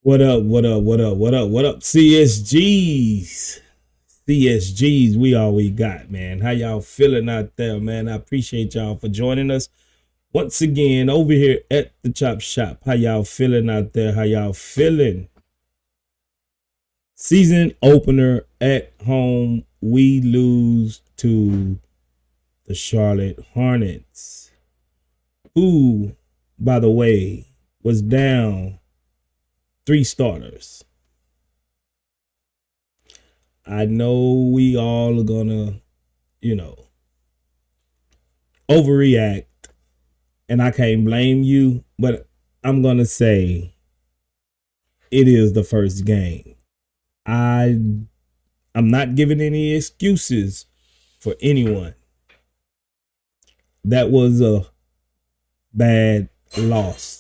What up? What up? What up? What up? What up? CSGs. CSGs, we all we got, man. How y'all feeling out there, man? I appreciate y'all for joining us once again over here at the Chop Shop. How y'all feeling out there? How y'all feeling? Season opener at home. We lose to the Charlotte Hornets, who, by the way, was down 3 starters. I know we all are gonna, overreact, and I can't blame you, but I'm gonna say it is the first game. I'm not giving any excuses for anyone. That was a bad loss.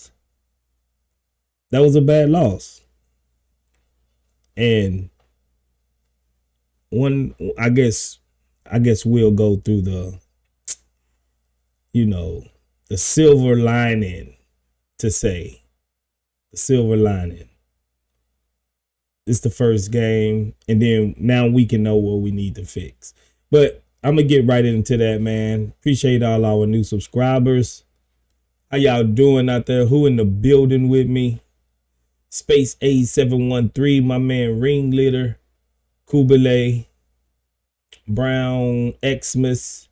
That was a bad loss. And I guess we'll go through the silver lining to say. The silver lining. It's the first game, and then now we can know what we need to fix. But I'm going to get right into that, man. Appreciate all our new subscribers. How y'all doing out there? Who in the building with me? Space A713, my man Ringleader, Kubele, Brown, Xmas,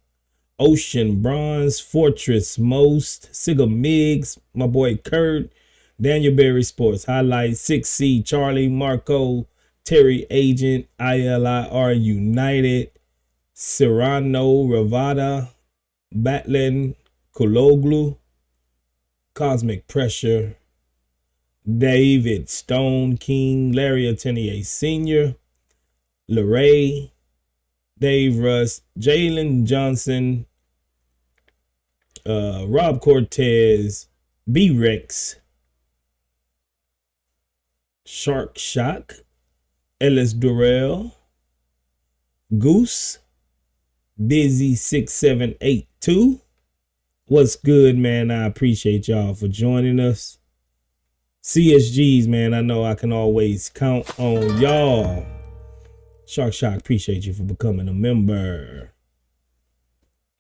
Ocean, Bronze, Fortress, Most, Sigga Miggs, my boy Kurt, Daniel Berry Sports, Highlight, 6C, Charlie, Marco, Terry Agent, ILIR United, Serrano, Ravada, Batlin, Kuloglu, Cosmic Pressure, David Stone King, Larry Atenier Sr., LeRae, Dave Russ, Jalen Johnson, Rob Cortez, B-Rex, Shark Shock, Ellis Durrell, Goose, Busy6782. What's good, man? I appreciate y'all for joining us. CSGs, man, I know I can always count on y'all. Shark Shock, appreciate you for becoming a member.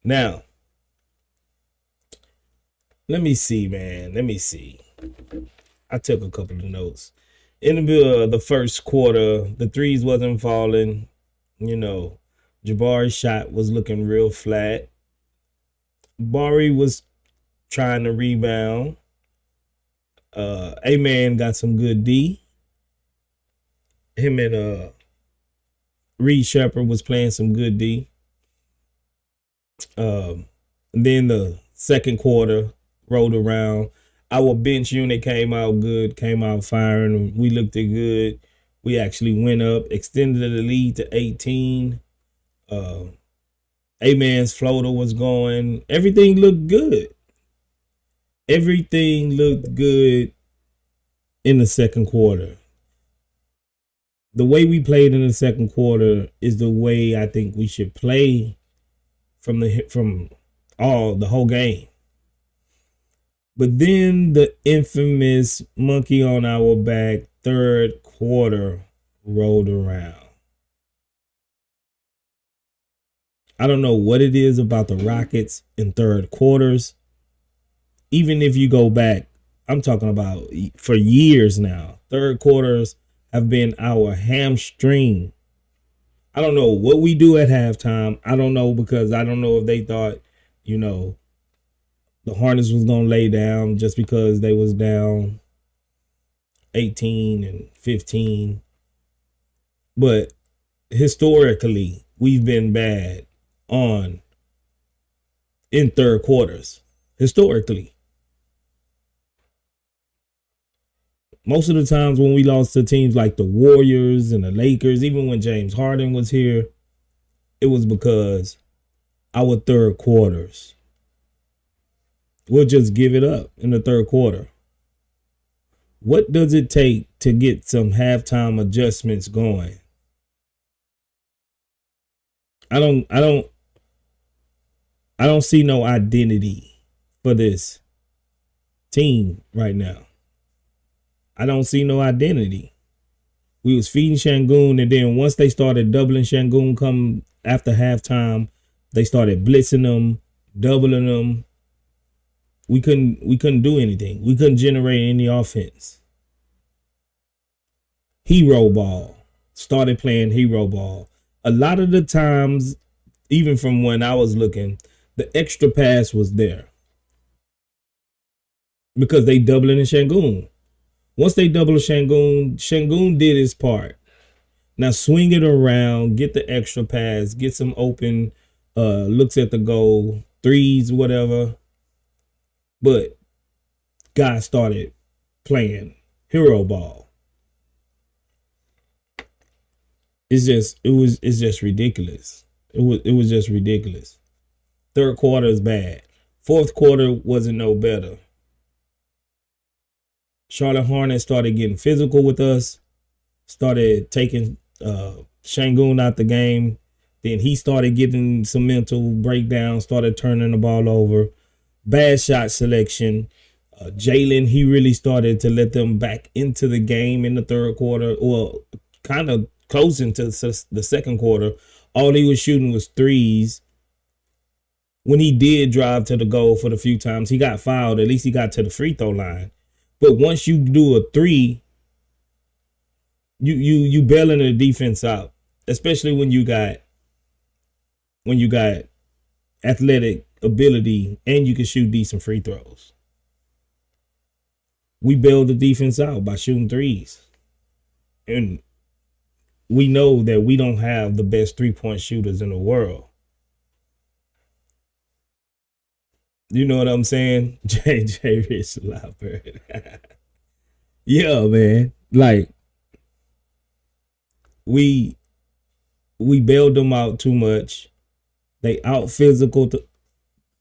Now, let me see, man. Let me see. I took a couple of notes. In the first quarter, the threes wasn't falling. Jabari's shot was looking real flat. Bari was trying to rebound. A-Man got some good D. Him and Reed Shepard was playing some good D. Then the second quarter rolled around. Our bench unit came out good, came out firing. We looked good. We actually went up, extended the lead to 18. A-Man's floater was going. Everything looked good. Everything looked good in the second quarter. The way we played in the second quarter is the way I think we should play from the whole game. But then the infamous monkey on our back third quarter rolled around. I don't know what it is about the Rockets in third quarters. Even if you go back, I'm talking about for years now, third quarters have been our hamstring. I don't know what we do at halftime. I don't know, because I don't know if they thought, the Hornets was going to lay down just because they was down 18 and 15. But historically, we've been bad in third quarters. Historically. Most of the times when we lost to teams like the Warriors and the Lakers, even when James Harden was here, it was because our third quarters, we'll just give it up in the third quarter. What does it take to get some halftime adjustments going? I don't see no identity for this team right now. I don't see no identity. We was feeding Şengün, and then once they started doubling Şengün come after halftime, they started blitzing them, doubling them. We couldn't do anything. We couldn't generate any offense. Hero ball. Started playing hero ball. A lot of the times, even from when I was looking, the extra pass was there. Because they doubling in Şengün. Once they double Şengün, Şengün did his part. Now swing it around, get the extra pass, get some open looks at the goal, threes, whatever. But guys started playing hero ball. It's just ridiculous. It was just ridiculous. Third quarter is bad. Fourth quarter wasn't no better. Charlotte Hornets started getting physical with us, started taking Şengün out the game. Then he started getting some mental breakdown, started turning the ball over. Bad shot selection. Jalen, he really started to let them back into the game in the third quarter, or kind of closing to the second quarter. All he was shooting was threes. When he did drive to the goal for the few times, he got fouled. At least he got to the free throw line. But once you do a three, you bailing the defense out, especially when you got athletic ability and you can shoot decent free throws. We bailed the defense out by shooting threes. And we know that we don't have the best 3-point shooters in the world. You know what I'm saying? JJ Rich Loudbird. Yeah, man. Like, we bailed them out too much. They out physical.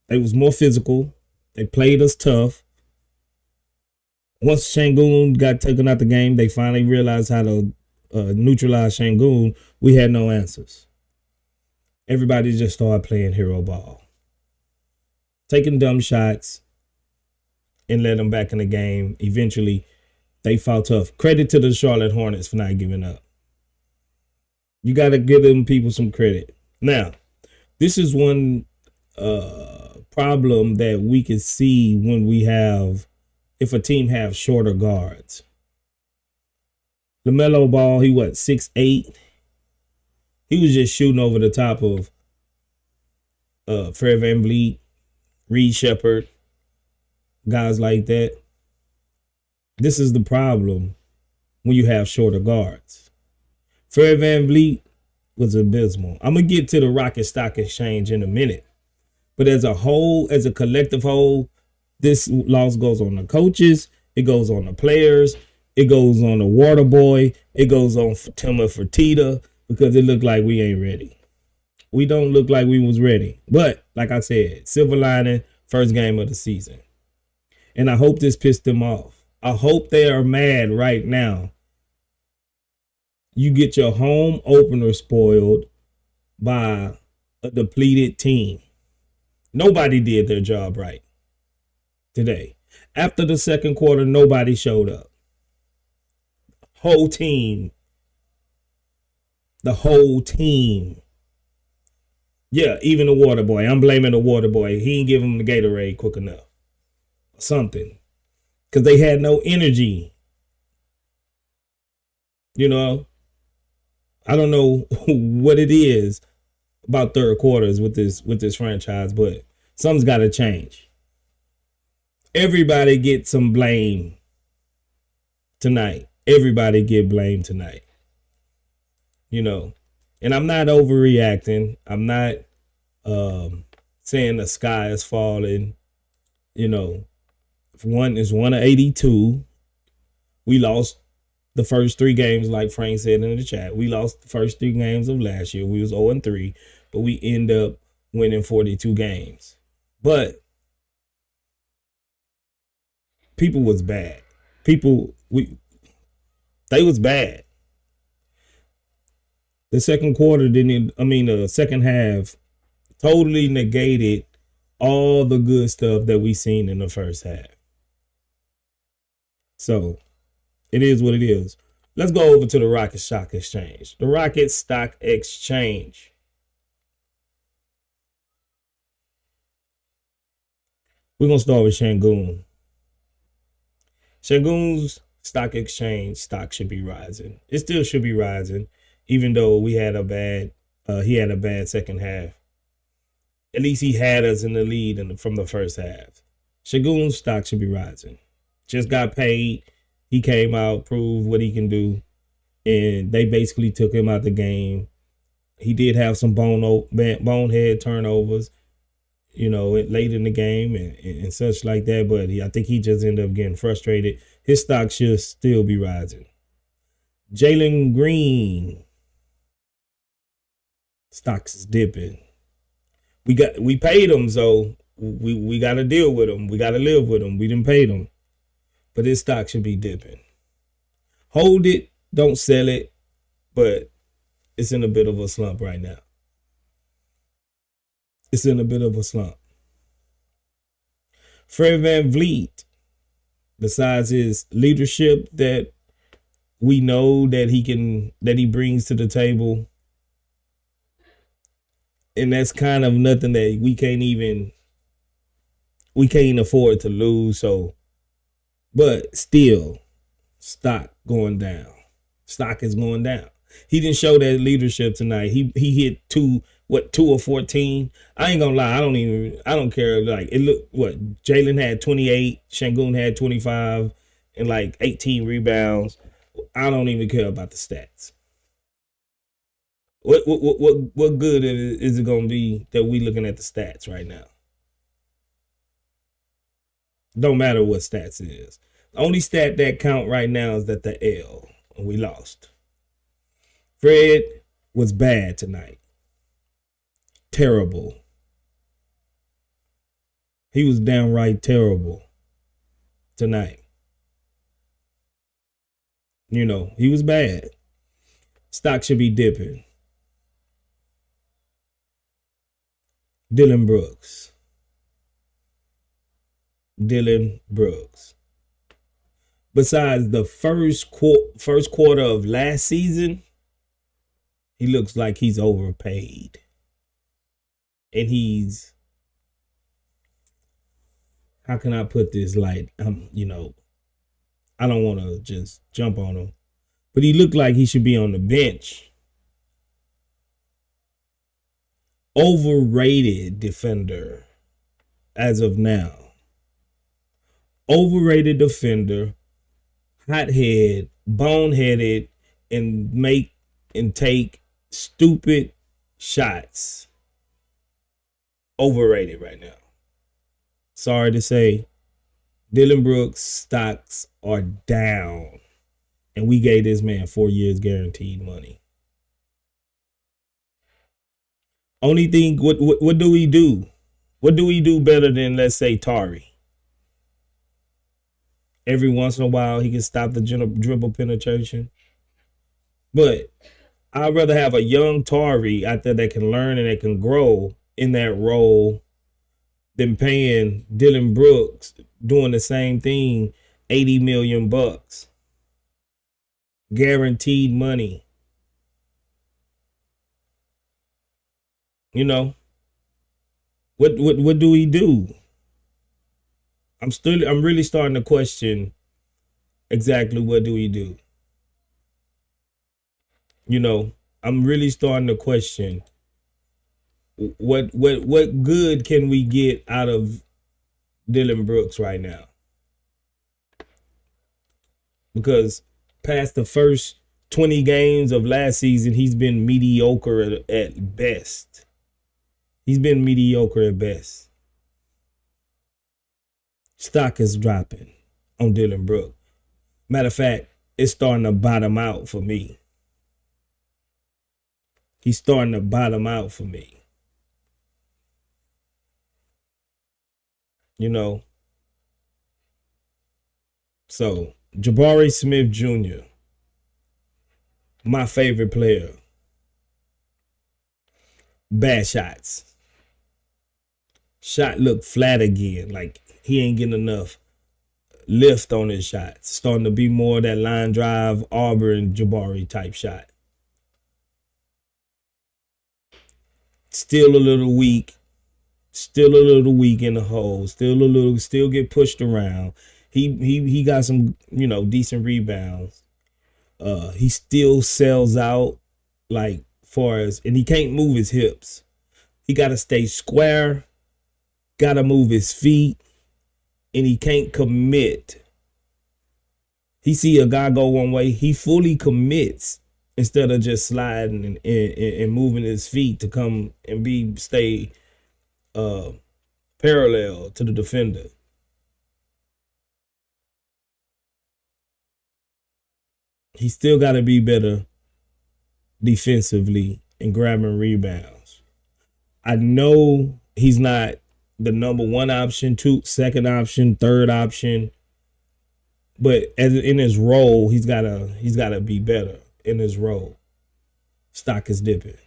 They was more physical. They played us tough. Once Şengün got taken out the game, they finally realized how to neutralize Şengün. We had no answers. Everybody just started playing hero ball, taking dumb shots, and let them back in the game. Eventually, they fought tough. Credit to the Charlotte Hornets for not giving up. You got to give them people some credit. Now, this is one problem that we can see when we have, if a team have shorter guards. LaMelo Ball, he 6'8". He was just shooting over the top of Fred VanVleet, Reed Shepard, guys like that. This is the problem when you have shorter guards. Fred VanVleet was abysmal. I'm going to get to the Rocket Stock Exchange in a minute. But as a whole, as a collective whole, this loss goes on the coaches. It goes on the players. It goes on the water boy. It goes on Timma Fertitta, because it looked like we ain't ready. We don't look like we was ready. But like I said, silver lining, first game of the season. And I hope this pissed them off. I hope they are mad right now. You get your home opener spoiled by a depleted team. Nobody did their job right today. After the second quarter, nobody showed up. Whole team. The whole team. Yeah, even the water boy. I'm blaming the water boy. He didn't give him the Gatorade quick enough. Something. Because they had no energy. You know? I don't know what it is about third quarters with this franchise, but something's got to change. Everybody get some blame tonight. Everybody get blamed tonight. You know, and I'm not overreacting. I'm not saying the sky is falling. You know, if one is 1 of 82, we lost the first 3 games, like Frank said in the chat. We lost the first 3 games of last year. We was 0-3, but we end up winning 42 games. But people was bad. They was bad. The second quarter the second half totally negated all the good stuff that we seen in the first half. So It is what it is. Let's go over to the Rocket Stock Exchange. The Rocket Stock Exchange. We're going to start with Shangoon. Shangoon's stock exchange stock should be rising. It still should be rising, even though he had a bad second half. At least he had us in the lead from the first half. Shangoon's stock should be rising. Just got paid. He came out, proved what he can do, and they basically took him out the game. He did have some bonehead turnovers, late in the game and such like that. But I think he just ended up getting frustrated. His stock should still be rising. Jalen Green stocks is dipping. We paid him, so we got to deal with him. We got to live with him. We didn't pay him, but his stock should be dipping. Hold it, don't sell it, but it's in a bit of a slump right now. It's in a bit of a slump. Fred VanVleet, besides his leadership that we know that he brings to the table, and that's kind of nothing that we can't afford to lose. So, but still, stock going down. Stock is going down. He didn't show that leadership tonight. He hit 2 of 14. I ain't gonna lie. I don't care. Like, it looked, Jalen had 28, Shangoon had 25, and like 18 rebounds. I don't even care about the stats. What good is it gonna be that we looking at the stats right now? Don't matter what stats it is. The only stat that count right now is that the L, and we lost. Fred was bad tonight. Terrible. He was downright terrible tonight. He was bad. Stock should be dipping. Dillon Brooks. Besides the first quarter of last season, he looks like he's overpaid. And how can I put this? Like, I don't want to just jump on him, but he looked like he should be on the bench. Overrated defender as of now. Overrated defender, hothead, boneheaded, and take stupid shots. Overrated right now. Sorry to say, Dillon Brooks stocks are down, and we gave this man 4 years guaranteed money. Only thing, what do we do? What do we do better than, let's say, Tari? Every once in a while, he can stop the dribble penetration. But I'd rather have a young Tari out there that can learn and that can grow in that role than paying Dillon Brooks doing the same thing, $80 million. Guaranteed money. What do we do? I'm really starting to question exactly what do we do. I'm really starting to question what good can we get out of Dillon Brooks right now? Because past the first 20 games of last season, he's been mediocre at best. Stock is dropping on Dillon Brooks. Matter of fact, it's starting to bottom out for me. He's starting to bottom out for me. So, Jabari Smith Jr., my favorite player. Bad shots. Shot looked flat again, like he ain't getting enough lift on his shots. Starting to be more of that line drive, Auburn, Jabari type shot. Still a little weak. Still a little weak in the hole. Still get pushed around. He got some, decent rebounds. He still sells out, like, far as, and he can't move his hips. He got to stay square, got to move his feet, and he can't commit. He see a guy go one way, he fully commits instead of just sliding and moving his feet to come and stay parallel to the defender. He still got to be better defensively and grabbing rebounds. I know he's not the number one option, second option, third option, but in his role, he's gotta be better in his role. Stock is dipping.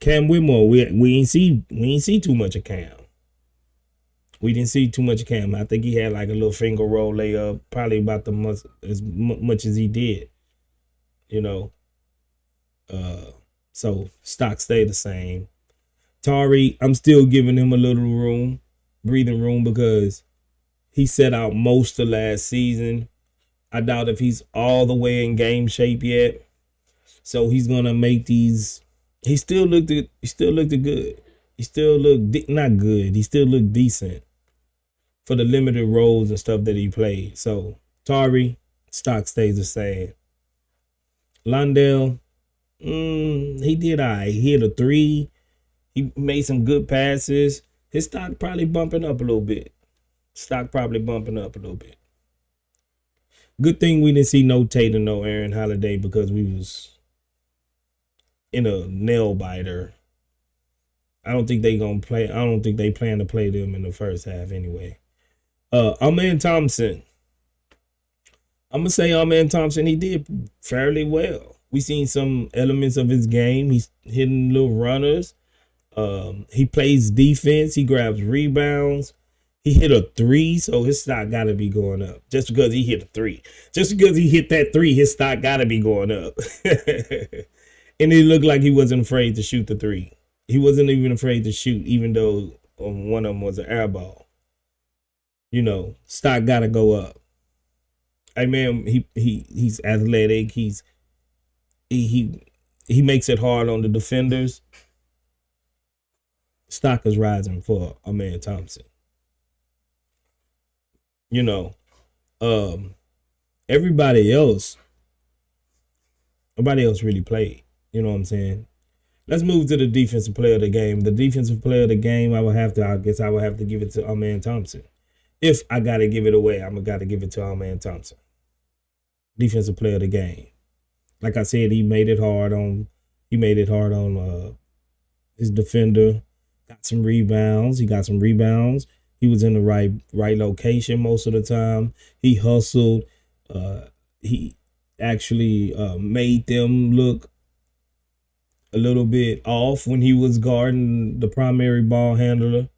Cam Whitmore, we ain't see too much of Cam. We didn't see too much of Cam. I think he had like a little finger roll layup, probably about as much as he did. So stock stayed the same. Tari, I'm still giving him a little breathing room, because he set out most of last season. I doubt if he's all the way in game shape yet. So he's gonna make these. He still looked good. He still looked not good. He still looked decent for the limited roles and stuff that he played. So Tari, stock stays the same. Londell, he did all right. He hit a 3. He made some good passes. His stock probably bumping up a little bit. Good thing we didn't see no Tatum, no Aaron Holiday, because we was in a nail biter. I don't think they gonna play. I don't think they plan to play them in the first half anyway. Amen Thompson. I'm gonna say Amen Thompson. He did fairly well. We seen some elements of his game. He's hitting little runners. He plays defense. He grabs rebounds. He hit a 3, so his stock got to be going up. Just because he hit a 3. Just because he hit that 3, his stock got to be going up. And it looked like he wasn't afraid to shoot the 3. He wasn't even afraid to shoot, even though one of them was an air ball. Stock got to go up. Hey, man, he's athletic. He makes it hard on the defenders. Stock is rising for Amen Thompson. Everybody else really played. You know what I'm saying? Let's move to the defensive player of the game. The defensive player of the game, I guess I would have to give it to Amen Thompson. If I gotta give it away, I'm gotta give it to Amen Thompson. Defensive player of the game. Like I said, he made it hard on his defender. Got some rebounds. He got some rebounds. He was in the right location most of the time. He hustled. He actually made them look a little bit off when he was guarding the primary ball handler.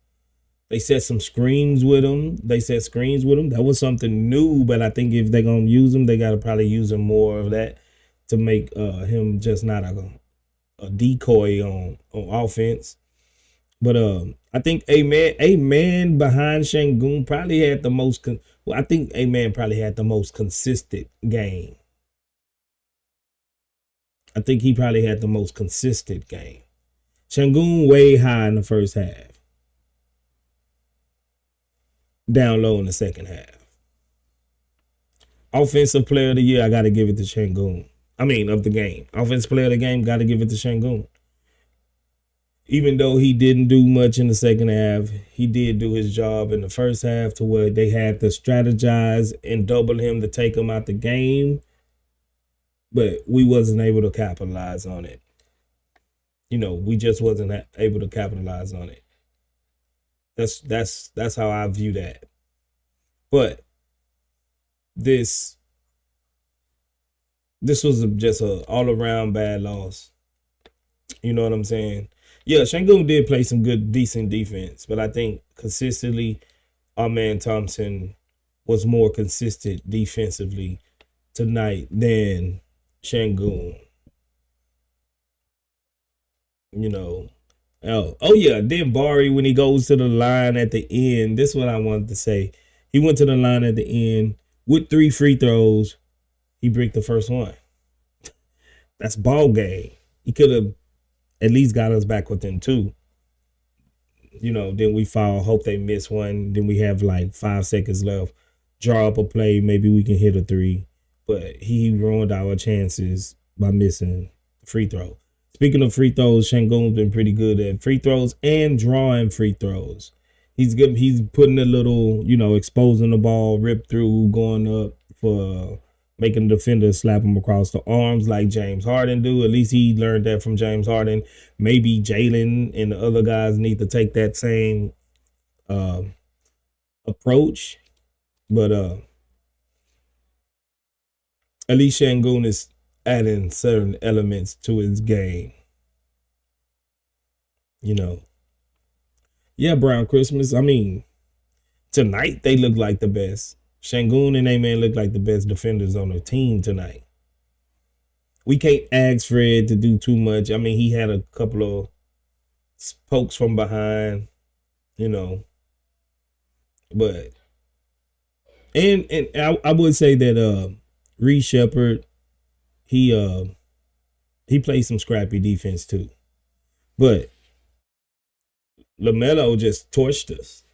They set some screens with him. That was something new, but I think if they're going to use him, they got to probably use him more of that to make him just not a decoy on offense. But I think Amen behind Şengün probably had the most. I think Amen probably had the most consistent game. I think he probably had the most consistent game. Şengün way high in the first half. Down low in the second half. Offensive player of the year, I got to give it to Şengün. Of the game. Offensive player of the game, got to give it to Şengün. Even though he didn't do much in the second half, he did do his job in the first half to where they had to strategize and double him to take him out the game. But we wasn't able to capitalize on it. We just wasn't able to capitalize on it. That's how I view that. But this was just an all-around bad loss. You know what I'm saying? Yeah, Shangoon did play some good, decent defense, but I think consistently, our man Thompson was more consistent defensively tonight than Shangoon. You know. Oh yeah. Then Bari, when he goes to the line at the end, this is what I wanted to say. He went to the line at the end with 3 free throws. He bricked the first one. That's ball game. He could have at least got us back within 2. Then we foul, hope they miss one. Then we have like 5 seconds left. Draw up a play. Maybe we can hit a 3. But he ruined our chances by missing the free throw. Speaking of free throws, Shangoon's been pretty good at free throws and drawing free throws. He's good. He's putting a little, exposing the ball, rip through, going up for making the defender slap him across the arms like James Harden do. At least he learned that from James Harden. Maybe Jalen and the other guys need to take that same approach. But at least Shangoon is adding certain elements to his game. Yeah, Brown Christmas. I mean, tonight they look like the best. Shangoon and A-Man look like the best defenders on the team tonight. We can't ask Fred to do too much. I mean, he had a couple of pokes from behind, But and I would say that Reed Shepard, he played some scrappy defense too. But LaMelo just torched us.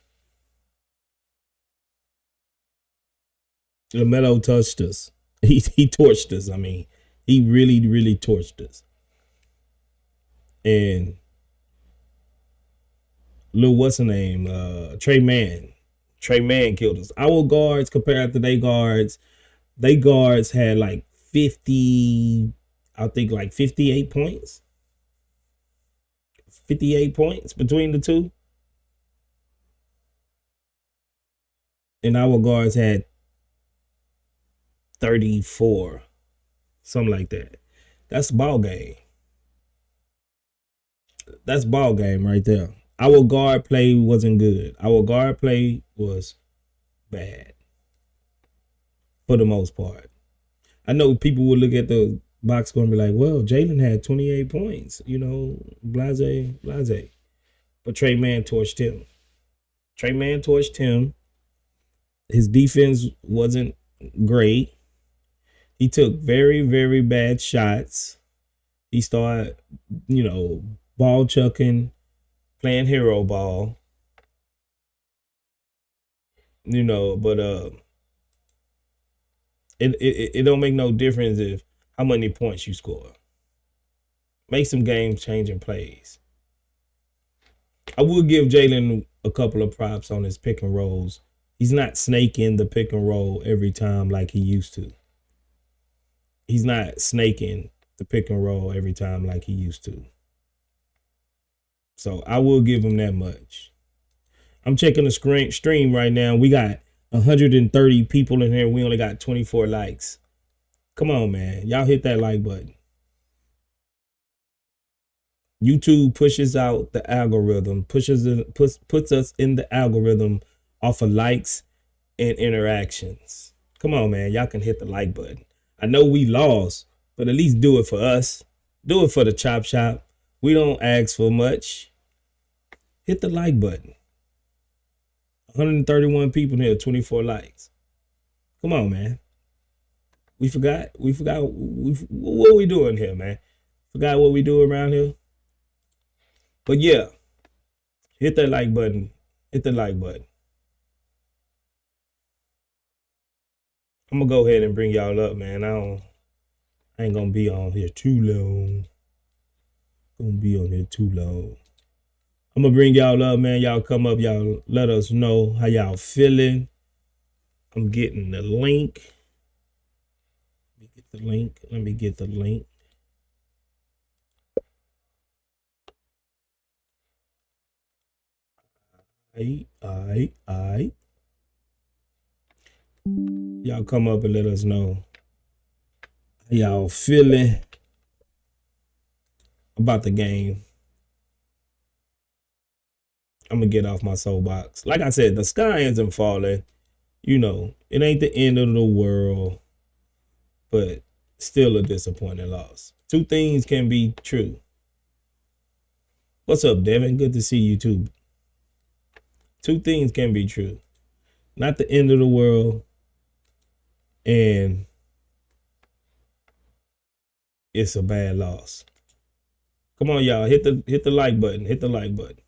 LaMelo touched us. He torched us. I mean, he really, really torched us. And what's the name? Trey Mann. Trey Mann killed us. Our guards compared to their guards had like 58 points. 58 points between the two. And our guards had 34. Something like that. That's ball game. That's ball game right there. Our guard play wasn't good. Our guard play was bad. For the most part. I know people will look at the box score and be like, well, Jalen had 28 points. Blase. But Trey Mann torched him. His defense wasn't great. He took very, very bad shots. He started, ball chucking, playing hero ball. But it don't make no difference if how many points you score. Make some game-changing plays. I would give Jalen a couple of props on his pick and rolls. He's not snaking the pick and roll every time like he used to. He's not snaking the pick and roll every time like he used to. So I will give him that much. I'm checking the stream right now. We got 130 people in here. We only got 24 likes. Come on, man. Y'all hit that like button. YouTube pushes out the algorithm, puts us in the algorithm off of likes and interactions. Come on, man. Y'all can hit the like button. I know we lost, but at least do it for us. Do it for the Chop Shop. We don't ask for much. Hit the like button. 131 people here, 24 likes. Come on, man. We forgot. What we doing here, man? Forgot what we do around here? But yeah, hit that like button. Hit the like button. I'm gonna go ahead and bring y'all up, man. I ain't gonna be on here too long. I'm gonna bring y'all up, man. Y'all come up. Y'all let us know how y'all feeling. I'm getting the link. Let me get the link. Aight. Y'all come up and let us know how y'all feeling about the game. I'm gonna get off my soapbox. Like I said, the sky isn't falling. You know, it ain't the end of the world, but still a disappointing loss. Two things can be true. What's up, Devin? Good to see you too. Two things can be true. Not the end of the world, and it's a bad loss. Come on, y'all. Hit the like button. Hit the like button.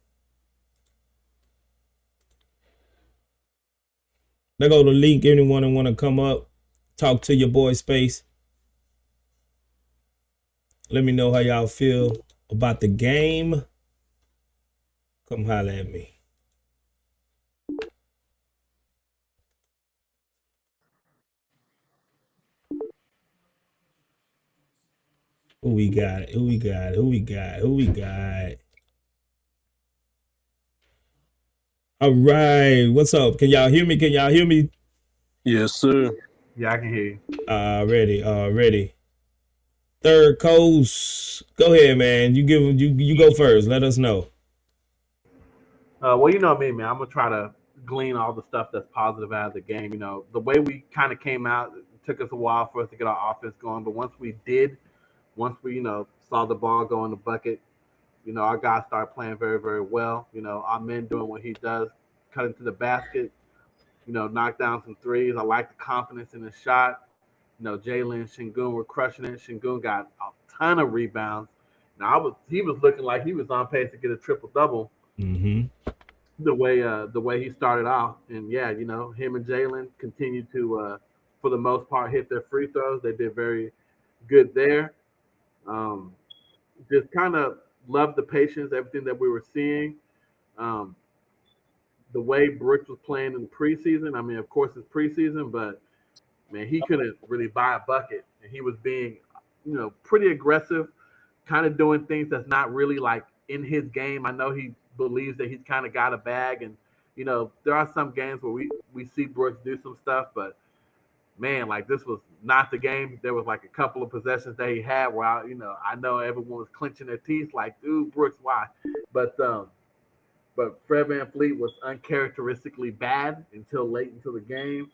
There go the link. Anyone that want to come up, talk to your boy Space. Let me know how y'all feel about the game. Come holler at me. Who we got? Who we got? Who we got? Who we got? All right. What's up? Can y'all hear me? Can y'all hear me? Yes, sir. Yeah, I can hear you. Ready. Third Coast. Go ahead, man. You go first. Let us know. Well, you know me, man. I'm gonna try to glean all the stuff that's positive out of the game. You know, the way we kind of came out, it took us a while for us to get our offense going, but once we did, once we saw the ball go in the bucket, our guys started playing very, very well. Our men doing what he does, cut into the basket, knock down some threes. I like the confidence in the shot. Jalen and Şengün were crushing it. Şengün got a ton of rebounds. Now he was looking like he was on pace to get a triple double. Mm-hmm. The way he started off, and yeah, him and Jalen continued to, for the most part, hit their free throws. They did very good there. Um, just kind of loved the patience, everything that we were seeing. Um, the way Brooks was playing in the preseason. I mean, of course, it's preseason, but man, he couldn't really buy a bucket, and he was being, pretty aggressive, kind of doing things that's not really like in his game. I know he believes that he's kind of got a bag, and there are some games where we see Brooks do some stuff, but man, like this was not the game. There was like a couple of possessions that he had where I know everyone was clenching their teeth, like, dude, Brooks, why? But Fred VanVleet was uncharacteristically bad until late into the game.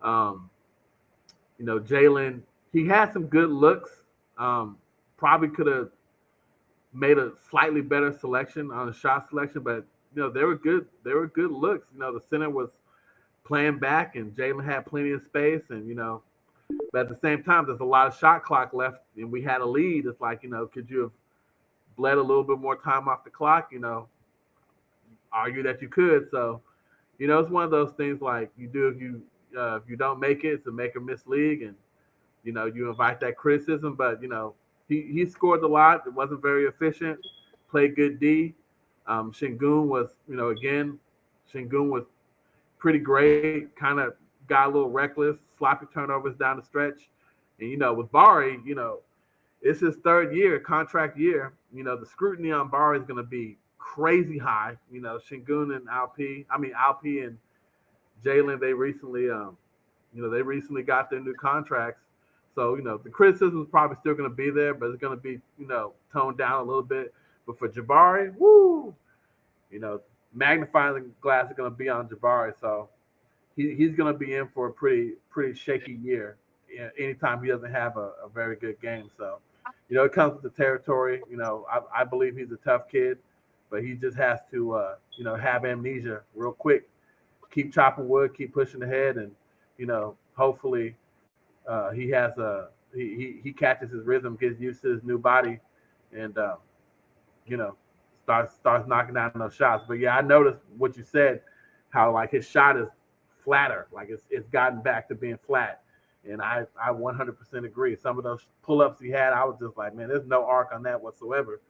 Um, Jalen, he had some good looks. Probably could have made a slightly better selection on the shot selection, but they were good. They were good looks. The center was playing back, and Jalen had plenty of space, and but at the same time, there's a lot of shot clock left, and we had a lead. It's like could you have bled a little bit more time off the clock? Argue that you could. So it's one of those things like you do if you don't make it, it's a make or miss league, and you invite that criticism. But he scored a lot. It wasn't very efficient. Played good D. Şengün was again, Şengün was pretty great. Kind of got a little reckless, sloppy turnovers down the stretch. And with Bari, it's his third year, contract year. The scrutiny on Bari is going to be crazy high. Şengün and Alp and Jalen, they recently got their new contracts. So, the criticism is probably still going to be there, but it's going to be, toned down a little bit. But for Jabari, woo, magnifying glass is going to be on Jabari. So he's going to be in for a pretty shaky year anytime he doesn't have a very good game. So, it comes with the territory. I believe he's a tough kid, but he just has to, have amnesia real quick. Keep chopping wood, keep pushing ahead, and hopefully he catches his rhythm, gets used to his new body, and you know starts knocking down those shots. But yeah, I noticed what you said, how like his shot is flatter, like it's gotten back to being flat, and I 100% agree. Some of those pull-ups he had, I was just like, man, there's no arc on that whatsoever.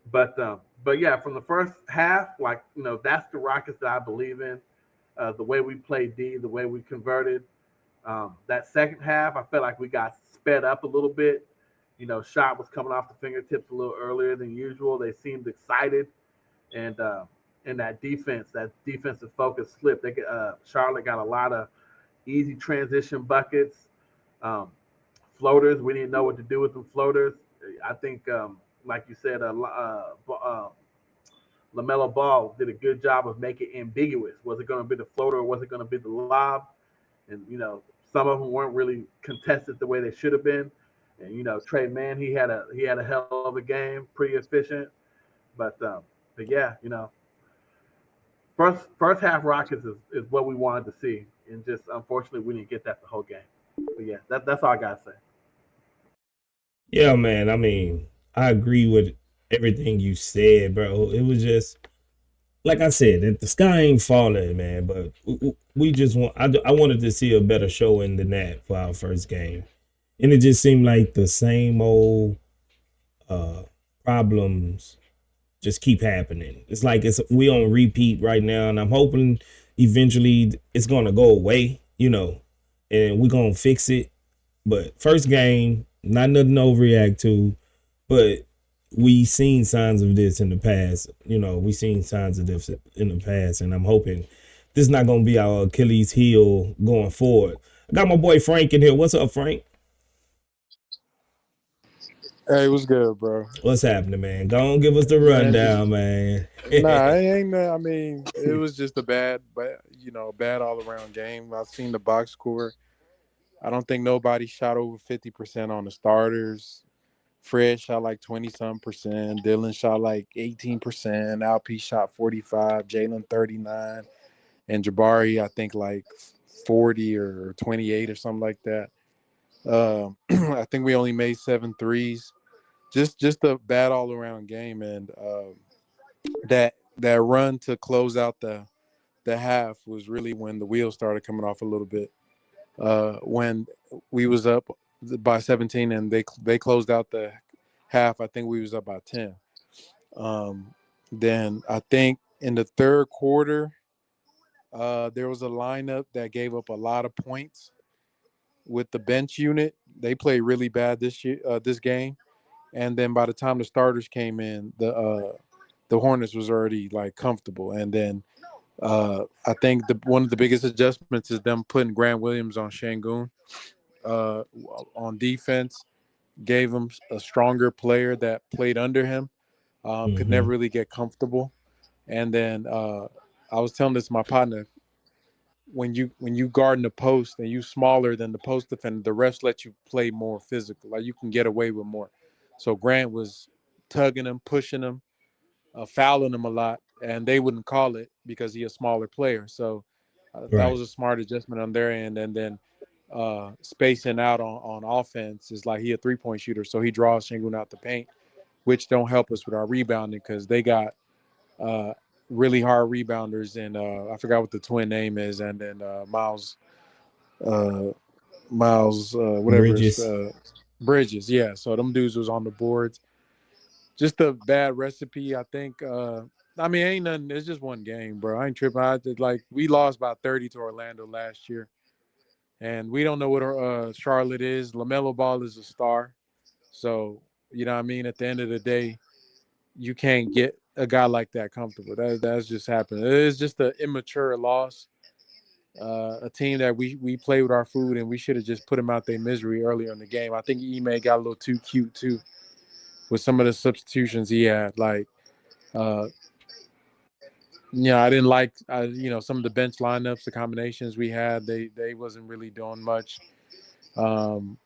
But yeah, from the first half, like that's the Rockets that I believe in. The way we played D, the way we converted. That second half, I felt like we got sped up a little bit. Shot was coming off the fingertips a little earlier than usual. They seemed excited, and that defensive focus slipped. Charlotte got a lot of easy transition buckets, floaters. We didn't know what to do with them floaters. I think, like you said, LaMelo Ball did a good job of making it ambiguous. Was it going to be the floater or was it going to be the lob? And some of them weren't really contested the way they should have been. And Trey Mann, he had a hell of a game, pretty efficient. But yeah, first half Rockets is what we wanted to see, and just unfortunately we didn't get that the whole game. But yeah, that's all I gotta say. Yeah, man. I mean, I agree with everything you said, bro. It was just like I said, the sky ain't falling, man. But we just want. I wanted to see a better showing than that for our first game, and it just seemed like the same old uh problems just keep happening. It's like we on repeat right now, and I'm hoping eventually it's gonna go away, and we're gonna fix it. But first game, not nothing to overreact to, but we seen signs of this in the past. We seen signs of this in the past, and I'm hoping this is not gonna be our Achilles heel going forward. I got my boy Frank in here. What's up, Frank? Hey, what's good, bro? What's happening, man? Go on, give us the Man, just rundown, man. nah, it ain't. I mean, it was just a bad all around game. I've seen the box score. I don't think nobody shot over 50% on the starters. Fred shot like 20-some%. Dylan shot like 18%. Alp shot 45. Jalen 39, and Jabari I think like 40 or 28 or something like that. I think we only made 7 threes. Just a bad all around game, and that run to close out the half was really when the wheels started coming off a little bit. When we was up by 17 and they closed out the half, I think we was up by 10. Then I think in the third quarter, there was a lineup that gave up a lot of points with the bench unit. They played really bad this game. And then by the time the starters came in, the Hornets was already like comfortable. And then I think one of the biggest adjustments is them putting Grant Williams on Şengün uh, on defense. Gave him a stronger player that played under him. Could never really get comfortable. And then I was telling this to my partner, when you guard in the post and you smaller than the post defender, the refs let you play more physical. Like you can get away with more. So Grant was tugging him, pushing him, fouling him a lot, and they wouldn't call it because he's a smaller player. So that Right. was a smart adjustment on their end. And then spacing out on offense is like he a 3-point shooter, so he draws Şengün out the paint, which don't help us with our rebounding because they got really hard rebounders, and I forgot what the twin name is, and then uh, whatever Bridges. Bridges. Yeah, so them dudes was on the boards. Just a bad recipe, I think. I mean, ain't nothing. It's just one game, bro. I ain't tripping. We lost by 30 to Orlando last year, and we don't know what Charlotte is. LaMelo Ball is a star, so you know what I mean. At the end of the day, you can't get a guy like that comfortable. That's just happened. It is just an immature loss. A team that we play with our food, and we should have just put them out their misery earlier in the game. I think Ime got a little too cute too with some of the substitutions he had. Like, I didn't like some of the bench lineups, the combinations we had. They wasn't really doing much. Um,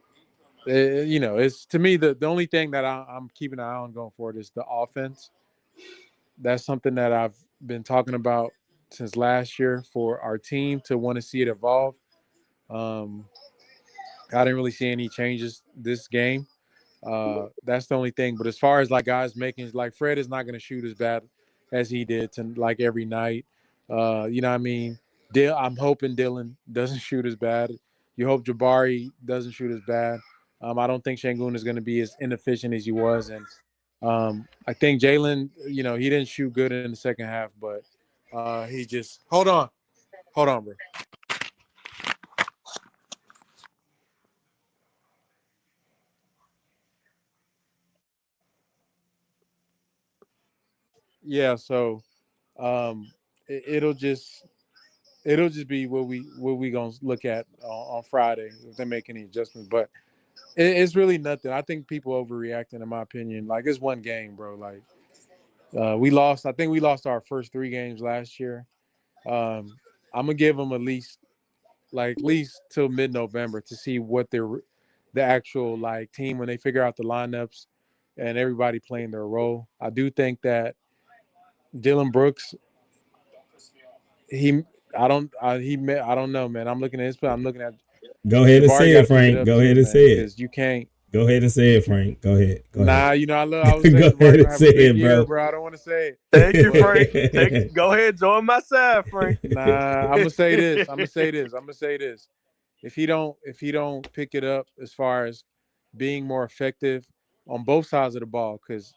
it's to me the only thing that I'm keeping an eye on going forward is the offense. That's something that I've been talking about since last year for our team to want to see it evolve. Um, I didn't really see any changes this game. That's the only thing. But as far as like guys making, like Fred is not going to shoot as bad as he did to like every night. You know what I mean? I'm hoping Dylan doesn't shoot as bad. You hope Jabari doesn't shoot as bad. I don't think Şengün is going to be as inefficient as he was. And I think Jalen, he didn't shoot good in the second half, but he just – hold on, bro. Yeah, so it'll just be what we gonna look at on Friday if they make any adjustments. But it's really nothing. I think people overreacting, in my opinion. Like it's one game, bro. Like We lost. I think we lost our first 3 games last year. I'm gonna give them at least till mid-November to see what the actual like team when they figure out the lineups and everybody playing their role. I do think that Dylan Brooks, I don't know, man. I'm looking at his play. I'm looking at Go ahead and Jabari say got it, to pick it Frank. up Go too, ahead and man, say it. because you can't. Go ahead and say it, Frank. Go ahead. Go ahead. Nah, you know I was saying Go Jabari ahead gonna and have a say big it, year, bro. bro. I don't want to say it. Thank you, But- Frank. Go ahead, join my side, Frank. Nah, I'm gonna say this. I'm gonna say this. If he don't pick it up as far as being more effective on both sides of the ball, because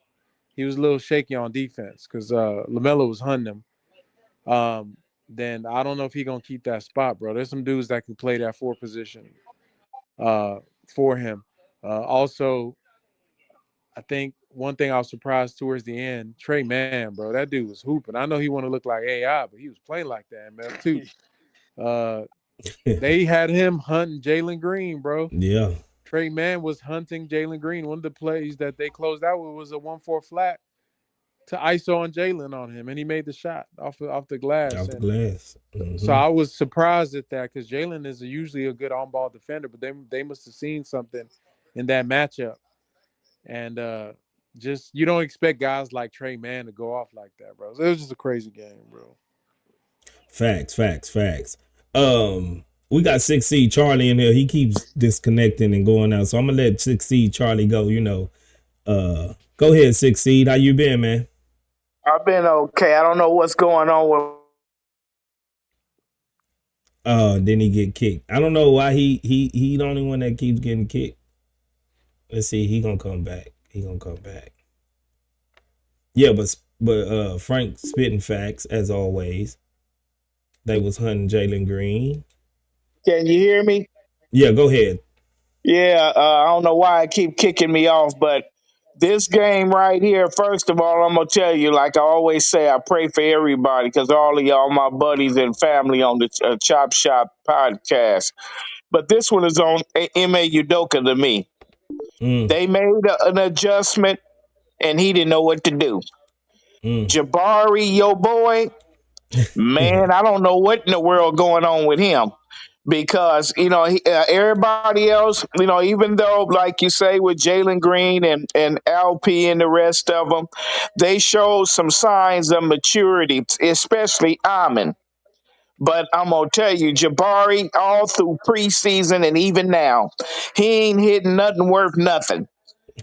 he was a little shaky on defense, because LaMelo was hunting him. Then I don't know if he gonna keep that spot, bro. There's some dudes that can play that 4 position for him. Also, I think one thing I was surprised towards the end, Trey Mann, bro, that dude was hooping. I know he want to look like AI, but he was playing like that, man, too. They had him hunting Jalen Green, bro. Yeah. Trey Mann was hunting Jalen Green. One of the plays that they closed out with was a 1-4 flat to ISO on Jalen on him, and he made the shot off the glass. Off the glass. Mm-hmm. So I was surprised at that because Jalen is usually a good on-ball defender, but they must have seen something in that matchup. And just you don't expect guys like Trey Mann to go off like that, bro. So it was just a crazy game, bro. Facts. We got 6 seed Charlie in here. He keeps disconnecting and going out. So I'm gonna let 6 seed Charlie go, Go ahead, 6 seed. How you been, man? I've been okay. I don't know what's going on with. Then he get kicked. I don't know why he the only one that keeps getting kicked. Let's see. He gonna come back. Yeah, but Frank spitting facts as always. They was hunting Jalen Green. Can you hear me? Yeah, go ahead. Yeah, I don't know why I keep kicking me off, but this game right here, first of all, I'm going to tell you, like I always say, I pray for everybody because all of y'all my buddies and family on the Chop Shop podcast. But this one is on M.A. Udoka to me. They made an adjustment, and he didn't know what to do. Jabari, your boy, man, I don't know what in the world going on with him. Because everybody else, even though, like you say, with Jalen Green and LP and the rest of them, they showed some signs of maturity, especially Amon. But I'm gonna tell you, Jabari, all through preseason and even now, he ain't hitting nothing worth nothing.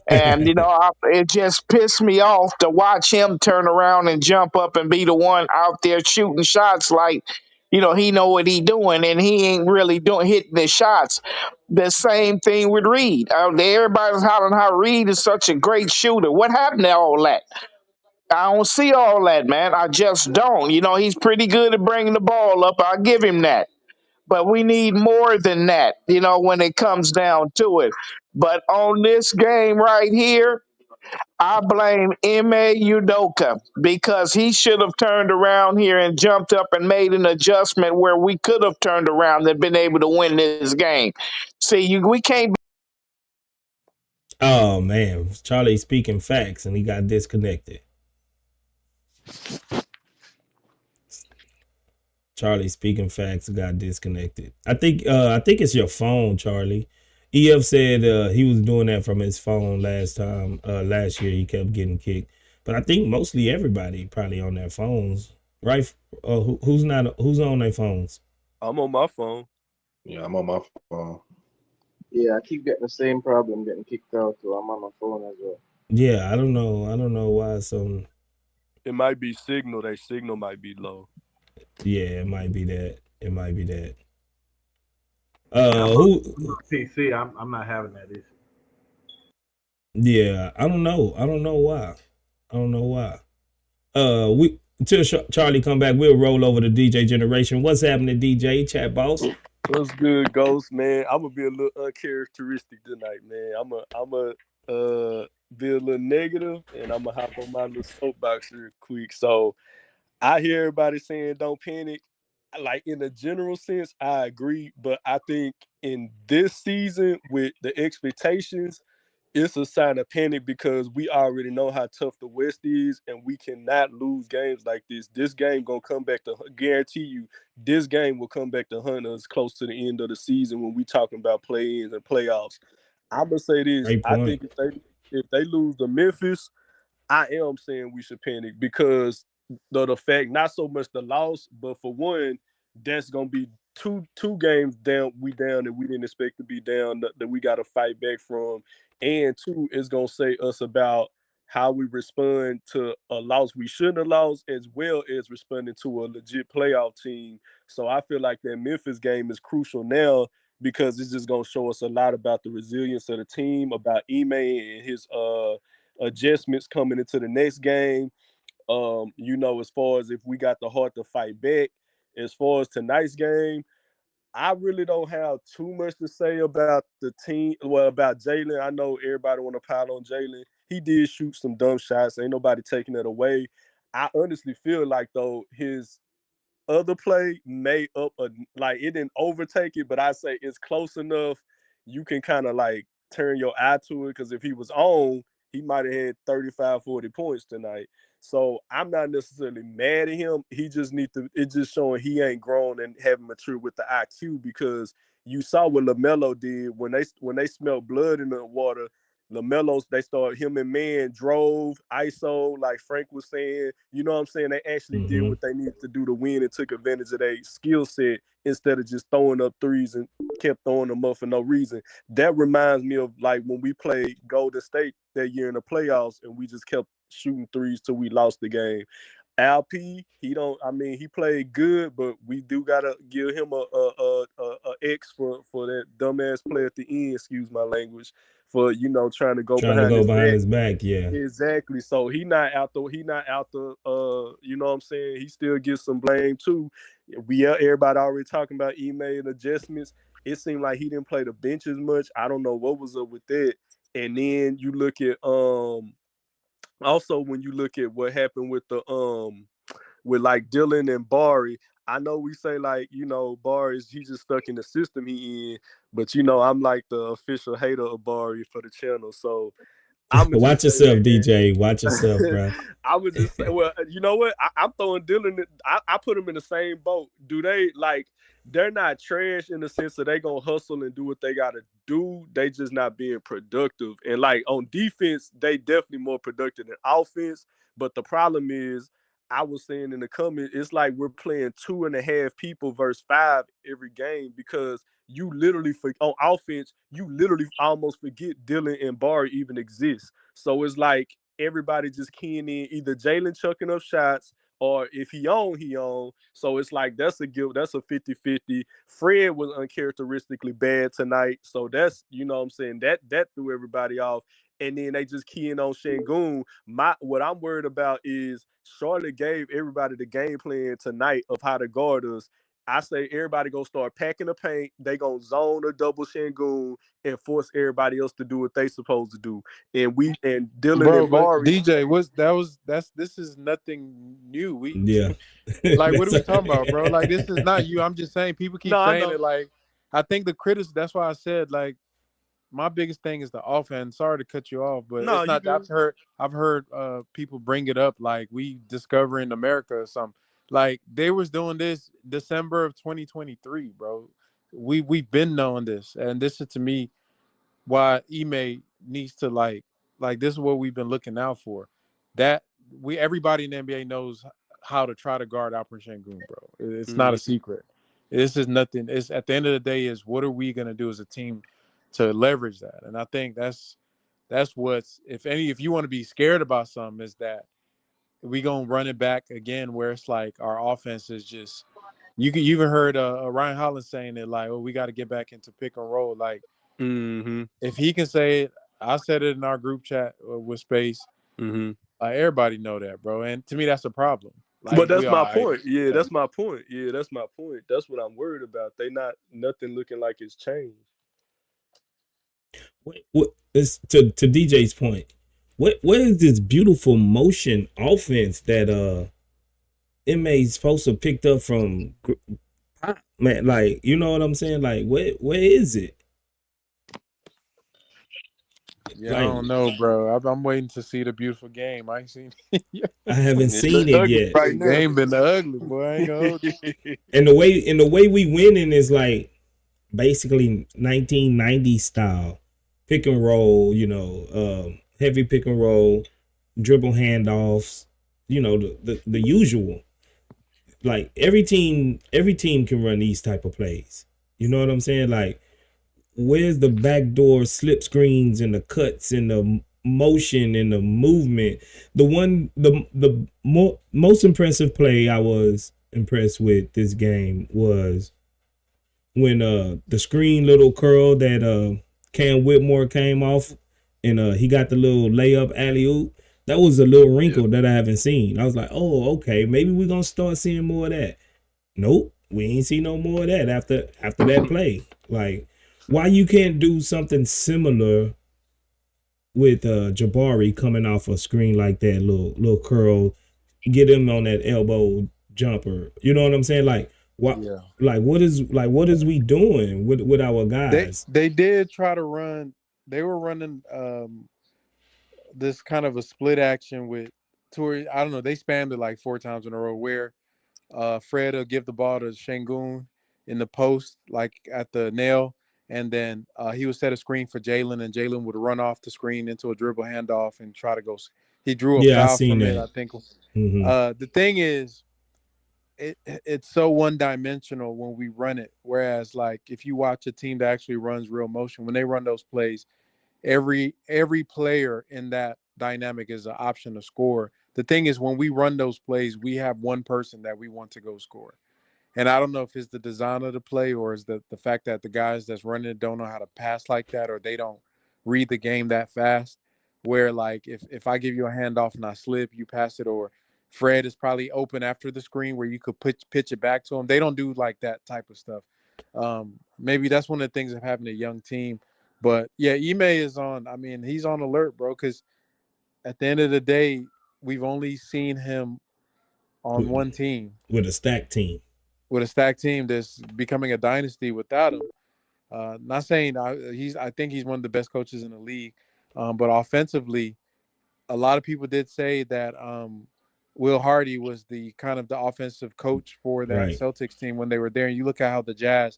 And it just pissed me off to watch him turn around and jump up and be the one out there shooting shots like, he know what he doing, and he ain't really hitting the shots. The same thing with Reed. Everybody's hollering how Reed is such a great shooter. What happened to all that? I don't see all that, man. I just don't. He's pretty good at bringing the ball up. I'll give him that. But we need more than that, when it comes down to it. But on this game right here, I blame M.A. Udoka because he should have turned around here and jumped up and made an adjustment where we could have turned around and been able to win this game. See, we can't. Oh man, Charlie speaking facts and he got disconnected. Charlie speaking facts got disconnected. I think it's your phone, Charlie. EF said he was doing that from his phone last year. He kept getting kicked. But I think mostly everybody probably on their phones, right? Who's on their phones? I'm on my phone. Yeah, I'm on my phone. Yeah, I keep getting the same problem, getting kicked out, so I'm on my phone as well. Yeah, I don't know why some. It might be signal. Their signal might be low. Yeah, it might be that. Who PC? I'm not having that issue. Yeah, I don't know why. We until Charlie come back, we'll roll over to DJ Generation. What's happening, DJ? Chat boss. What's good, Ghost, man? I'm gonna be a little uncharacteristic tonight, man. I'm a be a little negative, and I'm gonna hop on my little soapbox real quick. So I hear everybody saying don't panic. Like in a general sense, I agree, but I think in this season with the expectations, it's a sign of panic because we already know how tough the West is, and we cannot lose games like this. This game gonna come back to guarantee you. This game will come back to hunt us close to the end of the season when we talking about play-ins and playoffs. I'm gonna say this. Great I point. think if they lose to Memphis, I am saying we should panic because the fact, not so much the loss, but for one, that's gonna be two games down. We down that we didn't expect to be down that we got to fight back from, and two, it's gonna say us about how we respond to a loss we shouldn't have lost, as well as responding to a legit playoff team. So I feel like that Memphis game is crucial now because it's just gonna show us a lot about the resilience of the team, about Ime and his adjustments coming into the next game. As far as if we got the heart to fight back. As far as tonight's game, I really don't have too much to say about the team. Well, about Jalen. I know everybody want to pile on Jalen. He did shoot some dumb shots. Ain't nobody taking it away. I honestly feel like though his other play made up like it didn't overtake it, but I say it's close enough. You can kind of like turn your eye to it because if he was on, he might have had 35, 40 points tonight. So I'm not necessarily mad at him. He just needs to. It's just showing he ain't grown and haven't matured with the IQ because you saw what LaMelo did when they smelled blood in the water. LaMelo's, they started him and man drove ISO, like Frank was saying. You know what I'm saying? They actually did what they needed to do to win and took advantage of their skill set instead of just throwing up threes and kept throwing them up for no reason. That reminds me of like when we played Golden State that year in the playoffs and we just kept shooting threes till we lost the game. Al P, he played good, but we do gotta give him a X for that dumbass play at the end, excuse my language, for trying to go behind his back, yeah. Exactly. So he not out the you know what I'm saying? He still gets some blame too. Everybody already talking about email and adjustments. It seemed like he didn't play the bench as much. I don't know what was up with that. And then you look at also when you look at what happened with the with like Dylan and Bari, I know we say like, Bari he's just stuck in the system he in, but I'm like the official hater of Bari for the channel. So Watch yourself, DJ. Watch yourself, bro. I would just say, well, you know what? I'm throwing Dylan. I put him in the same boat. Do they like? They're not trash in the sense that they gonna hustle and do what they gotta do. They just not being productive. And like on defense, they definitely more productive than offense. But the problem is, I was saying in the comments, it's like we're playing 2.5 people versus 5 every game because you literally on offense, you literally almost forget Dylan and Barr even exist. So it's like everybody just keying in either Jalen chucking up shots or if he on, he on. So it's like that's a 50-50. Fred was uncharacteristically bad tonight. So that's, what I'm saying, that threw everybody off. And then they just keying on Şengün. What I'm worried about is Charlotte gave everybody the game plan tonight of how to guard us. I say everybody gonna start packing the paint. They gonna zone or double Şengün and force everybody else to do what they supposed to do. And Dylan and Bari. DJ, this is nothing new. Like what are we talking about, bro? Like this is not you. I'm just saying people keep saying it. Like I think the critics. That's why I said like my biggest thing is the offense. Sorry to cut you off, but it's not. I've heard people bring it up like we discovering America or something. Like they was doing this December of 2023, bro. We've been knowing this, and this is to me why Ime needs to like this is what we've been looking out for. That everybody in the NBA knows how to try to guard Alperen Şengün, bro. It's not a secret. This is nothing. It's at the end of the day is what are we gonna do as a team to leverage that? And I think that's what's if you want to be scared about something is that we gonna run it back again where it's like our offense is just you even heard Ryan Hollins saying it like, oh, we got to get back into pick and roll. Like if he can say it, I said it in our group chat with Space. Everybody know that, bro. And to me, that's a problem. Like, but that's my point. Yeah, that's my point. Yeah, that's my point. That's what I'm worried about. Nothing looking like it's changed. What is to DJ's point? What is this beautiful motion offense that inmates supposed to picked up from man? Like, you know what I'm saying? Like, where is it? Yeah, I Like don't know, bro. I'm waiting to see the beautiful game. I ain't seen I haven't It seen look it ugly yet. right the now. game been ugly, boy. I ain't gonna hold you. And the way we winning is like basically 1990 style pick and roll, heavy pick and roll, dribble handoffs, the usual. Like every team can run these type of plays. You know what I'm saying? Like where's the backdoor slip screens and the cuts and the motion and the movement? The most impressive play I was impressed with this game was when the screen little curl that Cam Whitmore came off and he got the little layup alley oop. That was a little wrinkle that I haven't seen. I was like, oh, okay, maybe we're gonna start seeing more of that. Nope, we ain't see no more of that after that play. Like, why you can't do something similar with Jabari coming off a screen like that, little curl, get him on that elbow jumper. You know what I'm saying? Like what? Yeah. What is we doing with our They guys? they did try to run. They were running this kind of a split action with Tory. I don't know. They spammed it like 4 times in a row where Fred will give the ball to Shangoon in the post, like at the nail, and then he would set a screen for Jalen, and Jalen would run off the screen into a dribble handoff and try to go. He drew a Yeah, I foul seen from it, that. I think. Mm-hmm. The thing is, it's so one-dimensional when we run it. Whereas, like, if you watch a team that actually runs real motion, when they run those plays, every player in that dynamic is an option to score. The thing is, when we run those plays, we have one person that we want to go score. And I don't know if it's the design of the play or is the fact that the guys that's running it don't know how to pass like that or they don't read the game that fast. Where, like, if I give you a handoff and I slip, you pass it, or Fred is probably open after the screen where you could pitch it back to him. They don't do like that type of stuff. Maybe that's one of the things of having a young team. But yeah, Ime is on. I mean, he's on alert, bro. Because at the end of the day, we've only seen him on one team With a stacked team. with a stacked team that's becoming a dynasty without him. Not saying I think he's one of the best coaches in the league, but offensively, a lot of people did say that Will Hardy was the kind of the offensive coach for that Right. Celtics team when they were there. And you look at how the Jazz,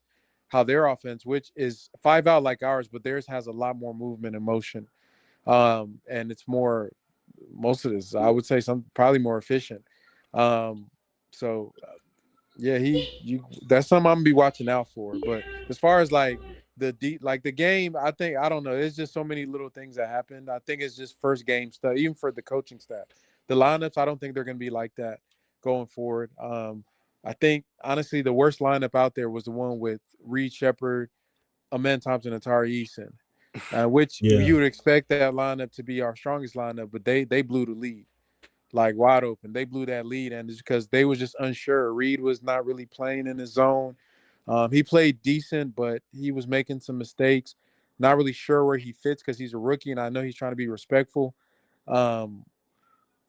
how their offense, which is 5 out like ours, but theirs has a lot more movement and motion, and it's more. Most of this, I would say, probably more efficient. So yeah, that's something I'm gonna be watching out for. But as far as like the game, I don't know. It's just so many little things that happened. I think it's just first game stuff, even for the coaching staff. The lineups, I don't think they're gonna be like that going forward. I think honestly the worst lineup out there was the one with Reed Shepard, Amen Thompson, and Tari Eason, which Yeah. you would expect that lineup to be our strongest lineup, but they blew the lead like wide open. They blew that lead, and it's because they was just unsure. Reed was not really playing in his zone. He played decent, but he was making some mistakes. Not really sure where he fits because he's a rookie, and I know he's trying to be respectful. Um,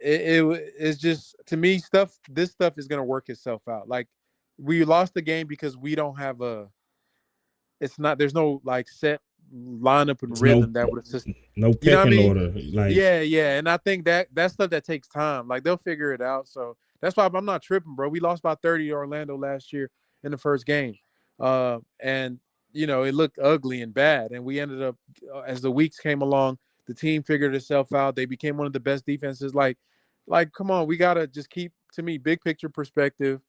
it's just to me stuff. This stuff is gonna work itself out. Like we lost the game because we don't have a. It's not. There's no like set lineup and It's rhythm that would assist. no You know what I pecking mean? order. Like Yeah, and I think that's stuff that takes time. Like they'll figure it out. So that's why I'm not tripping, bro. We lost by 30 to Orlando last year in the first game, and it looked ugly and bad. And we ended up, as the weeks came along, the team figured itself out. They became one of the best defenses. Come on, we gotta just keep to me big picture perspective.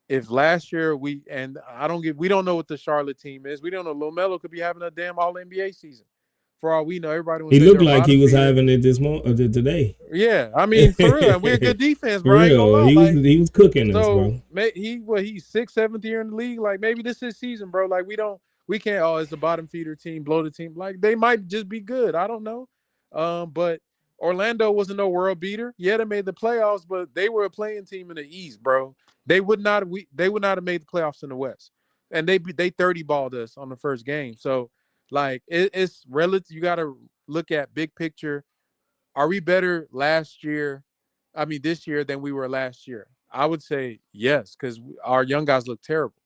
If last year we don't know what the Charlotte team is. We don't know. LaMelo could be having a damn All NBA season. For all we know, everybody would he say looked they're a like he bottom was feeder. having it today. Yeah, I mean, for real, and we're a good defense, For bro. I ain't gonna real. lie. He was cooking us, So bro. he's 6th, 7th year in the league. Like maybe this is season, bro. Like we can't. Oh, it's a bottom feeder team, blow the team. Like they might just be good. I don't know. But Orlando wasn't no world beater. Yeah, they made the playoffs, but they were a playing team in the East, bro. They would not have made the playoffs in the West, and they 30 balled us on the first game. So like it's relative. You got to look at big picture. Are we better this year than we were last year? I would say yes, because our young guys look terrible.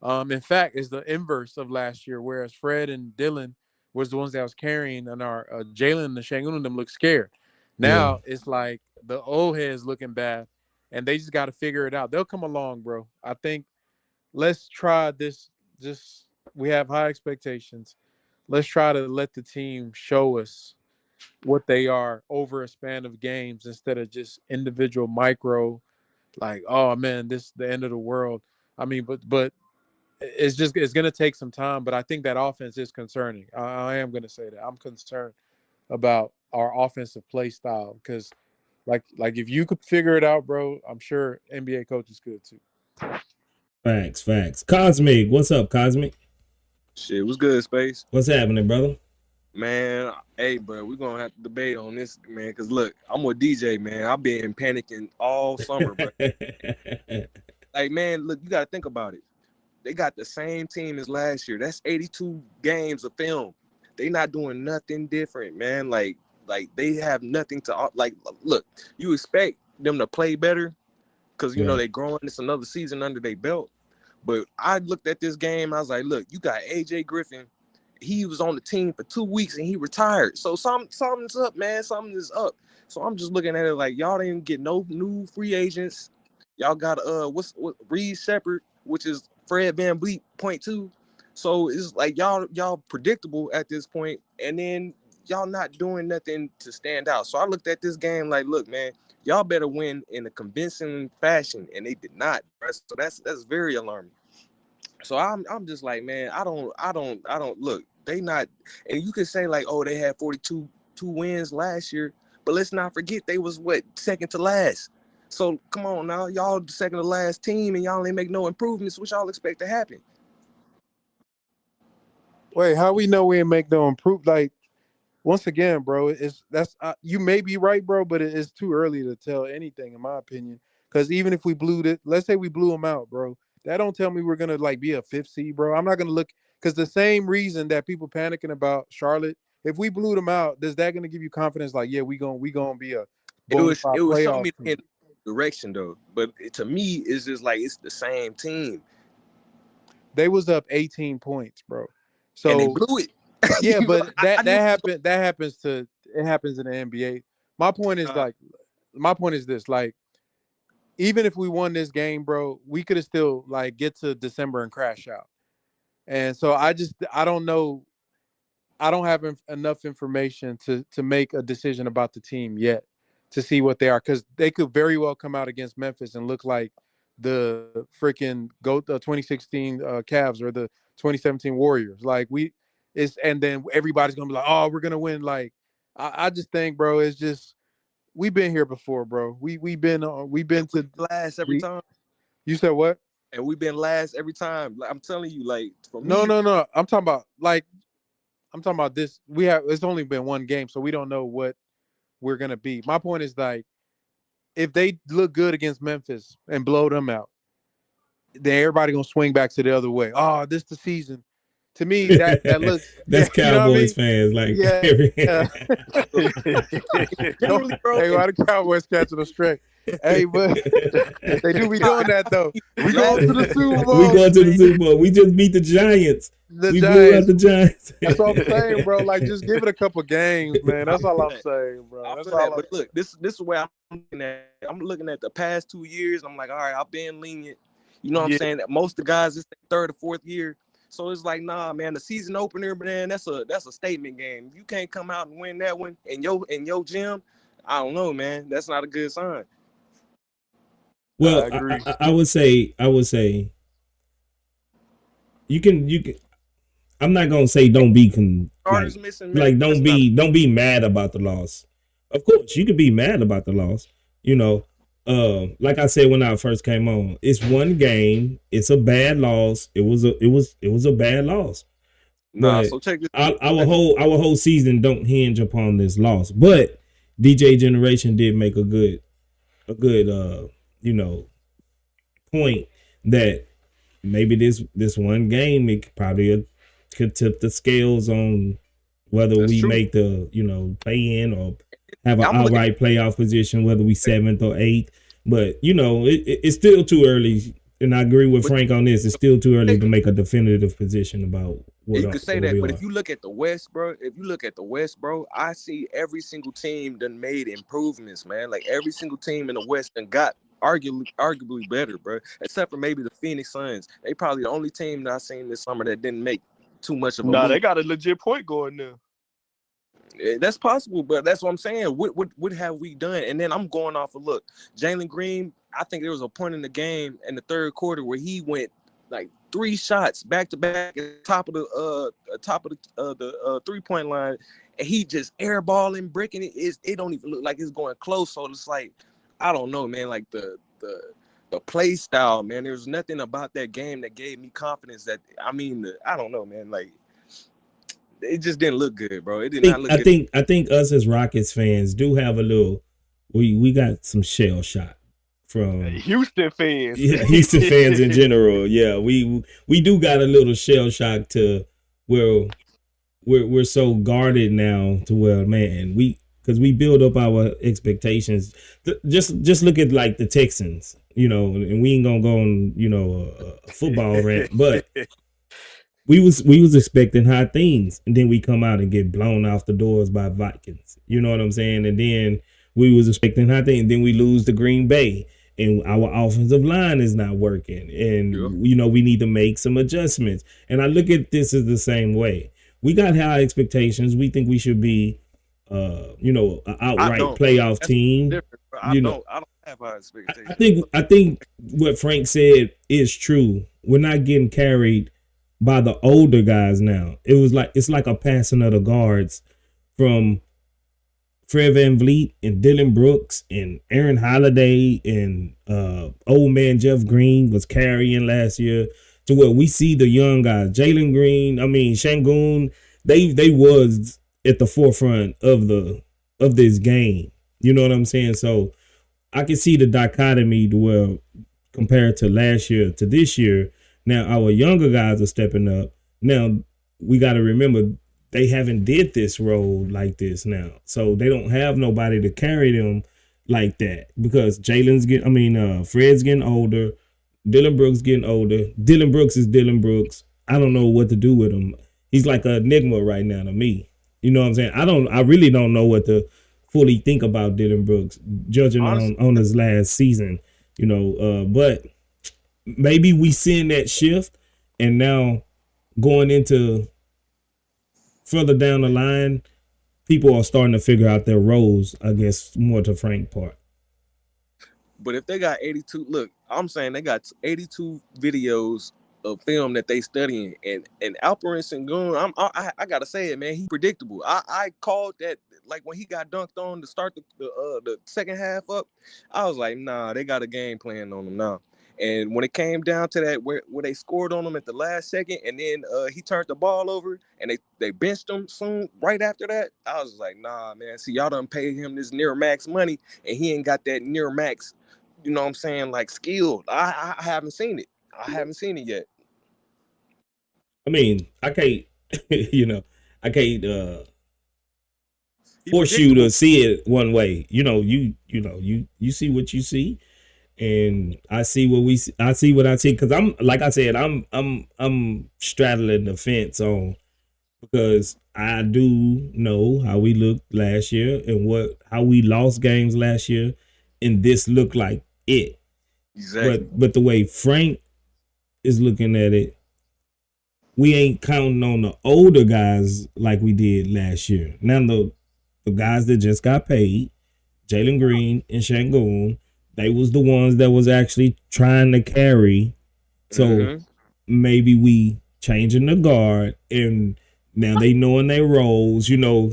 In fact, it's the inverse of last year, whereas Fred and Dylan was the ones that was carrying, and our Jalen and the Shangun and them look scared. Now it's like the old heads looking bad, and they just got to figure it out. They'll come along, bro. I think let's try this. Just we have high expectations. Let's try to let the team show us what they are over a span of games instead of just individual micro. Like, oh man, this is the end of the world. I mean, but it's going to take some time. But I think that offense is concerning. I am going to say that I'm concerned about our offensive play style because, like if you could figure it out, bro, I'm sure NBA coaches could too. Facts. Cosmic, what's up, Cosmic? Shit, what's good, Space? What's happening, brother? Man, hey, bro, we're going to have to debate on this, man, because, look, I'm with DJ, man. I've been panicking all summer, bro. Like, man, look, you got to think about it. They got the same team as last year. That's 82 games of film. They not doing nothing different, man. Like they have nothing to, like, look, you expect them to play better because, you know, they growing. It's another season under their belt. But I looked at this game. I was like, look, you got A.J. Griffin. He was on the team for 2 weeks and he retired. So something's up, man. Something is up. So I'm just looking at it like y'all didn't get no new free agents. Y'all got what Reed Shepard, which is Fred VanVleet, .2. So it's like y'all predictable at this point, and then y'all not doing nothing to stand out. So I looked at this game like, look, man, y'all better win in a convincing fashion, and they did not. So that's very alarming. So I'm just like, man, I don't look. They not, and you could say like, oh, they had 42 wins last year, but let's not forget they was second to last. So come on now, y'all the second to last team, and y'all ain't make no improvements. What y'all expect to happen? Wait, how we know we ain't make no improve? Like, once again, bro, you may be right, bro, but it's too early to tell anything, in my opinion. Because even if we let's say we blew them out, bro, that don't tell me we're gonna like be a 5th seed, bro. I'm not gonna look because the same reason that people panicking about Charlotte, if we blew them out, is that gonna give you confidence? Like, yeah, we gonna be a it was playoff showing me team. in direction though, but to me, it's just like it's the same team. They was up 18 points, bro. So and they blew it. Yeah, but that happens in the NBA. My point is this, like, even if we won this game, bro, we could have still like get to December and crash out. And so I don't know. I don't have enough information to make a decision about the team yet to see what they are, because they could very well come out against Memphis and look like the freaking 2016 Cavs or the 2017 Warriors. Like and then everybody's gonna be like, oh, we're gonna win. Like I just think, bro, it's just we've been here before, bro. We've been to last every time. You said what? And we've been last every time. I'm telling you, like for me. No. I'm talking about this. It's only been one game, so we don't know what we're gonna be. My point is, like, if they look good against Memphis and blow them out, then everybody gonna swing back to the other way. Oh, this the season. To me, that looks that's Cowboys fans, like Hey, why the Cowboys catching a string? Hey, but they do be doing that though. We going to the Super Bowl. We going to the Super Bowl. We just beat the Giants. We blew out the Giants. That's all I'm saying, bro. Like, just give it a couple games, man. That's all I'm saying, bro. That's all. But look, this is where I'm looking at. I'm looking at the past 2 years. I'm like, all right, I've been lenient. You know what I'm saying? That most of the guys, it's their 3rd or 4th year. So it's like, nah, man, the season opener, man, that's a statement game. You can't come out and win that one in your gym. I don't know, man. That's not a good sign. Well, I would say you can. I'm not gonna say don't be don't be mad about the loss. Of course, you could be mad about the loss. You know, like I said when I first came on, it's one game. It's a bad loss. It was a bad loss. Nah, so check this. Our whole season don't hinge upon this loss. But DJ Generation did make a good point that maybe this one game it probably could tip the scales on whether we make the play in or have an outright playoff position, whether we 7th or 8th. But it's still too early and I agree with Frank on this. It's still too early to make a definitive position about what you could say that, we but are. if you look at the West, bro, I see every single team done made improvements, man. Like every single team in the West done got arguably better, bro. Except for maybe the Phoenix Suns. They probably the only team that I seen this summer that didn't make too much of a move. They got a legit point going there. That's possible, but that's what I'm saying. What have we done? And then I'm going off of look, Jalen Green. I think there was a point in the game in the third quarter where he went like 3 shots back to back at the top of the 3-point line, and he just airballing, bricking it. It don't even look like it's going close. So it's like I don't know, man. Like the play style, man. There's nothing about that game that gave me confidence. That I don't know, man. Like. It just didn't look good, bro. It did not look good. I think us as Rockets fans do have a little. We got some shell shock from Houston fans. Yeah, Houston fans in general. Yeah, we do got a little shell shock to where we're so guarded now to where man because we build up our expectations. Just look at like the Texans, and we ain't gonna go on a football rant, but. We was expecting high things, and then we come out and get blown off the doors by Vikings. You know what I'm saying? And then we was expecting high things, and then we lose to Green Bay, and our offensive line is not working, and we need to make some adjustments. And I look at this as the same way. We got high expectations. We think we should be, an outright playoff team. I don't have high expectations. I think what Frank said is true. We're not getting carried by the older guys now. It's like a passing of the guards from Fred VanVleet and Dylan Brooks and Aaron Holiday and old man Jeff Green was carrying last year to where we see the young guys. Jalen Green, Şengün, they was at the forefront of this game. You know what I'm saying? So I can see the dichotomy to where compared to last year to this year. Now, our younger guys are stepping up. Now, we got to remember they haven't did this role like this now. So they don't have nobody to carry them like that because Fred's getting older. Dylan Brooks getting older. Dylan Brooks is Dylan Brooks. I don't know what to do with him. He's like an enigma right now to me. You know what I'm saying? I really don't know what to fully think about Dylan Brooks, judging on his last season, but maybe we seeing that shift, and now going into further down the line, people are starting to figure out their roles, I guess, more to Frank's part. But if they got 82, look, I'm saying they got 82 videos of film that they studying, and Alperen Şengün, I gotta say it, man, he predictable. I called that like when he got dunked on to start the second half up. I was like, nah, they got a game plan on him now. And when it came down to that, where they scored on him at the last second, and then he turned the ball over, and they benched him soon right after that, I was like, nah, man. See, y'all done paid him this near max money, and he ain't got that near max, you know what I'm saying, like skilled. I haven't seen it. I haven't seen it yet. I can't, I can't force you to see it one way. You see what you see. And I see what I see because I'm like I said, I'm straddling the fence on because I do know how we looked last year and how we lost games last year, and this looked like it. Exactly. But the way Frank is looking at it, we ain't counting on the older guys like we did last year. Now the guys that just got paid, Jalen Green and Şengün, they was the ones that was actually trying to carry. So maybe we changing the guard and now they knowing their roles,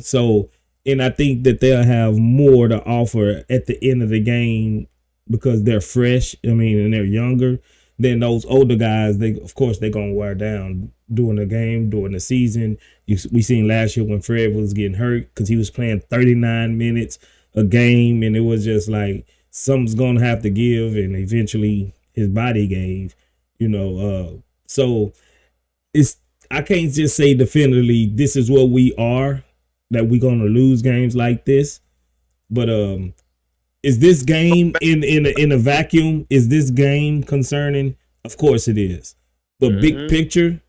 So, and I think that they'll have more to offer at the end of the game because they're fresh. And they're younger than those older guys. They're going to wear down during the game, during the season. We seen last year when Fred was getting hurt because he was playing 39 minutes a game. And it was just like, something's gonna have to give, and eventually his body gave, so I can't just say definitively this is what we are, that we're gonna lose games like this. But is this game in a vacuum? Is this game concerning Of course it is. But big picture,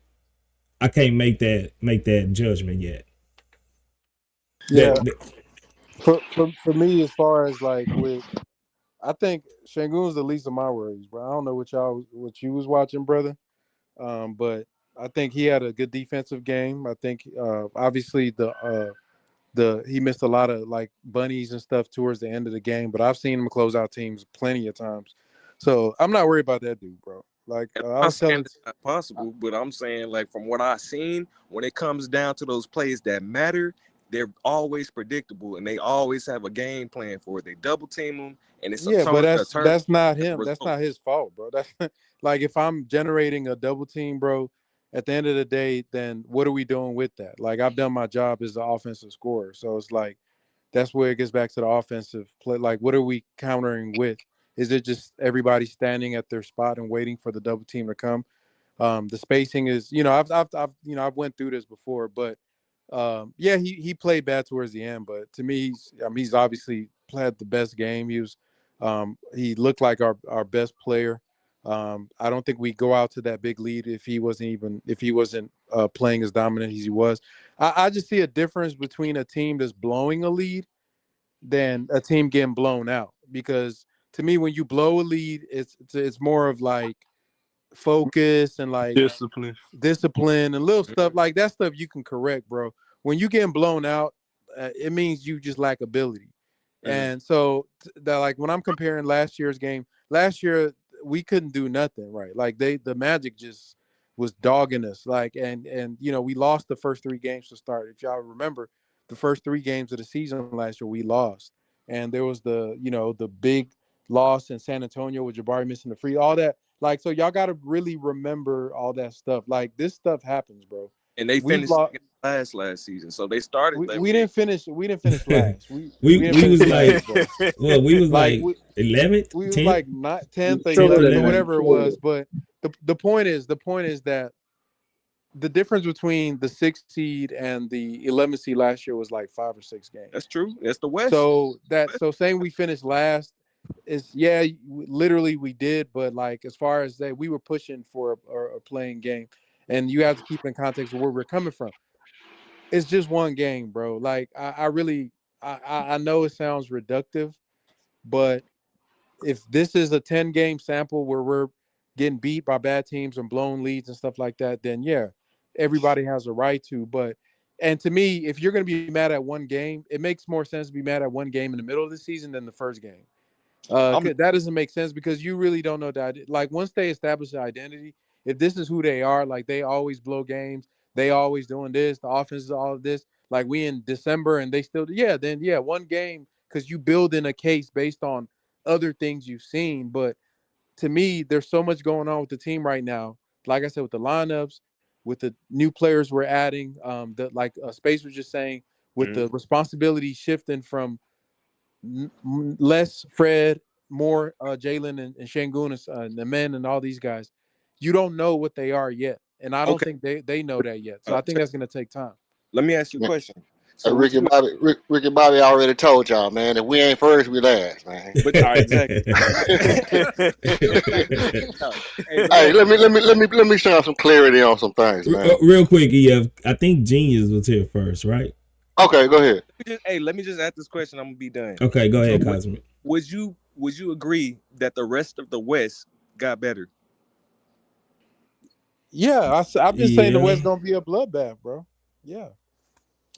I can't make that judgment yet. Yeah, That for me, as far as like with, I think Şengün's the least of my worries, bro. I don't know what you was watching, brother. But I think he had a good defensive game. I think obviously the he missed a lot of like bunnies and stuff towards the end of the game, but I've seen him close out teams plenty of times. So I'm not worried about that dude, bro. Like And I I'm not was saying telling, it's not possible, but I'm saying like from what I've seen, when it comes down to those plays that matter, they're always predictable and they always have a game plan for it. They double team them, and it's a yeah, but turn that's not him. That's result. not his fault, bro. That's like if I'm generating a double team, bro. At the end of the day, then what are we doing with that? Like I've done my job as the offensive scorer, so it's like that's where it gets back to the offensive play. Like, what are we countering with? Is it just everybody standing at their spot and waiting for the double team to come? The spacing is, I've went through this before, but yeah, he played bad towards the end. But to me, he's obviously played the best game. He looked like our best player. I don't think we go out to that big lead if he wasn't playing as dominant as he was. I just see a difference between a team that's blowing a lead than a team getting blown out. Because to me, when you blow a lead, it's more of like focus and like discipline and little stuff like that stuff you can correct, bro. When you getting blown out, it means you just lack ability. And so that like when I'm comparing last year's game, last year we couldn't do nothing right. Like the Magic just was dogging us. Like and we lost the first 3 games to start. If y'all remember, the first 3 games of the season last year we lost, and there was the big loss in San Antonio with Jabari missing the free, all that. Like, so y'all got to really remember all that stuff. Like, this stuff happens, bro. And they We've finished lost. last season, so they started that We way. didn't finish. We didn't finish last. We we didn't finish was last, like, bro. well, we was Like like 11th, we was 10th. like not 10th or Trouble 11th or man. whatever it Trouble. was. But the point is that the difference between the 6th seed and the 11th seed last year was like 5 or 6 games. That's true. That's the West. So saying we finished last is literally we did, but like as far as that we were pushing for a playing game, and you have to keep in context of where we're coming from. It's just one game, bro. Like I really I know it sounds reductive, but if this is a 10-game sample where we're getting beat by bad teams and blown leads and stuff like that, then yeah, everybody has a right to. And to me, if you're going to be mad at one game, it makes more sense to be mad at one game in the middle of the season than the first game. That doesn't make sense because you really don't know that. Like once they establish the identity, if this is who they are, like they always blow games, they always doing this, the offense is all of this. Like we in December and they still, then one game because you build in a case based on other things you've seen. But to me, there's so much going on with the team right now. Like I said, with the lineups, with the new players we're adding, that like Space was just saying, with the responsibility shifting from less Fred, more Jalen and Şengün and the men and all these guys. You don't know what they are yet, and I don't think they know that yet. So I think that's going to take time. Let me ask you a question. So Ricky Bobby already told y'all, man. If we ain't first, we last, man. But exactly. Hey, let me show some clarity on some things, man. Real quick, EF. I think Genius was here first, right? Okay, go ahead. Let me just ask this question. I'm gonna be done. Okay, go ahead, Cosmic. Would you agree that the rest of the West got better? Yeah, I'm just saying the West gonna be a bloodbath, bro. Yeah.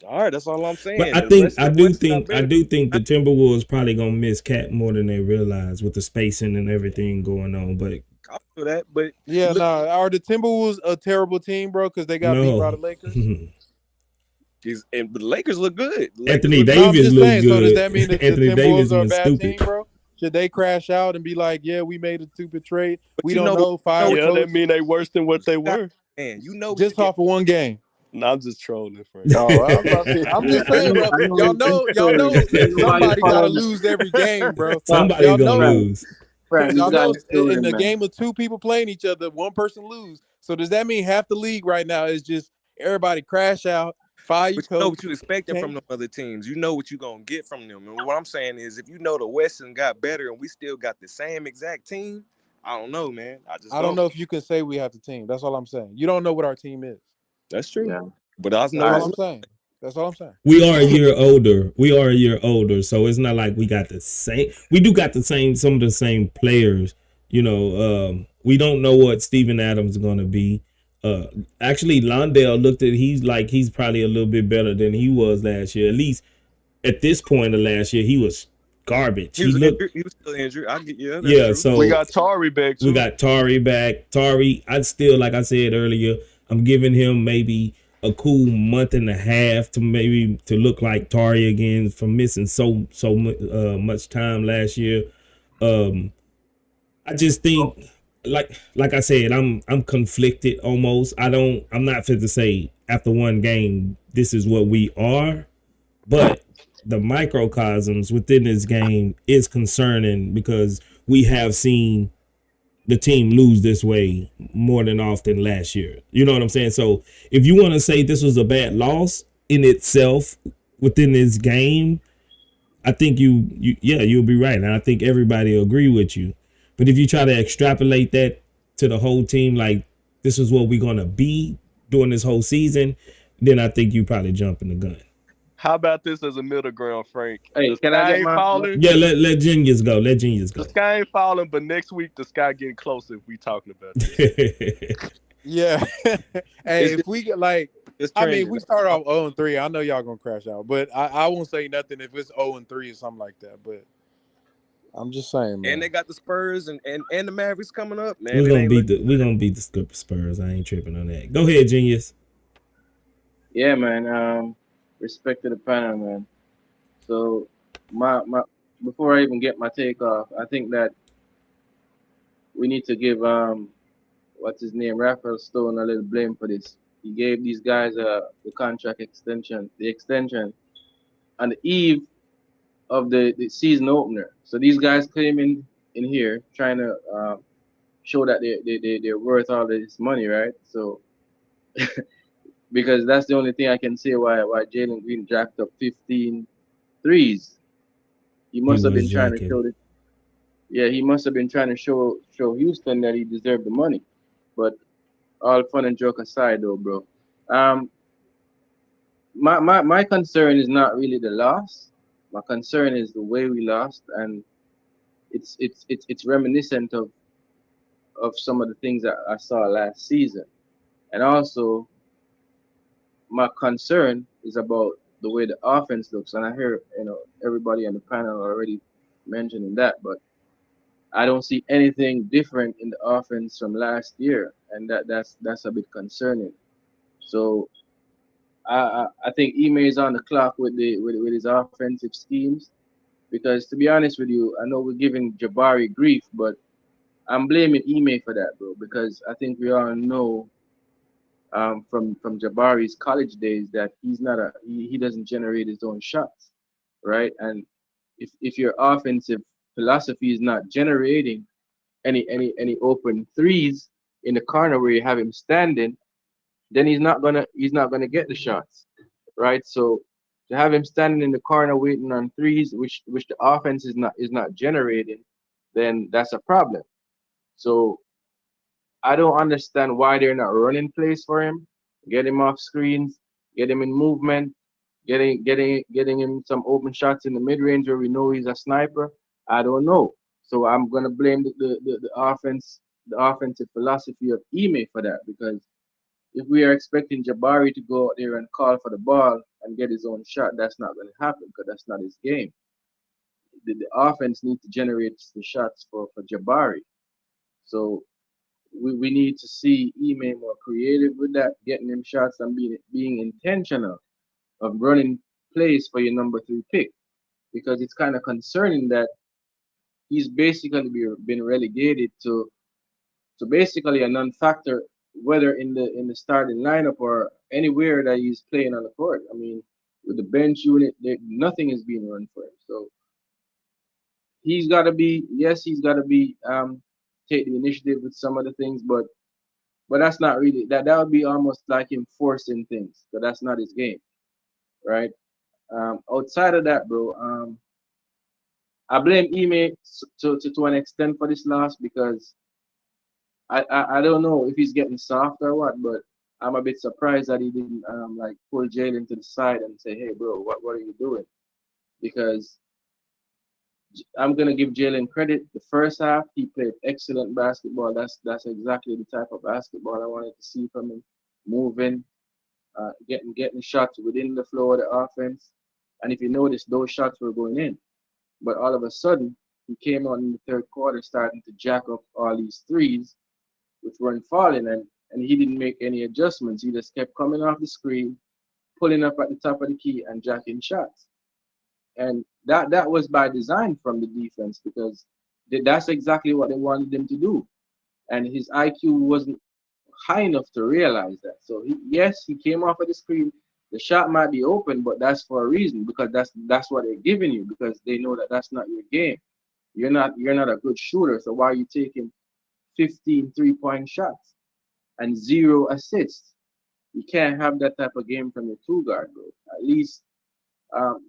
All right, that's all I'm saying. But I do think the Timberwolves probably gonna miss Cat more than they realize with the spacing and everything going on. But I feel that, but yeah, are the Timberwolves a terrible team, bro? Because they got beat by the Lakers. And the Lakers look good. Anthony Davis looks good. So does that mean that Anthony the Davis Timberwolves are a was bad stupid. team, bro? Should they crash out and be like, yeah, we made a stupid trade? We don't know. Fire yeah, that mean they worse than what they were. Man, just off of one game. No, I'm just trolling, Frank. No, I'm just saying, bro. Y'all know, somebody gotta lose every game, bro. Somebody's gonna lose. Y'all know in the game of 2 people playing each other, one person lose. So does that mean half the league right now is just everybody crash out? Fire but you know what you expecting from them other teams. You know what you're going to get from them. And what I'm saying is if you know the Western got better and we still got the same exact team, I don't know, man. I just I don't don't. know if you can say we have the team. That's all I'm saying. You don't know what our team is. That's true. Yeah. But I That's know all it's I'm saying. That's all I'm saying. We are a year older. We are a year older, so it's not like we got the same. We do got the same, some of the same players. You know, we don't know what Steven Adams is going to be. Actually, Londale looked at. He's probably a little bit better than he was last year. At least at this point of last year, he was garbage. he was injured. He was still injured. I get that's Yeah, true. so We got Tari back too. we got Tari back. Tari, I'd still, like I said earlier, I'm giving him maybe a cool month and a half to look like Tari again from missing so much time last year. I just think, like I said, I'm conflicted almost. I'm not fit to say after one game this is what we are, but the microcosms within this game is concerning because we have seen the team lose this way more than often last year. You know what I'm saying? So if you want to say this was a bad loss in itself within this game, I think you'll be right. And I think everybody will agree with you. But if you try to extrapolate that to the whole team, like this is what we're going to be during this whole season, then I think you probably jumping the gun. How about this as a middle ground, Frank? Hey, The can I sky get ain't my? falling. Yeah, let Genius go. Let Genius go. The sky ain't falling, but next week the sky getting closer if we talking about this. Yeah. Hey, It's if just- we get like, It's I mean, trending. if we start off 0-3, I know y'all gonna crash out, but I won't say nothing if it's 0-3 or something like that. But I'm just saying, man. And they got the Spurs and the Mavericks coming up, man. We're It gonna ain't beat looking the good. Spurs. I ain't tripping on that. Go ahead, Genius. Yeah, man. Respect to the panel, man. So my before I even get my take off, I think that we need to give what's his name, Raphael Stone, a little blame for this. He gave these guys the contract extension, on the eve of the season opener. So these guys came in here trying to show that they're worth all this money, right? So because that's the only thing I can say why Jalen Green jacked up 15 threes. He must have been trying to show this. Yeah, he must have been trying to show Houston that he deserved the money. But all fun and joke aside, though, bro. Um, my concern is not really the loss. My concern is the way we lost, and it's reminiscent of some of the things that I saw last season, and also my concern is about the way the offense looks. And I hear everybody on the panel already mentioning that, but I don't see anything different in the offense from last year, and that's a bit concerning. So I think Ime is on the clock with his offensive schemes, because to be honest with you, I know we're giving Jabari grief, but I'm blaming Ime for that, bro, because I think we all know from Jabari's college days that he doesn't generate his own shots, right? And if your offensive philosophy is not generating any open threes in the corner where you have him standing, then he's not gonna get the shots, right? So to have him standing in the corner waiting on threes, which the offense is not generating, then that's a problem. So I don't understand why they're not running plays for him, get him off screens, get him in movement, getting him some open shots in the mid range where we know he's a sniper. I don't know. So I'm gonna blame the offense, the offensive philosophy of Ime for that, because if we are expecting Jabari to go out there and call for the ball and get his own shot, that's not gonna happen because that's not his game. The offense needs to generate the shots for Jabari. So we need to see Ime more creative with that, getting him shots and being intentional of running plays for your number 3 pick, because it's kind of concerning that he's basically been relegated to basically a non-factor, whether in the starting lineup or anywhere that he's playing on the court. I mean, with the bench unit, nothing is being run for him. So he's got to be take the initiative with some of the things, but that's not really that would be almost like him forcing things, but that's not his game, right? Outside of that, bro, I blame Ime to an extent for this loss, because I don't know if he's getting soft or what, but I'm a bit surprised that he didn't like pull Jalen to the side and say, "Hey, bro, what are you doing?" Because I'm gonna give Jalen credit. The first half, he played excellent basketball. That's exactly the type of basketball I wanted to see from him, moving, getting shots within the flow of the offense. And if you notice, those shots were going in. But all of a sudden, he came on in the third quarter, starting to jack up all these threes, which weren't falling, and he didn't make any adjustments. He just kept coming off the screen, pulling up at the top of the key, and jacking shots. And that was by design from the defense because that's exactly what they wanted him to do. And his IQ wasn't high enough to realize that. So yes, he came off of the screen. The shot might be open, but that's for a reason because that's what they're giving you because they know that that's not your game. You're not a good shooter. So why are you taking 15 3-point shots and 0 assists? You can't have that type of game from your two guard, bro. At least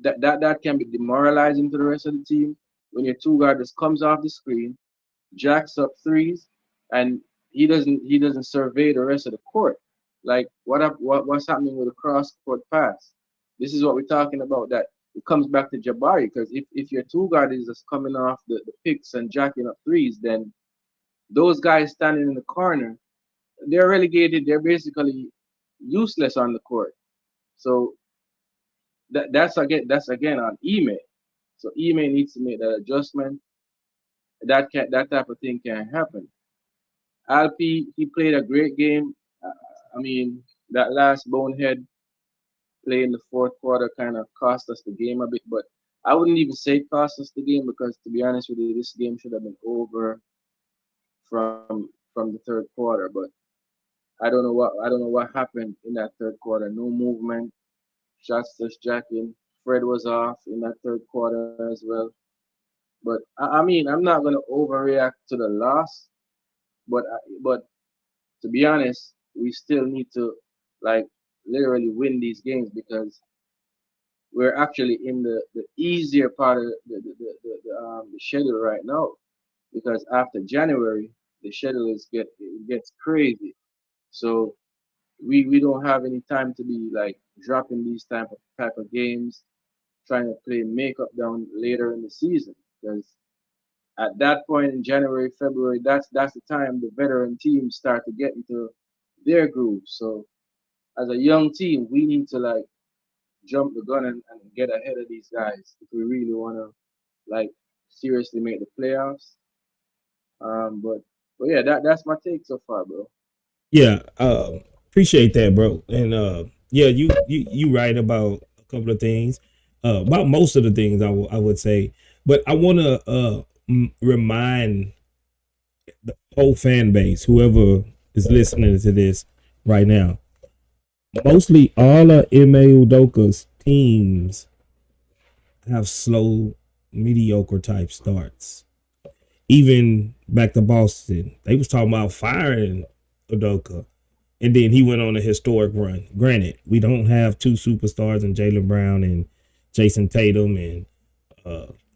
that can be demoralizing to the rest of the team when your two guard just comes off the screen, jacks up threes, and he doesn't survey the rest of the court. Like what's happening with a cross court pass? This is what we're talking about. That it comes back to Jabari because if your two guard is just coming off the picks and jacking up threes, then those guys standing in the corner, they're relegated. They're basically useless on the court. So that's again on Ime. So Ime needs to make that adjustment. That type of thing can't happen. Alpi, he played a great game. I mean, that last bonehead play in the fourth quarter kind of cost us the game a bit, but I wouldn't even say cost us the game because to be honest with you, this game should have been over from the third quarter. But I don't know what happened in that third quarter. No movement, shots just jacking. Fred was off in that third quarter as well. But I mean, I'm not gonna overreact to the loss, but to be honest, we still need to like literally win these games because we're actually in the easier part of the schedule right now. Because after January, the schedule gets crazy. So we don't have any time to be like dropping these type of games, trying to play makeup down later in the season. Because at that point in January, February, that's the time the veteran teams start to get into their groove. So as a young team, we need to like jump the gun and get ahead of these guys if we really want to like seriously make the playoffs. But yeah, that's my take so far, bro. Yeah, appreciate that, bro. And yeah, you right about a couple of things, about most of the things I would say, but I want to remind the whole fan base, whoever is listening to this right now, mostly all of Ime Udoka's teams have slow, mediocre type starts. Even back to Boston, they was talking about firing Udoka, and then he went on a historic run. Granted, we don't have two superstars in Jaylen Brown and Jason Tatum, and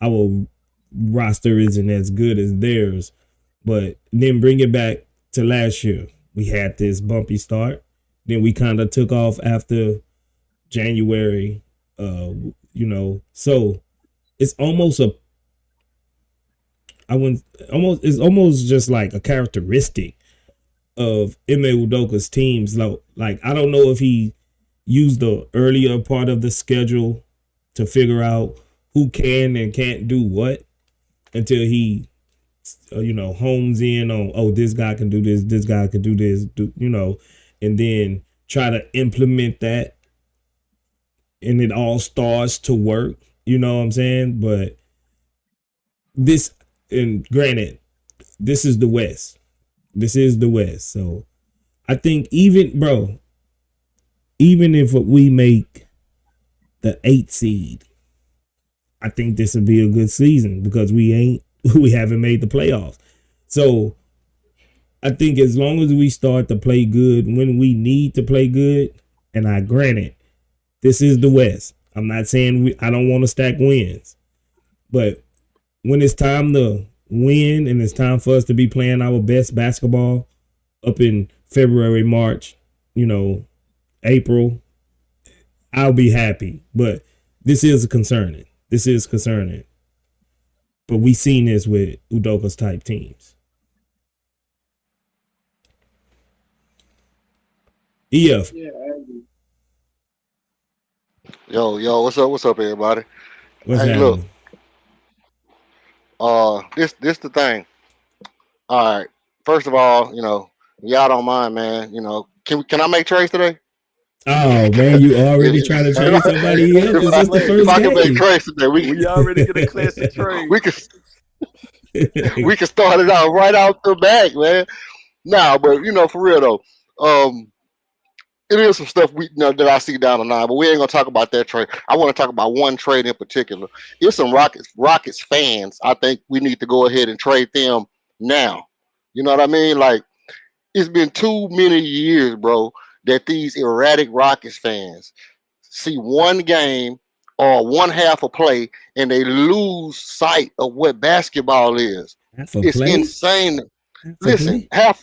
our roster isn't as good as theirs. But then bring it back to last year. We had this bumpy start. Then we kind of took off after January. So it's almost it's almost just like a characteristic of Ime Udoka's teams. Like I don't know if he used the earlier part of the schedule to figure out who can and can't do what until he hones in on, this guy can do this guy can do this, and then try to implement that, and it all starts to work. You know what I'm saying? But this, and granted, this is the West. This is the West. So I think even if we make the 8th seed, I think this would be a good season because we haven't made the playoffs. So I think as long as we start to play good when we need to play good, and I granted, this is the West. I'm not saying I don't want to stack wins, but when it's time to win and it's time for us to be playing our best basketball, up in February, March, April, I'll be happy. But this is concerning. But we seen this with Udoka's type teams. EF. Yeah, I agree. Yo, what's up, everybody? What's Hey, look, happening? this the thing. All right. First of all, y'all don't mind, man. Can I make trades today? Oh man, you already trying to trade somebody else? Is this the If first I can make game? trades today, We already get a classic trade. we can start it out right out the back, man. Nah, but for real though, it is some stuff that I see down the line, but we ain't gonna talk about that trade. I want to talk about one trade in particular. It's some Rockets fans. I think we need to go ahead and trade them now. You know what I mean? Like, it's been too many years, bro, that these erratic Rockets fans see one game or one half a play and they lose sight of what basketball is. Half a It's play? insane. Half a Listen, play?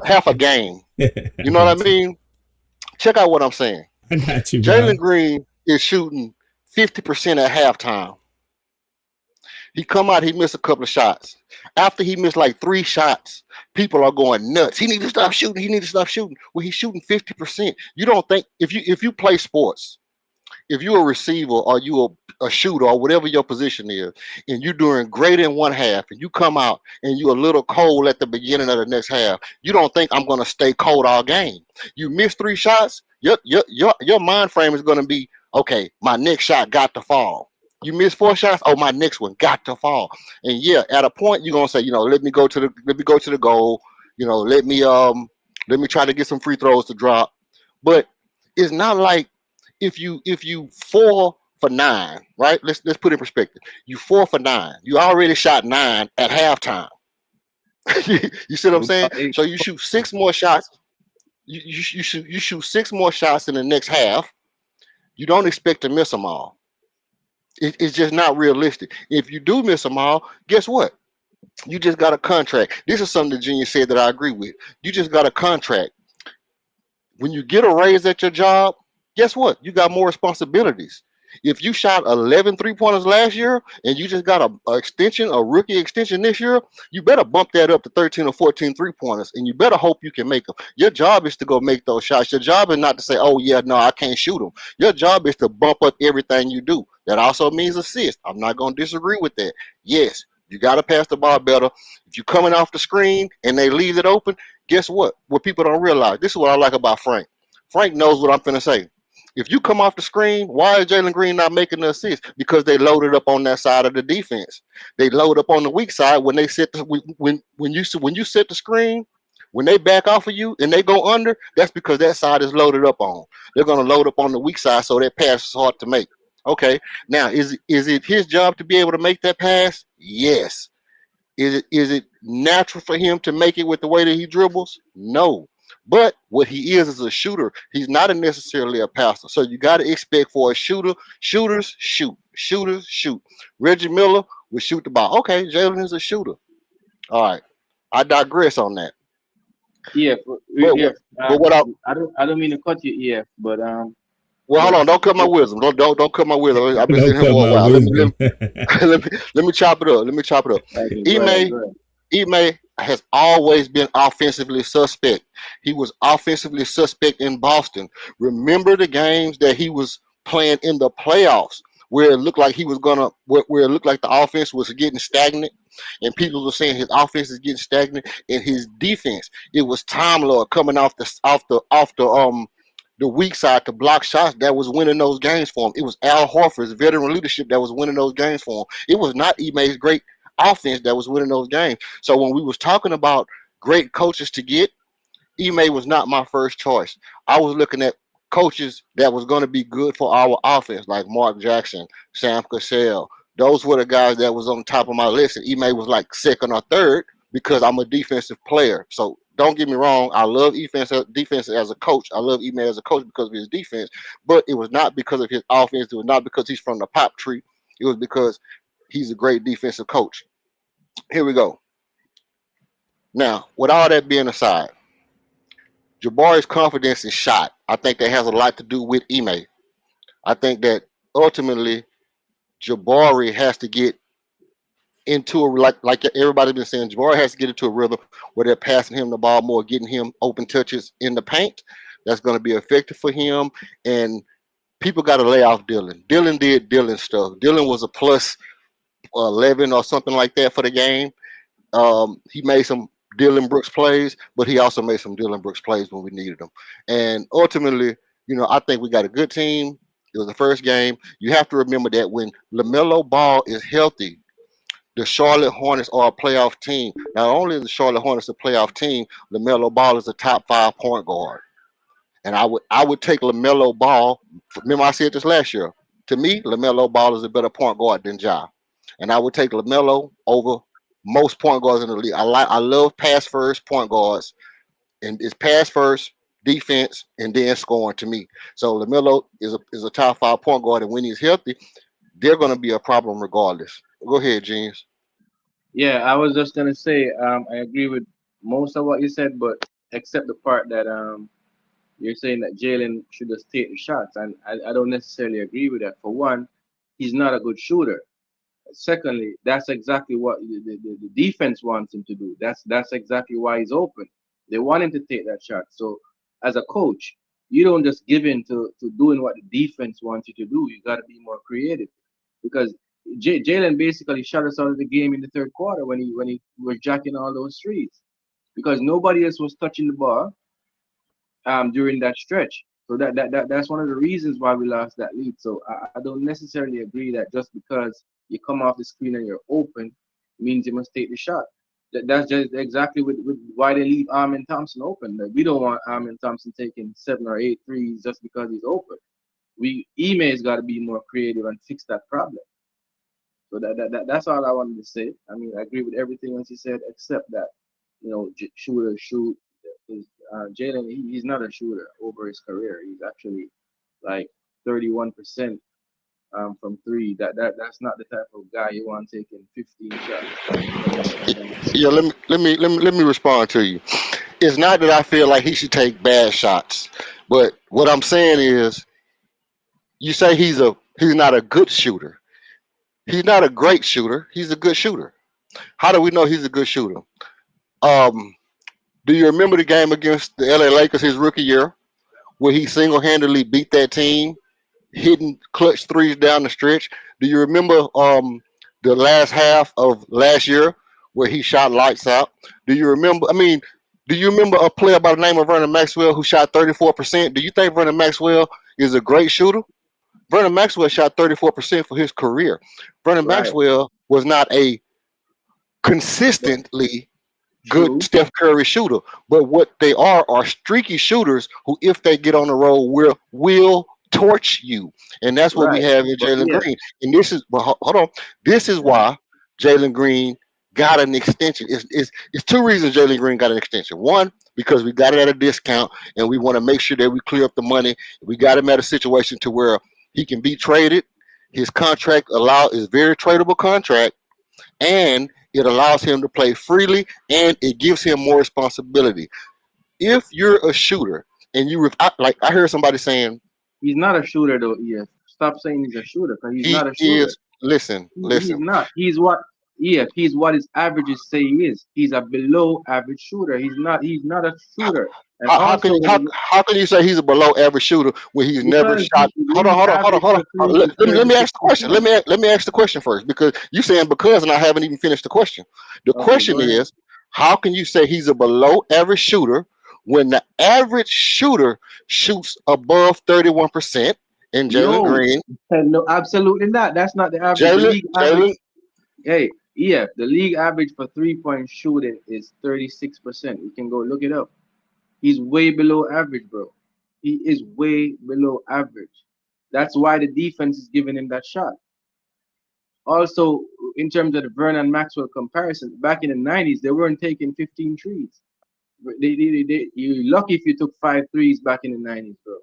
half a game. You know what I mean? Check out what I'm saying. I got you, Jalen bro. Green is shooting 50% at halftime. He come out, he missed a couple of shots. After he missed like 3 shots, people are going nuts. He need to stop shooting. He need to stop shooting. Well, he's shooting 50%. You don't think if you play sports, if you're a receiver or you a shooter or whatever your position is, and you're doing great in one half, and you come out and you're a little cold at the beginning of the next half, you don't think I'm going to stay cold all game. You miss 3 shots, your mind frame is going to be, okay, my next shot got to fall. You miss 4 shots, oh, my next one got to fall. And yeah, at a point you're gonna say, let me go to the goal. Let me try to get some free throws to drop. But it's not like if you 4 for 9, right? Let's put it in perspective. You 4 for 9. You already shot 9 at halftime. You see what I'm saying? So you shoot 6 more shots. You shoot 6 more shots in the next half. You don't expect to miss them all. It's just not realistic. If you do miss them all, guess what? You just got a contract. This is something that Genius said that I agree with. You just got a contract. When you get a raise at your job, guess what? You got more responsibilities. If you shot 11 3-pointers last year and you just got a rookie extension this year, you better bump that up to 13 or 14 3-pointers, and you better hope you can make them. Your job is to go make those shots. Your job is not to say, oh, yeah, no, I can't shoot them. Your job is to bump up everything you do. That also means assist. I'm not going to disagree with that. Yes, you got to pass the ball better. If you're coming off the screen and they leave it open, guess what? What people don't realize, this is what I like about Frank. Frank knows what I'm finna say. If you come off the screen, why is Jalen Green not making the assist? Because they loaded up on that side of the defense. They load up on the weak side when they set when you set the screen, when they back off of you and they go under, that's because that side is loaded up on. They're gonna load up on the weak side, so that pass is hard to make. Okay, now is it his job to be able to make that pass? Yes. Is it natural for him to make it with the way that he dribbles? No. But what he is a shooter. He's not necessarily a passer. So you got to expect for a shooter. Shooters shoot. Shooters shoot. Reggie Miller would shoot the ball. Okay, Jalen is a shooter. All right. I digress on that. Yeah, But what I don't mean to cut you, EF, but well, hold on. Don't cut my wisdom. Don't cut my wisdom. I've been Don't sitting here cut for a my while. wisdom. Let me chop it up. Ime has always been offensively suspect. He was offensively suspect in Boston. Remember the games that he was playing in the playoffs where it looked like where it looked like the offense was getting stagnant, and people were saying his offense is getting stagnant, and his defense, it was Time Lord coming off the weak side to block shots that was winning those games for him. It was Al Horford's veteran leadership that was winning those games for him. It was not Ime's great offense that was winning those games. So when we was talking about great coaches to get, Ime was not my first choice. I was looking at coaches that was going to be good for our offense, like Mark Jackson, Sam Cassell. Those were the guys that was on top of my list, and Ime was like second or third because I'm a defensive player. So don't get me wrong, I love defense as a coach. I love Ime as a coach because of his defense, but it was not because of his offense. It was not because he's from the pop tree. It was because he's a great defensive coach. Here we go. Now, with all that being aside, Jabari's confidence is shot. I think that has a lot to do with Ime. I think that ultimately Jabari has to get into a like everybody's been saying. Jabari has to get into a rhythm where they're passing him the ball more, getting him open touches in the paint. That's going to be effective for him. And people got to lay off Dylan. Dylan did Dylan stuff. Dylan was a plus 11 or something like that for the game. He made some Dylan Brooks plays, but he also made some Dylan Brooks plays when we needed them. And ultimately, I think we got a good team. It was the first game. You have to remember that when LaMelo Ball is healthy, the Charlotte Hornets are a playoff team. Not only is the Charlotte Hornets a playoff team, LaMelo Ball is a top 5 point guard. And I would take LaMelo Ball. Remember, I said this last year. To me, LaMelo Ball is a better point guard than Ja. And I would take LaMelo over most point guards in the league. I love pass first point guards, and it's pass first, defense, and then scoring to me. So LaMelo is a top 5 point guard, and when he's healthy, they're going to be a problem regardless. Go ahead, James. Yeah, I was just gonna say, I agree with most of what you said, but except the part that you're saying that Jalen should just take the shots, and I don't necessarily agree with that. For one, he's not a good shooter. Secondly, that's exactly what the defense wants him to do. That's exactly why he's open. They want him to take that shot. So as a coach, you don't just give in to doing what the defense wants you to do. You got to be more creative, because Jalen basically shut us out of the game in the third quarter when he was jacking all those threes, because nobody else was touching the ball during that stretch. So that's one of the reasons why we lost that lead. So I don't necessarily agree that just because you come off the screen and you're open means you must take the shot. That's just exactly with why they leave Armin Thompson open. Like, we don't want Armin Thompson taking 7 or 8 threes just because he's open. Ime's got to be more creative and fix that problem. So that's all I wanted to say. I mean, I agree with everything else he said, except that, shooter shoot. Jalen, he's not a shooter over his career. He's actually like 31% from 3. That's not the type of guy you want taking 15 shots. Yeah, let me respond to you. It's not that I feel like he should take bad shots, but what I'm saying is, you say he's not a good shooter. He's not a great shooter. He's a good shooter. How do we know he's a good shooter? Do you remember the game against the LA Lakers his rookie year, where he single-handedly beat that team, hitting clutch threes down the stretch? Do you remember the last half of last year where he shot lights out? Do you remember a player by the name of Vernon Maxwell who shot 34%? Do you think Vernon Maxwell is a great shooter? Vernon Maxwell shot 34% for his career. Vernon Maxwell was not a consistently good Steph Curry shooter, but what they are streaky shooters who, if they get on the road, will torch you, and that's what we have in Jalen Green. And this is, hold on, this is why Jalen Green got an extension. It's 2 reasons Jalen Green got an extension. One, because we got it at a discount, and we want to make sure that we clear up the money. We got him at a situation to where he can be traded. His contract is very tradable contract, and it allows him to play freely, and it gives him more responsibility. If you're a shooter, and I heard somebody saying he's not a shooter though. EF, stop saying he's a shooter, because he's not a shooter. Listen. He's not. He's what his averages say he is. He's a below average shooter. He's not a shooter. And how can you say he's a below average shooter when he's never shot? Hold on. Let me ask the question. Let me ask the question first, because you saying because, and I haven't even finished the question. The question is, how can you say he's a below average shooter when the average shooter shoots above 31%? And Jalen Green, no, absolutely not. That's not the average. Hey, the league average for 3-point shooting is 36%. You can go look it up. He's way below average, bro. He is way below average. That's why the defense is giving him that shot. Also, in terms of the Vernon Maxwell comparison, back in the 90s, they weren't taking 15 threes. You're lucky if you took 5 threes back in the 90s, bro.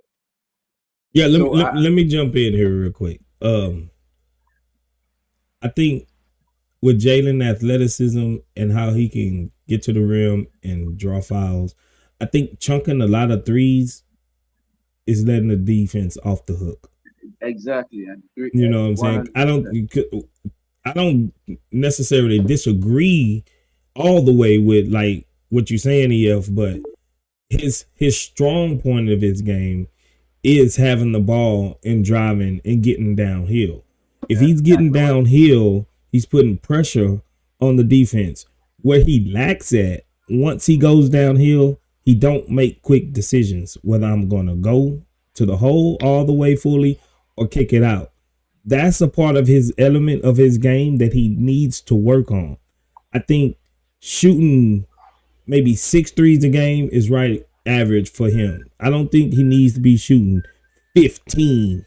Yeah, let me jump in here real quick. I think with Jalen athleticism and how he can get to the rim, and draw fouls. I think chunking a lot of threes is letting the defense off the hook. Exactly. You know what I'm saying? 100%. I don't necessarily disagree all the way with like what you're saying, EF, but his strong point of his game is having the ball and driving and getting downhill. If he's getting downhill, he's putting pressure on the defense. Where he lacks at, once he goes downhill, he don't make quick decisions whether I'm going to go to the hole all the way fully or kick it out. That's a part of his element of his game that he needs to work on. I think shooting maybe 6 threes a game is right average for him. I don't think he needs to be shooting 15.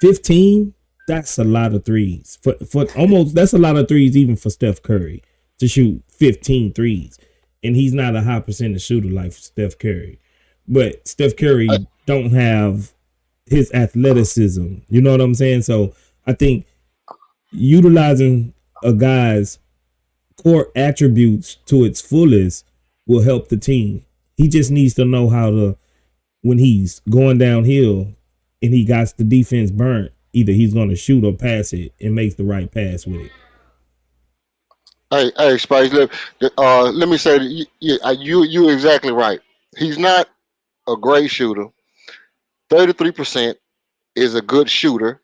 15, that's a lot of threes. For almost, that's a lot of threes even for Steph Curry to shoot 15 threes. And he's not a high percentage shooter like Steph Curry. But Steph Curry don't have his athleticism. You know what I'm saying? So I think utilizing a guy's core attributes to its fullest will help the team. He just needs to know how to, when he's going downhill and he got the defense burnt, either he's going to shoot or pass it and makes the right pass with it. Hey, Spice. Let me say that you're exactly right. He's not a great shooter. 33% is a good shooter.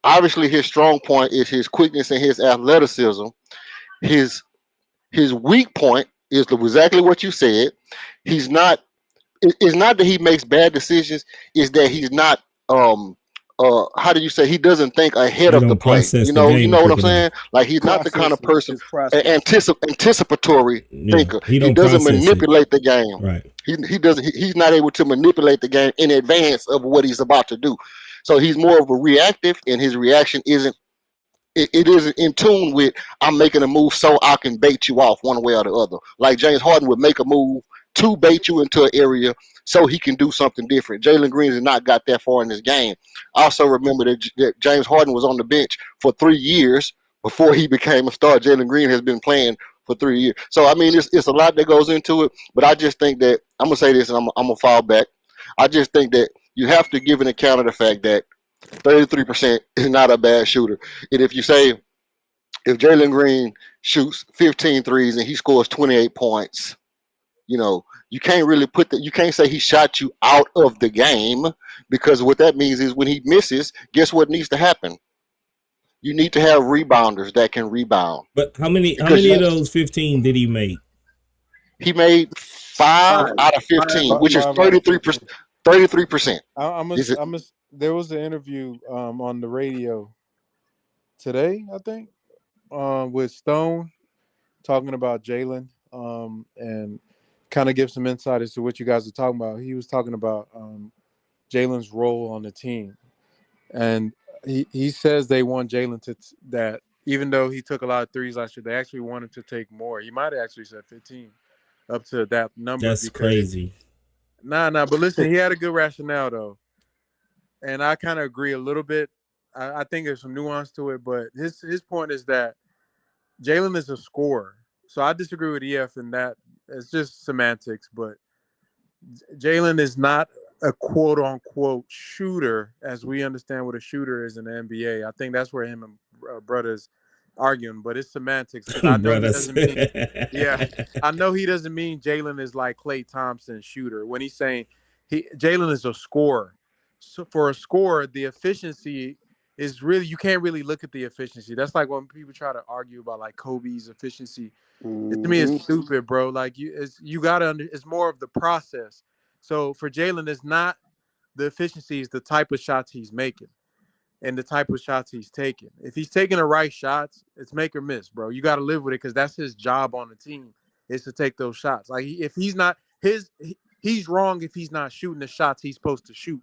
Obviously, his strong point is his quickness and his athleticism. His weak point is exactly what you said. He's not. It's not that he makes bad decisions. It's that he's not. How do you say? He doesn't think ahead of the play. You know what I'm saying? Like he's not the kind of person anticipatory thinker. He doesn't manipulate the game. Right. He doesn't. He's not able to manipulate the game in advance of what he's about to do. So he's more of a reactive, and his reaction isn't. It isn't in tune with I'm making a move so I can bait you off one way or the other. Like James Harden would make a move to bait you into an area so he can do something different. Jalen Green has not got that far in this game. I also remember that James Harden was on the bench for 3 years before he became a star. Jalen Green has been playing for 3 years. So, I mean, it's a lot that goes into it. But I just think that I'm going to say this and I'm going to fall back. I just think that you have to give an account of the fact that 33% is not a bad shooter. And if you say, if Jalen Green shoots 15 threes and he scores 28 points, you know, you can't really you can't say he shot you out of the game, because what that means is when he misses, guess what needs to happen? You need to have rebounders that can rebound. But how many of those 15 did he make? He made 5 out of 15, which is 33%. 33%. There was an interview on the radio today, I think, with Stone talking about Jalen and kind of give some insight as to what you guys are talking about. He was talking about Jalen's role on the team. And he says they want Jalen that even though he took a lot of threes last year, they actually wanted to take more. He might have actually said 15 up to that number. That's crazy. Nah, but listen, he had a good rationale, though. And I kind of agree a little bit. I think there's some nuance to it, but his point is that Jalen is a scorer. So I disagree with EF in that. It's just semantics, but Jalen is not a quote-unquote shooter as we understand what a shooter is in the NBA. I think that's where him and brothers arguing, but it's semantics. I know he doesn't mean, I know he doesn't mean Jalen is like Klay Thompson shooter. When he's saying Jalen is a scorer. So for a scorer, the efficiency is really, you can't really look at the efficiency. That's like when people try to argue about like Kobe's efficiency. To me, it's stupid, bro. Like you gotta it's more of the process. So for Jalen, it's not the efficiency, is the type of shots he's making and the type of shots he's taking. If he's taking the right shots, it's make or miss, bro. You got to live with it because that's his job on the team, is to take those shots. Like if he's not he's wrong if he's not shooting the shots he's supposed to shoot.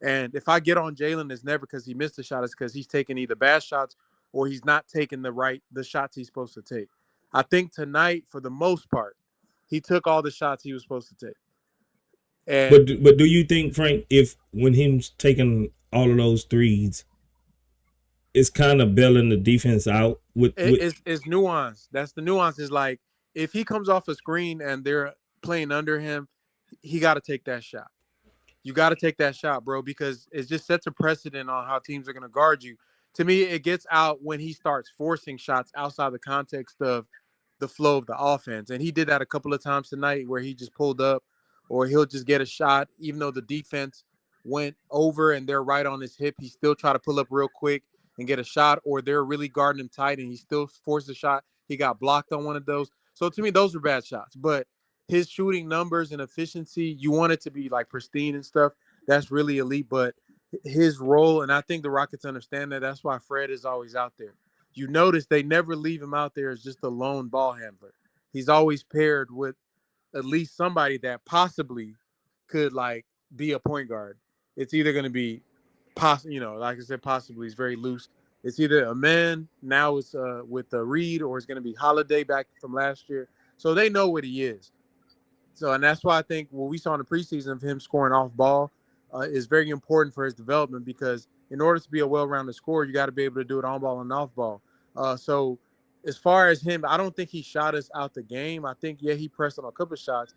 And if I get on Jalen, it's never because he missed a shot. It's because he's taking either bad shots or he's not taking the shots he's supposed to take. I think tonight, for the most part, he took all the shots he was supposed to take. And but do you think, Frank, if when him's taking all of those threes, it's kind of bailing the defense out? It's nuance. That's the nuance. Is like if he comes off a screen and they're playing under him, he got to take that shot. You got to take that shot, bro, because it just sets a precedent on how teams are going to guard you. To me, it gets out when he starts forcing shots outside the context of the flow of the offense. And he did that a couple of times tonight where he just pulled up, or he'll just get a shot, even though the defense went over and they're right on his hip. He still try to pull up real quick and get a shot, or they're really guarding him tight and he still forced a shot. He got blocked on one of those. So to me, those are bad shots. But his shooting numbers and efficiency, you want it to be like pristine and stuff. That's really elite. But his role, and I think the Rockets understand that. That's why Fred is always out there. You notice they never leave him out there as just a lone ball handler. He's always paired with at least somebody that possibly could like be a point guard. It's either going to be like I said, possibly he's very loose. It's either a man now it's with Reed, or it's going to be Holiday back from last year. So they know what he is. So, and that's why I think what we saw in the preseason of him scoring off ball is very important for his development, because in order to be a well-rounded scorer, you got to be able to do it on ball and off ball. So as far as him, I don't think he shot us out the game. I think, he pressed on a couple of shots.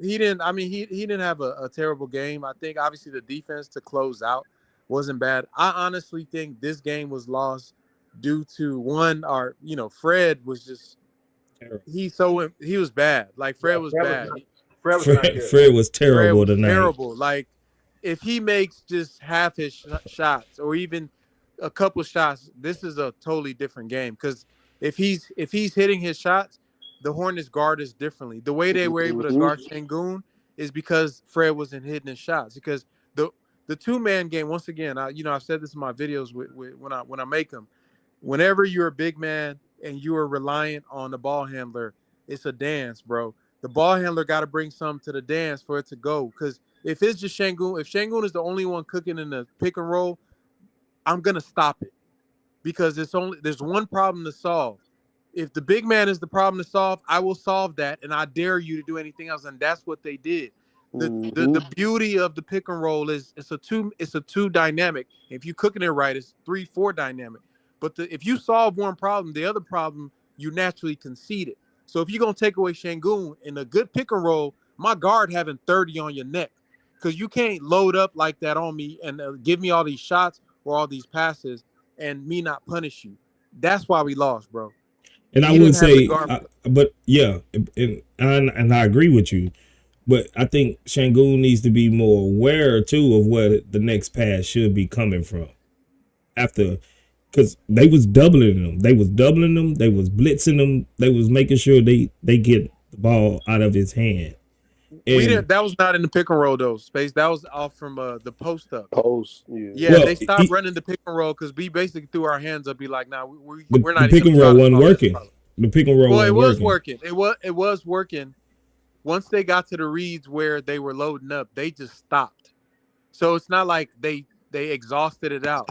He didn't have a terrible game. I think obviously the defense to close out wasn't bad. I honestly think this game was lost due to Fred was just, he was bad. Like Fred was bad. Fred was terrible tonight. Terrible. Like if he makes just half his shots or even a couple shots, this is a totally different game. Because if he's hitting his shots, the Hornets guard us differently. The way they were able to guard Şengün is because Fred wasn't hitting his shots. Because the two-man game, once again, I've said this in my videos when I make them. Whenever you're a big man and you are reliant on the ball handler, it's a dance, bro. The ball handler got to bring something to the dance for it to go. Because if it's just Şengün, if Şengün is the only one cooking in the pick and roll, I'm gonna stop it, because there's one problem to solve. If the big man is the problem to solve, I will solve that, and I dare you to do anything else. And that's what they did. The beauty of the pick and roll is it's a two dynamic. If you cooking it right, it's 3-4 dynamic. But if you solve one problem, the other problem you naturally concede it. So if you're gonna take away Şengün in a good pick and roll, my guard having 30 on your neck, because you can't load up like that on me and give me all these shots or all these passes and me not punish you. That's why we lost, bro. And I would say, but yeah, and I agree with you. But I think Şengün needs to be more aware too of where the next pass should be coming from. Because they was doubling them. They was blitzing them. They was making sure they get the ball out of his hand. That was not in the pick and roll though, Space. That was off from the post up. Yeah. Well, they stopped running the pick and roll because we basically threw our hands up. Be like, nah, we're not. The pick and roll wasn't working. The pick and roll. Well, it was working. It was working. Once they got to the reads where they were loading up, they just stopped. So it's not like they exhausted it out.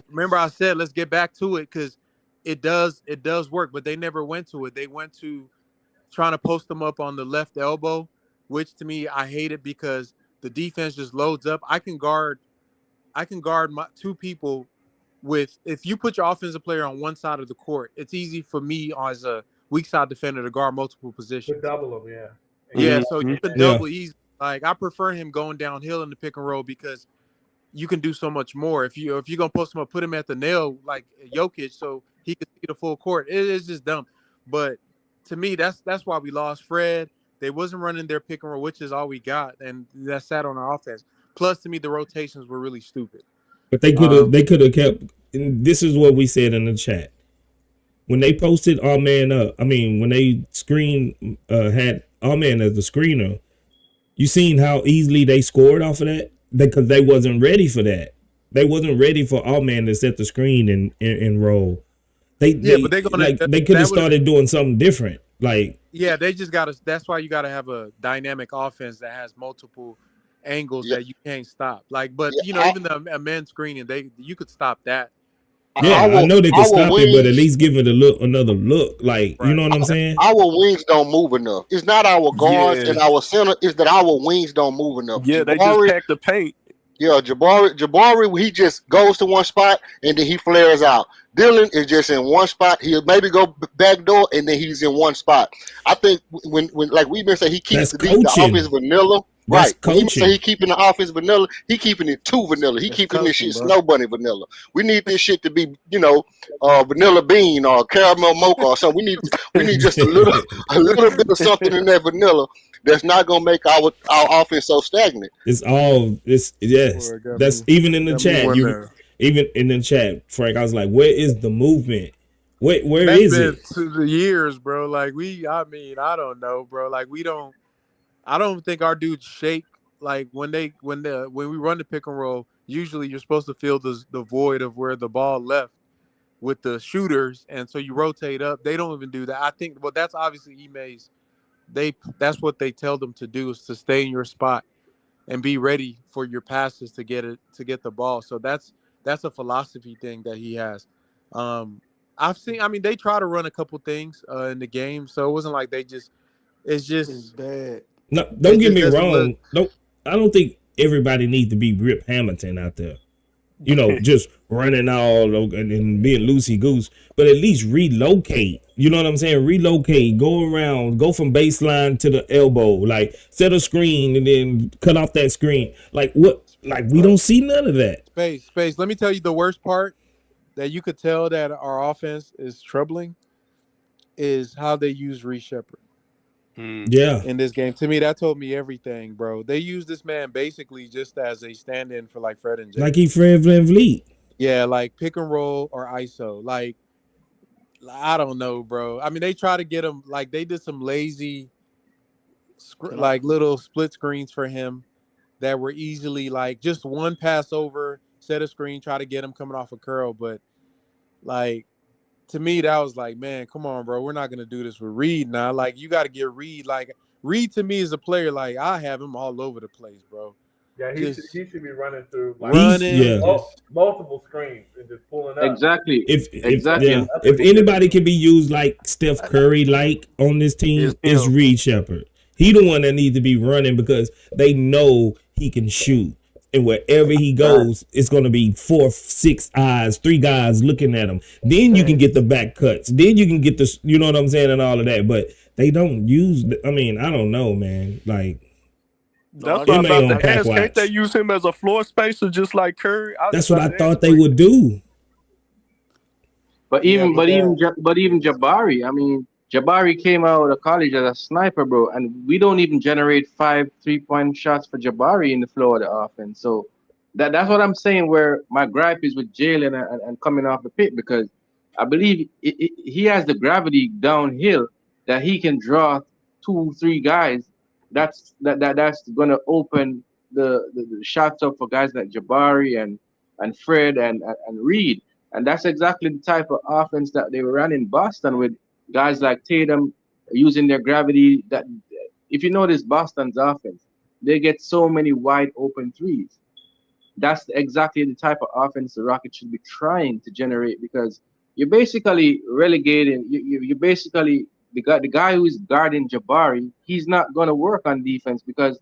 Remember, I said let's get back to it because it does work. But they never went to it. They went to trying to post them up on the left elbow, which to me I hate it because the defense just loads up. I can guard my two people with, if you put your offensive player on one side of the court, it's easy for me as a weak side defender to guard multiple positions. Double them, yeah. Yeah, so you can double easy. Like I prefer him going downhill in the pick and roll because you can do so much more. If you're gonna post him up, put him at the nail like Jokic so he can see the full court. It's just dumb. But to me, that's why we lost Fred. They wasn't running their pick and roll, which is all we got, and that sat on our offense. Plus, to me, the rotations were really stupid. But they could have kept. And this is what we said in the chat when they posted our man up. I mean, when they had our man as the screener, you seen how easily they scored off of that because they wasn't ready for that. They wasn't ready for our man to set the screen and roll. They could have started doing something different. They just got to. That's why you got to have a dynamic offense that has multiple angles that you can't stop. Even a man screening, you could stop that. Yeah, I know they could stop it, but at least give it another look. You know what I'm saying? Our wings don't move enough. It's not our guards and our center. It's that our wings don't move enough. Yeah, they just pack the paint. Yeah, Jabari, he just goes to one spot and then he flares out. Dylan is just in one spot. He'll maybe go back door and then he's in one spot. I think when like we've been saying, he keeps That's the offense coaching. vanilla. That's Right. When he say coaching. he keeping the offense vanilla, he keeping it too vanilla. He It's keeping this coaching, shit bro. snow bunny vanilla. We need this shit to be, vanilla bean or caramel mocha or something. We need just a little bit of something in that vanilla that's not gonna make our offense so stagnant. It's yes. Boy, got That's me. even in the Got me chat. wondering. Even in the chat, Frank, I was like, where is the movement? Where That's is been it? to the years, bro. Like I don't know, bro. Like I don't think our dudes shake. Like when we run the pick and roll, usually you're supposed to fill the void of where the ball left with the shooters, and so you rotate up. They don't even do that. I think, well, that's obviously Ime's. That's what they tell them to do, is to stay in your spot and be ready for your passes to get the ball. So that's a philosophy thing that he has. I've seen. I mean, they try to run a couple things in the game, so it wasn't like they just. It's It's just. bad. No, don't It get just me doesn't look. wrong. I don't think everybody needs to be Rip Hamilton out there. Just running all and being loosey goose, but at least relocate. You know what I'm saying? Relocate, go around, go from baseline to the elbow, like set a screen and then cut off that screen. Like what? Like we don't see none of that. Space. Let me tell you the worst part that you could tell that our offense is troubling is how they use Reece Shepard Yeah, in this game. To me, that told me everything, bro. They use this man basically just as a stand-in for like Fred and Jay. like he Fred VanVleet. Yeah, like pick and roll or ISO. Like I don't know, bro. I mean, they try to get him. Like they did some lazy, like little split screens for him that were easily like just one pass over, set a screen, try to get him coming off a curl. But like to me, that was like, man, come on, bro. We're not gonna do this with Reed now. Like you got to get Reed. Like Reed to me is a player. Like I have him all over the place, bro. Yeah, he should be running through like Running, multiple screens and just pulling up. Exactly. If anybody can be used like Steph Curry, like on this team, is Reed Shepard. He the one that needs to be running because they know he can shoot. And wherever he goes, it's going to be 4, 6 eyes, 3 guys looking at him. Then you can get the back cuts. Then you can get the, you know what I'm saying, and all of that. But they don't use, I mean, I don't know, man. Like, that's what I'm about to ask. Can't they use him as a floor spacer just like Curry? That's what I thought they would do. But even Jabari, I mean, Jabari came out of college as a sniper, bro, and we don't even generate 5 3-point shots for Jabari in the floor of the offense. So that's what I'm saying. Where my gripe is with Jalen and coming off the pit, because I believe he has the gravity downhill that he can draw 2, 3 guys. That's gonna open the shots up for guys like Jabari and Fred and Reed, and that's exactly the type of offense that they ran in Boston with guys like Tatum using their gravity. That if you notice Boston's offense, they get so many wide open threes. That's exactly the type of offense the Rockets should be trying to generate, because you're basically relegating. You basically the guy who is guarding Jabari, he's not gonna work on defense because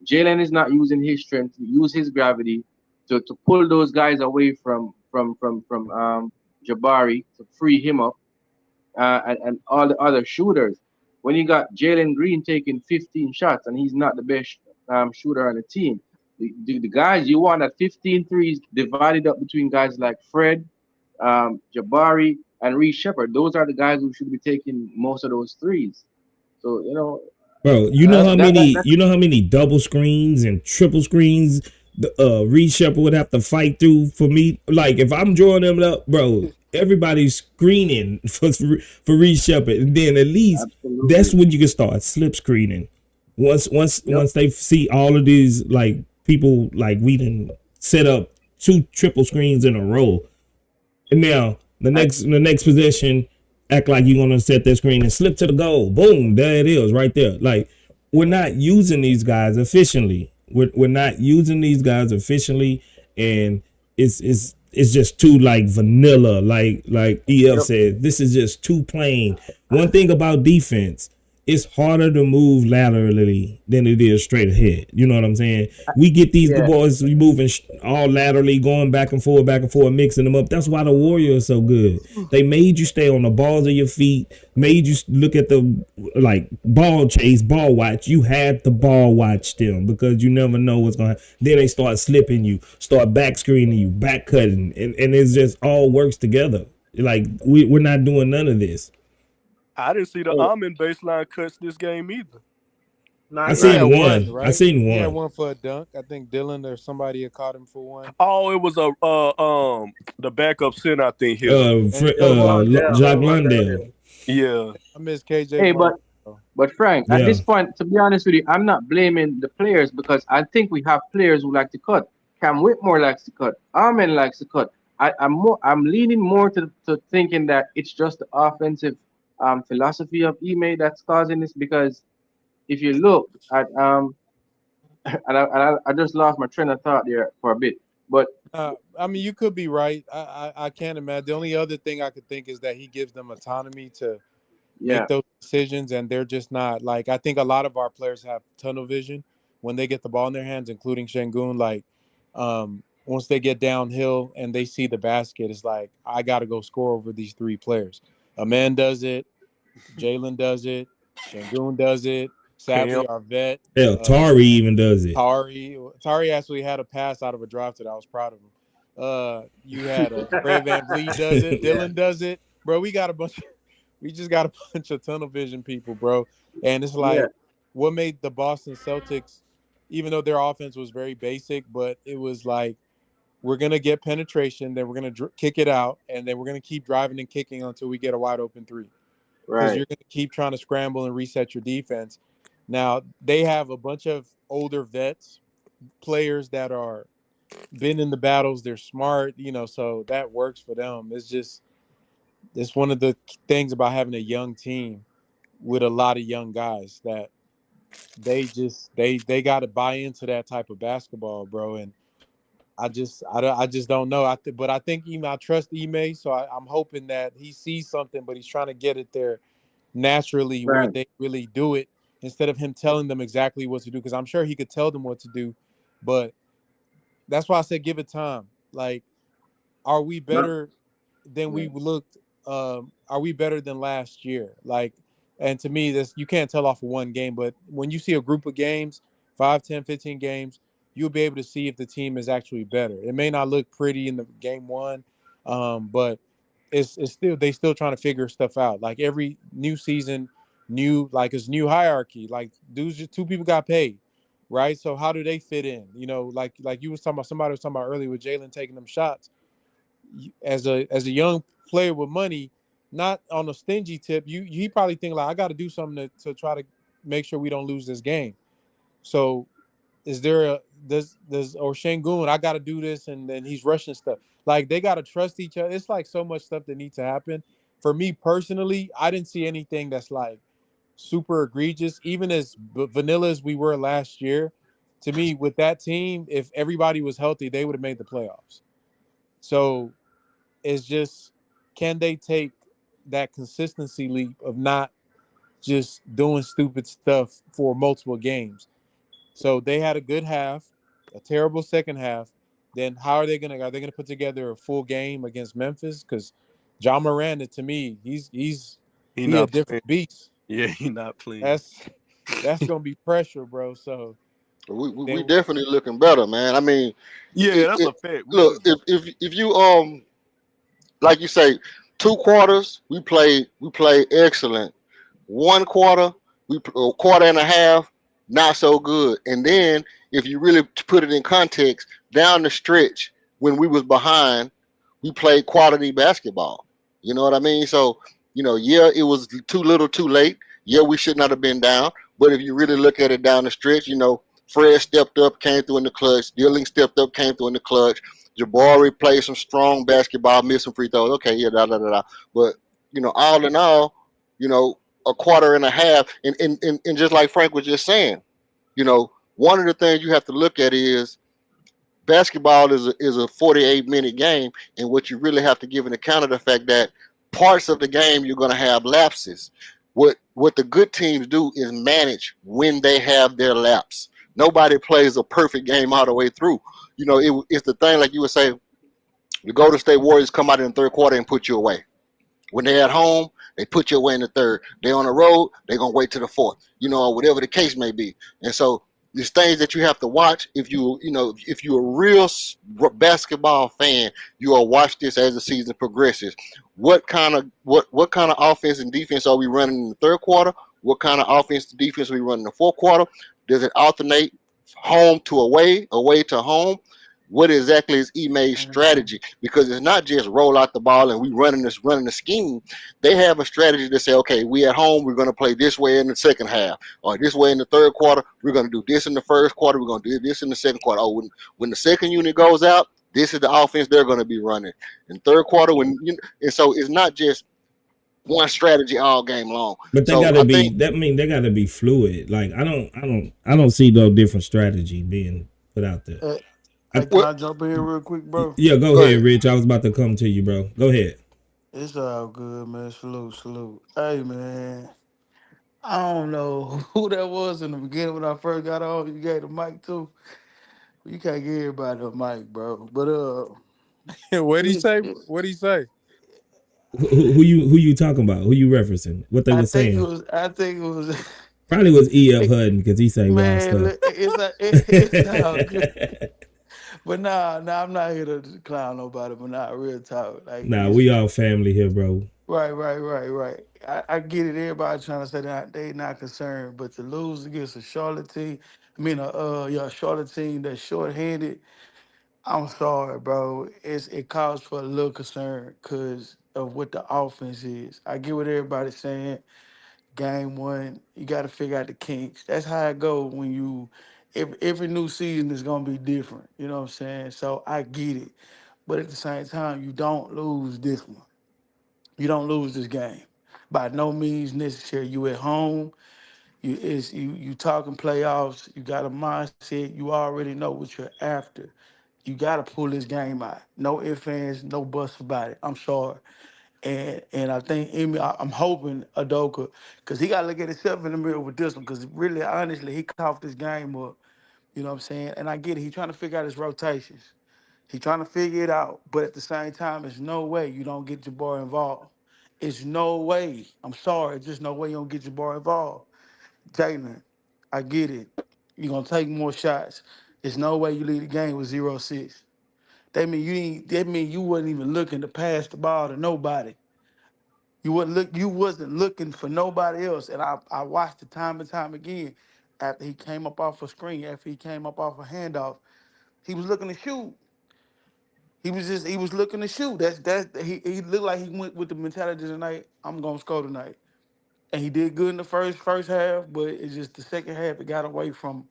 Jalen is not using his strength to use his gravity to pull those guys away from Jabari to free him up, and all the other shooters. When you got Jalen Green taking 15 shots and he's not the best shooter on the team, the guys you want at 15 threes divided up between guys like Fred, Jabari, and Reece Shepard. Those are the guys who should be taking most of those threes. So bro, you know how many double screens and triple screens Reece Shepard would have to fight through for me. Like if I'm drawing them up, bro, everybody's screening for Reece Shepard, and then at least that's when you can start slip screening. Once they see all of these like people, like we didn't set up 2 triple screens in a row, and now the next possession, act like you're gonna set that screen and slip to the goal. Boom, there it is, right there. Like we're not using these guys efficiently. We're not using these guys efficiently, and it's just too like vanilla. Like EF said, this is just too plain. One thing about defense, it's harder to move laterally than it is straight ahead. You know what I'm saying? We get these Yeah. boys moving all laterally, going back and forth, mixing them up. That's why the Warriors are so good. They made you stay on the balls of your feet, made you look at the like ball chase, ball watch. You had the ball watch them because you never know what's going to happen. Then they start slipping you, start back screening you, back cutting, and it's just all works together. Like we're not doing none of this. I didn't see the almond baseline cuts this game either. I seen one. Right? I seen He had one. one for a dunk. I think Dylan or somebody had caught him for one. Oh, it was the backup center, I think. Jacques Lundell. Yeah. I miss KJ. Hey, but Frank, at this point, to be honest with you, I'm not blaming the players because I think we have players who like to cut. Cam Whitmore likes to cut. Armin likes to cut. I'm leaning more to thinking that it's just the offensive philosophy of Ime that's causing this, because if you look at and I just lost my train of thought there for a bit, but I mean, you could be right. I can't imagine. The only other thing I could think is that he gives them autonomy to make those decisions, and they're just not like. I think a lot of our players have tunnel vision when they get the ball in their hands, including Şengün. Like, once they get downhill and they see the basket, it's like, I got to go score over these three players. Aman does it, Jalen does it, Şengün does it. Sadly, our vet. Hell, Tari even does it. Tari actually had a pass out of a drive that I was proud of him. You had Fred VanVleet does it. Dylan does it. Bro, we just got a bunch of tunnel vision people, bro. And it's like, what made the Boston Celtics, even though their offense was very basic, but it was like, we're going to get penetration, then we're going to kick it out, and then we're going to keep driving and kicking until we get a wide open three. Because you're going to keep trying to scramble and reset your defense. Now, they have a bunch of older vets, players that are been in the battles. They're smart, so that works for them. It's one of the things about having a young team with a lot of young guys that they got to buy into that type of basketball, bro. And I just don't know. I think I trust Ime, so I'm hoping that he sees something, but he's trying to get it there naturally where they really do it, instead of him telling them exactly what to do, because I'm sure he could tell them what to do, but that's why I said give it time. Like, are we better than we looked? Are we better than last year? Like, and to me, you can't tell off of one game, but when you see a group of games, 5, 10, 15 games, you'll be able to see if the team is actually better. It may not look pretty in the game one, but it's still, they still trying to figure stuff out. Like, every new season, it's new hierarchy. Like, two people got paid, right? So how do they fit in? Like you was talking about, somebody was talking about earlier with Jalen taking them shots. As a young player with money, not on a stingy tip, he probably think like, I got to do something to try to make sure we don't lose this game. So is there does Şengün, I got to do this, and then he's rushing stuff. Like, they got to trust each other. It's like so much stuff that needs to happen. For me personally, I didn't see anything that's like super egregious, even as vanilla as we were last year. To me, with that team, if everybody was healthy, they would have made the playoffs. So it's just, can they take that consistency leap of not just doing stupid stuff for multiple games? So they had a good half, a terrible second half. Then are they gonna put together a full game against Memphis? Because John Moran, to me, he's a different beast. Yeah, he's not playing. That's gonna be pressure, bro. So we definitely looking better, man. I mean, that's a fact. Look, if you like you say, 2 quarters we played excellent. 1 quarter, a quarter and a half, not so good. And then if you really put it in context, down the stretch when we was behind, we played quality basketball. You know what I mean? So, it was too little too late. Yeah, we should not have been down. But if you really look at it down the stretch, Fred stepped up, came through in the clutch. Dilling stepped up, came through in the clutch. Jabari played some strong basketball, missed some free throws. Okay, yeah, But, all in all, a quarter and a half. And just like Frank was just saying, one of the things you have to look at is basketball is a 48-minute game. And what you really have to give an account of the fact that parts of the game you're going to have lapses. What the good teams do is manage when they have their laps. Nobody plays a perfect game all the way through. It's the thing like you would say, the Golden State Warriors come out in the third quarter and put you away. When they're at home, they put you away in the third. They're on the road, they're gonna wait to the fourth, or whatever the case may be. And so there's things that you have to watch. If you're a real basketball fan, you will watch this as the season progresses. What kind of offense and defense are we running in the third quarter? What kind of offense and defense are we running in the fourth quarter? Does it alternate home to away, away to home? What exactly is Ime's strategy? Because it's not just roll out the ball and we running the scheme. They have a strategy to say, okay, we at home, we're going to play this way in the second half, or this way in the third quarter. We're going to do this in the first quarter. We're going to do this in the second quarter. Oh, when the second unit goes out, this is the offense they're going to be running in third quarter. And so it's not just one strategy all game long. But they gotta be. They gotta be fluid. Like I don't see no different strategy being put out there. Hey, can I jump in here real quick, bro? Yeah, go ahead, Rich. I was about to come to you, bro. Go ahead. It's all good, man. Salute. Hey, man. I don't know who that was in the beginning when I first got on. You gave the mic to. You can't give everybody a mic, bro. But What'd he say? What'd he say? Who you talking about? Who you referencing? What they were saying? I think it was. Probably was E.F. Hutton because he say wild stuff. It's all good. But nah, I'm not here to clown nobody, but not real talk. Like, nah, we all family here, bro. Right. I get it. Everybody trying to say that they not concerned, but to lose against a Charlotte team, Charlotte team that's shorthanded, I'm sorry, bro. It calls for a little concern because of what the offense is. I get what everybody's saying. Game one, you got to figure out the kinks. That's how it goes when every new season is gonna be different. You know what I'm saying? So I get it, but at the same time, you don't lose this one. You don't lose this game. By no means necessary. You at home. You talking playoffs. You got a mindset. You already know what you're after. You got to pull this game out. No ifs, ands, no buts about it. I'm sorry. And I think I'm hoping Adoka, because he got to look at himself in the mirror with this one, because really, honestly, he coughed this game up. You know what I'm saying? And I get it. He's trying to figure out his rotations. He's trying to figure it out. But at the same time, there's no way you don't get Jabari involved. It's no way. I'm sorry. It's just no way you don't get Jabari involved. Jalen, I get it. You're going to take more shots. There's no way you lead the game with 0-6. That mean you wasn't even looking to pass the ball to nobody. You wasn't looking for nobody else. And I watched it time and time again. After he came up off a screen, after he came up off a handoff, he was looking to shoot. He was looking to shoot. He looked like he went with the mentality tonight, I'm gonna score tonight. And he did good in the first half, but it's just the second half it got away from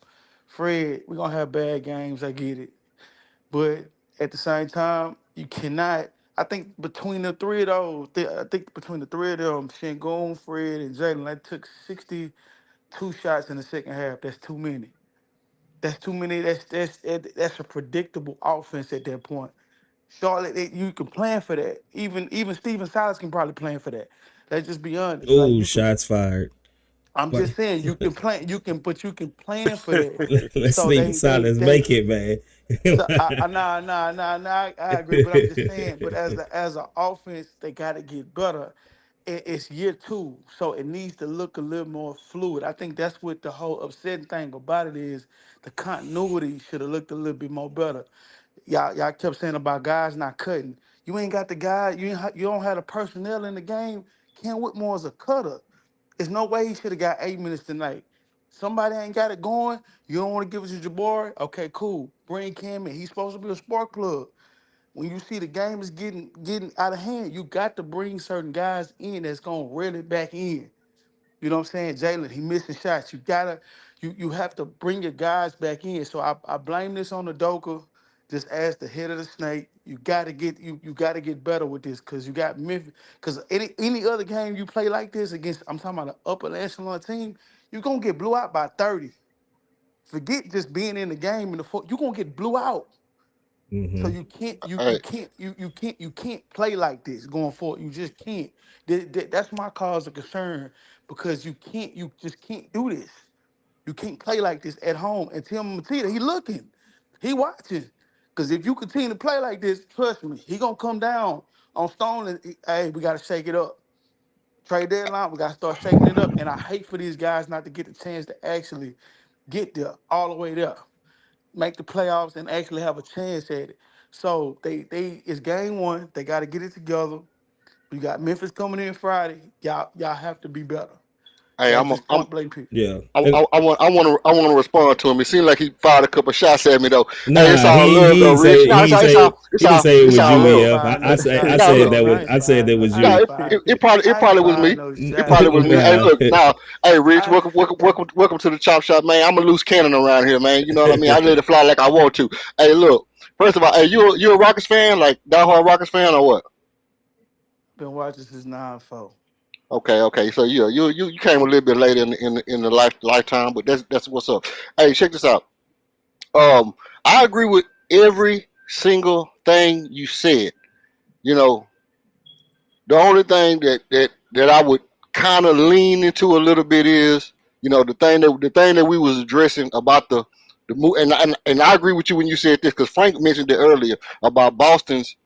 Fred. We're gonna have bad games, I get it. But at the same time, you cannot. I think between the three of those, Şengün, Fred, and Jalen, they took 62 shots in the second half. That's too many. That's too many. That's a predictable offense at that point. Charlotte, you can plan for that. Even Steven Silas can probably plan for that. Let's just be honest. Oh, shots fired. I'm just saying you can plan. But you can plan for that. Let's Steven Silas make it, man. So I agree, but I'm just saying. But as an offense, they got to get better. It's year 2, so it needs to look a little more fluid. I think that's what the whole upsetting thing about it is. The continuity should have looked a little bit more better. Y'all kept saying about guys not cutting. You ain't got the guy. You don't have the personnel in the game. Ken Whitmore is a cutter. There's no way he should have got 8 minutes tonight. Somebody ain't got it going. You don't want to give it to Jabari? Okay, cool. Bring Cam in. He's supposed to be a spark plug. When you see the game is getting out of hand, you got to bring certain guys in that's gonna reel it back in. You know what I'm saying? Jalen, he missing shots. You have to bring your guys back in. So I blame this on the Doka, just as the head of the snake. You gotta get better with this, because you got Memphis. Because any other game you play like this against, I'm talking about an upper echelon team, you're gonna get blew out by 30. Forget just being in the game in the fourth. You're gonna get blew out. So Mm-hmm. you can't you All you right. can't you can't play like this going forward. You just can't. That's my cause of concern because you just can't do this. You can't play like this at home. And Tim Matita, he looking, he watching. Because if you continue to play like this, trust me, he gonna come down on Stone and hey, we gotta shake it up. Trade deadline, we gotta start shaking it up. And I hate for these guys not to get the chance to actually get there, all the way there, make the playoffs and actually have a chance at it. So they it's game one. They got to get it together. You got Memphis coming in Friday. Y'all have to be better. Hey, That's just point blank period. Yeah. I, And I, I want I want to respond to him. It seemed like he fired a couple shots at me though. Hey, it's nah, all love he though, ain't Rich. say No, he ain't say he didn't say it it's was all you, I love. ain't EF. firing no I shots, No, said look, that bro. was I ain't I said firing. that was no, I ain't you. firing. it I ain't probably was firing me. no It shots. probably was me. Hey, Nah. look, now, hey, Rich, welcome to the chop shop, man. I'm a loose cannon around here, man. You know what I mean? I let it fly like I want to. Hey, look, first of all, hey, you a Rockets fan, like diehard Rockets fan, or what? Been watching since 9-4. Okay. So yeah, you came a little bit later in the lifetime, but that's what's up. Hey, check this out. Um, I agree with every single thing you said. You know, the only thing that I would kind of lean into a little bit is, you know, the thing that we was addressing about the move, and I agree with you when you said this because Frank mentioned it earlier about Boston's.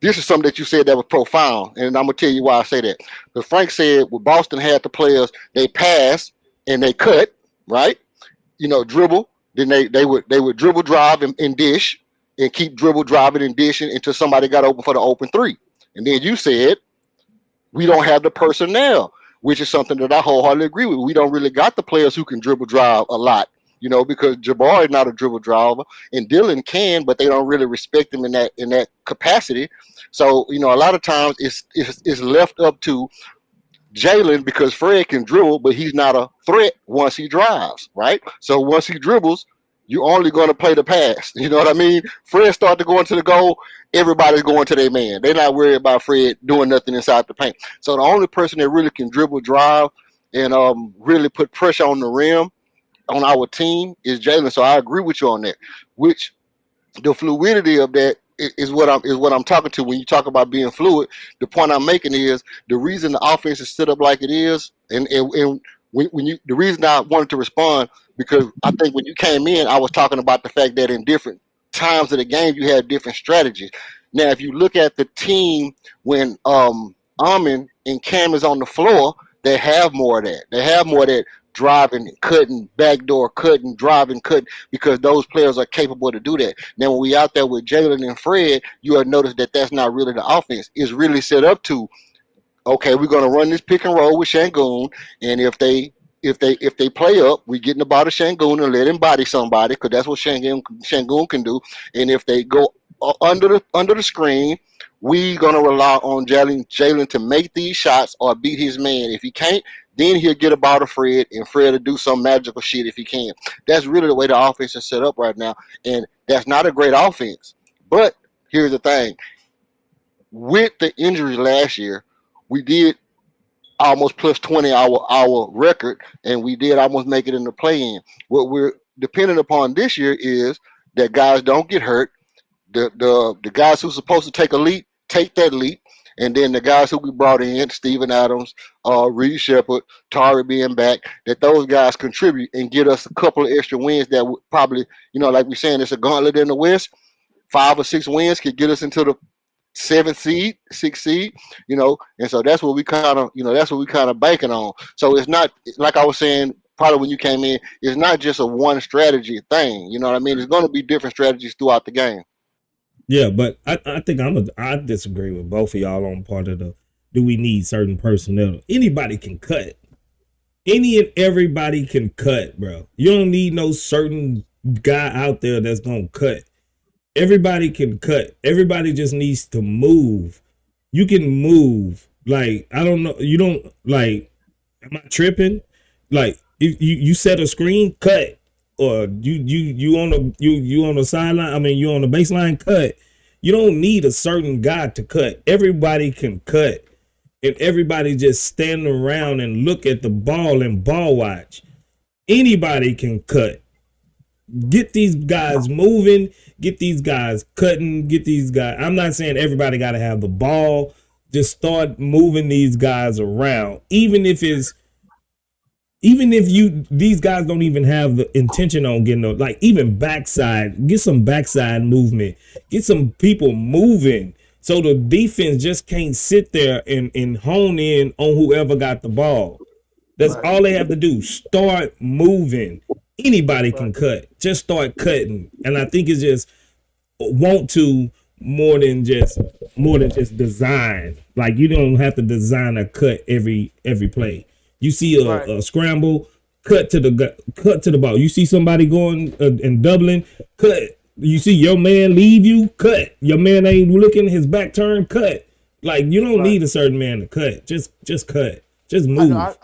This is something that you said that was profound, and I'm gonna tell you why I say that. Because Frank said, well, Boston had the players they pass and they cut, right? You know, dribble. Then they would dribble, drive, and dish, and keep dribble, driving, and dishing until somebody got open for the open three. And then you said we don't have the personnel, which is something that I wholeheartedly agree with. We don't really got the players who can dribble drive a lot, you know, because Jabari is not a dribble driver, and Dylan can, but they don't really respect him in that capacity. So you know, a lot of times it's left up to Jalen because Fred can dribble, but he's not a threat once he drives, right? So once he dribbles, you're only going to play the pass. You know what I mean? Fred start to go into the goal, everybody's going to their man. They're not worried about Fred doing nothing inside the paint. So the only person that really can dribble, drive, and really put pressure on the rim on our team is Jalen. So I agree with you on that. Which the fluidity of that is what I'm talking to when you talk about being fluid. The point I'm making is the reason the offense is set up like it is, and when you the reason I wanted to respond because I think when you came in, I was talking about the fact that in different times of the game you had different strategies. Now, if you look at the team when Amin and Cam is on the floor, they have more of that. They have more of that driving, cutting, backdoor cutting, driving, cutting, because those players are capable to do that. Now, when we out there with Jalen and Fred, you have noticed that that's not really the offense. It's really set up to, okay, we're going to run this pick and roll with Shangoon, and if they play up, we get in the ball of Shangoon and let him body somebody because that's what Shangoon can do. And if they go under the screen, we gonna rely on Jalen to make these shots or beat his man. If he can't, then he'll get a ball to Fred, and Fred will do some magical shit if he can. That's really the way the offense is set up right now, and that's not a great offense. But here's the thing: with the injuries last year, we did almost plus 20 our record, and we did almost make it in the play-in. What we're dependent upon this year is that guys don't get hurt. The guys who's supposed to take a leap take that leap, and then the guys who we brought in, Steven Adams, Reed Shepard, Tari being back, that those guys contribute and get us a couple of extra wins that would probably, you know, like we're saying, it's a gauntlet in the West. 5 or 6 wins could get us into the seventh seed, sixth seed, you know, and so that's what we kind of, that's what we kind of banking on. So it's not like I was saying probably when you came in, it's not just a one strategy thing. You know what I mean? It's going to be different strategies throughout the game. Yeah, but I think I disagree with both of y'all on part of the do we need certain personnel? Anybody can cut. Any and everybody can cut, bro. You don't need no certain guy out there that's gonna cut. Everybody can cut. Everybody just needs to move. You can move. Like, I don't know. You don't like, am I tripping? Like, if you set a screen, cut. Or you on the sideline, I mean you on the baseline, cut. You don't need a certain guy to cut. Everybody can cut. And everybody just stand around and look at the ball and ball watch. Anybody can cut. Get these guys moving, get these guys cutting, get these guys. I'm not saying everybody got to have the ball. Just start moving these guys around. Even if these guys don't even have the intention on getting like even backside, get some backside movement, get some people moving. So the defense just can't sit there and hone in on whoever got the ball. That's Right. all they have to do. Start moving. Anybody Right. can cut. Just start cutting. And I think it's just want to more than just design. Like you don't have to design a cut every play. You see Right. a scramble, cut to the ball. You see somebody going and doubling, cut. You see your man leave you, cut. Your man ain't looking, his back turned, cut. Like you don't Right. need a certain man to cut. Just cut. Just I know. move.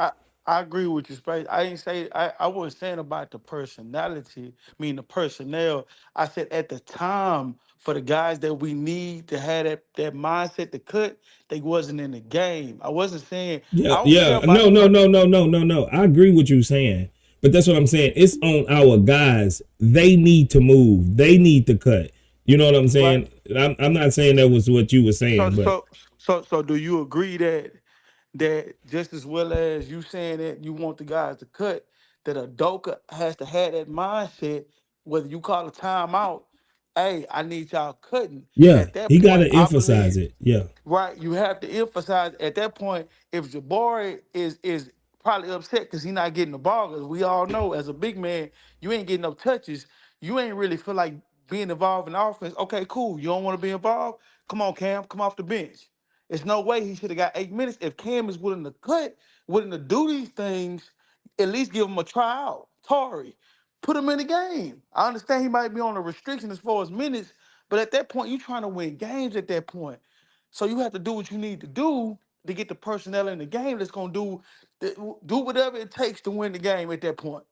I agree with you, Space. I ain't say I wasn't saying about the personality, I mean the personnel. I said at the time for the guys that we need to have that mindset to cut, they wasn't in the game. I wasn't saying Yeah, I don't care yeah. about No, the no, no, no, no, no, no. I agree with you saying. But that's what I'm saying. It's on our guys. They need to move. They need to cut. You know what I'm right. saying? I'm not saying that was what you were So saying, but so so do you agree that just as well as you saying that you want the guys to cut, that Adoka has to have that mindset, whether you call a timeout, hey, I need y'all cutting. yeah, At that he got point, to I emphasize believe, it. Yeah, right, you have to emphasize at that point, if Jabari is probably upset because he's not getting the ball, because we all know as a big man, you ain't getting no touches, you ain't really feel like being involved in offense. Okay, cool. You don't want to be involved? Come on, Cam, come off the bench. There's no way he should have got 8 minutes. If Cam is willing to cut, willing to do these things, at least give him a tryout. Tari, put him in the game. I understand he might be on a restriction as far as minutes, but at that point, you're trying to win games at that point. So you have to do what you need to do to get the personnel in the game that's gonna do whatever it takes to win the game at that point.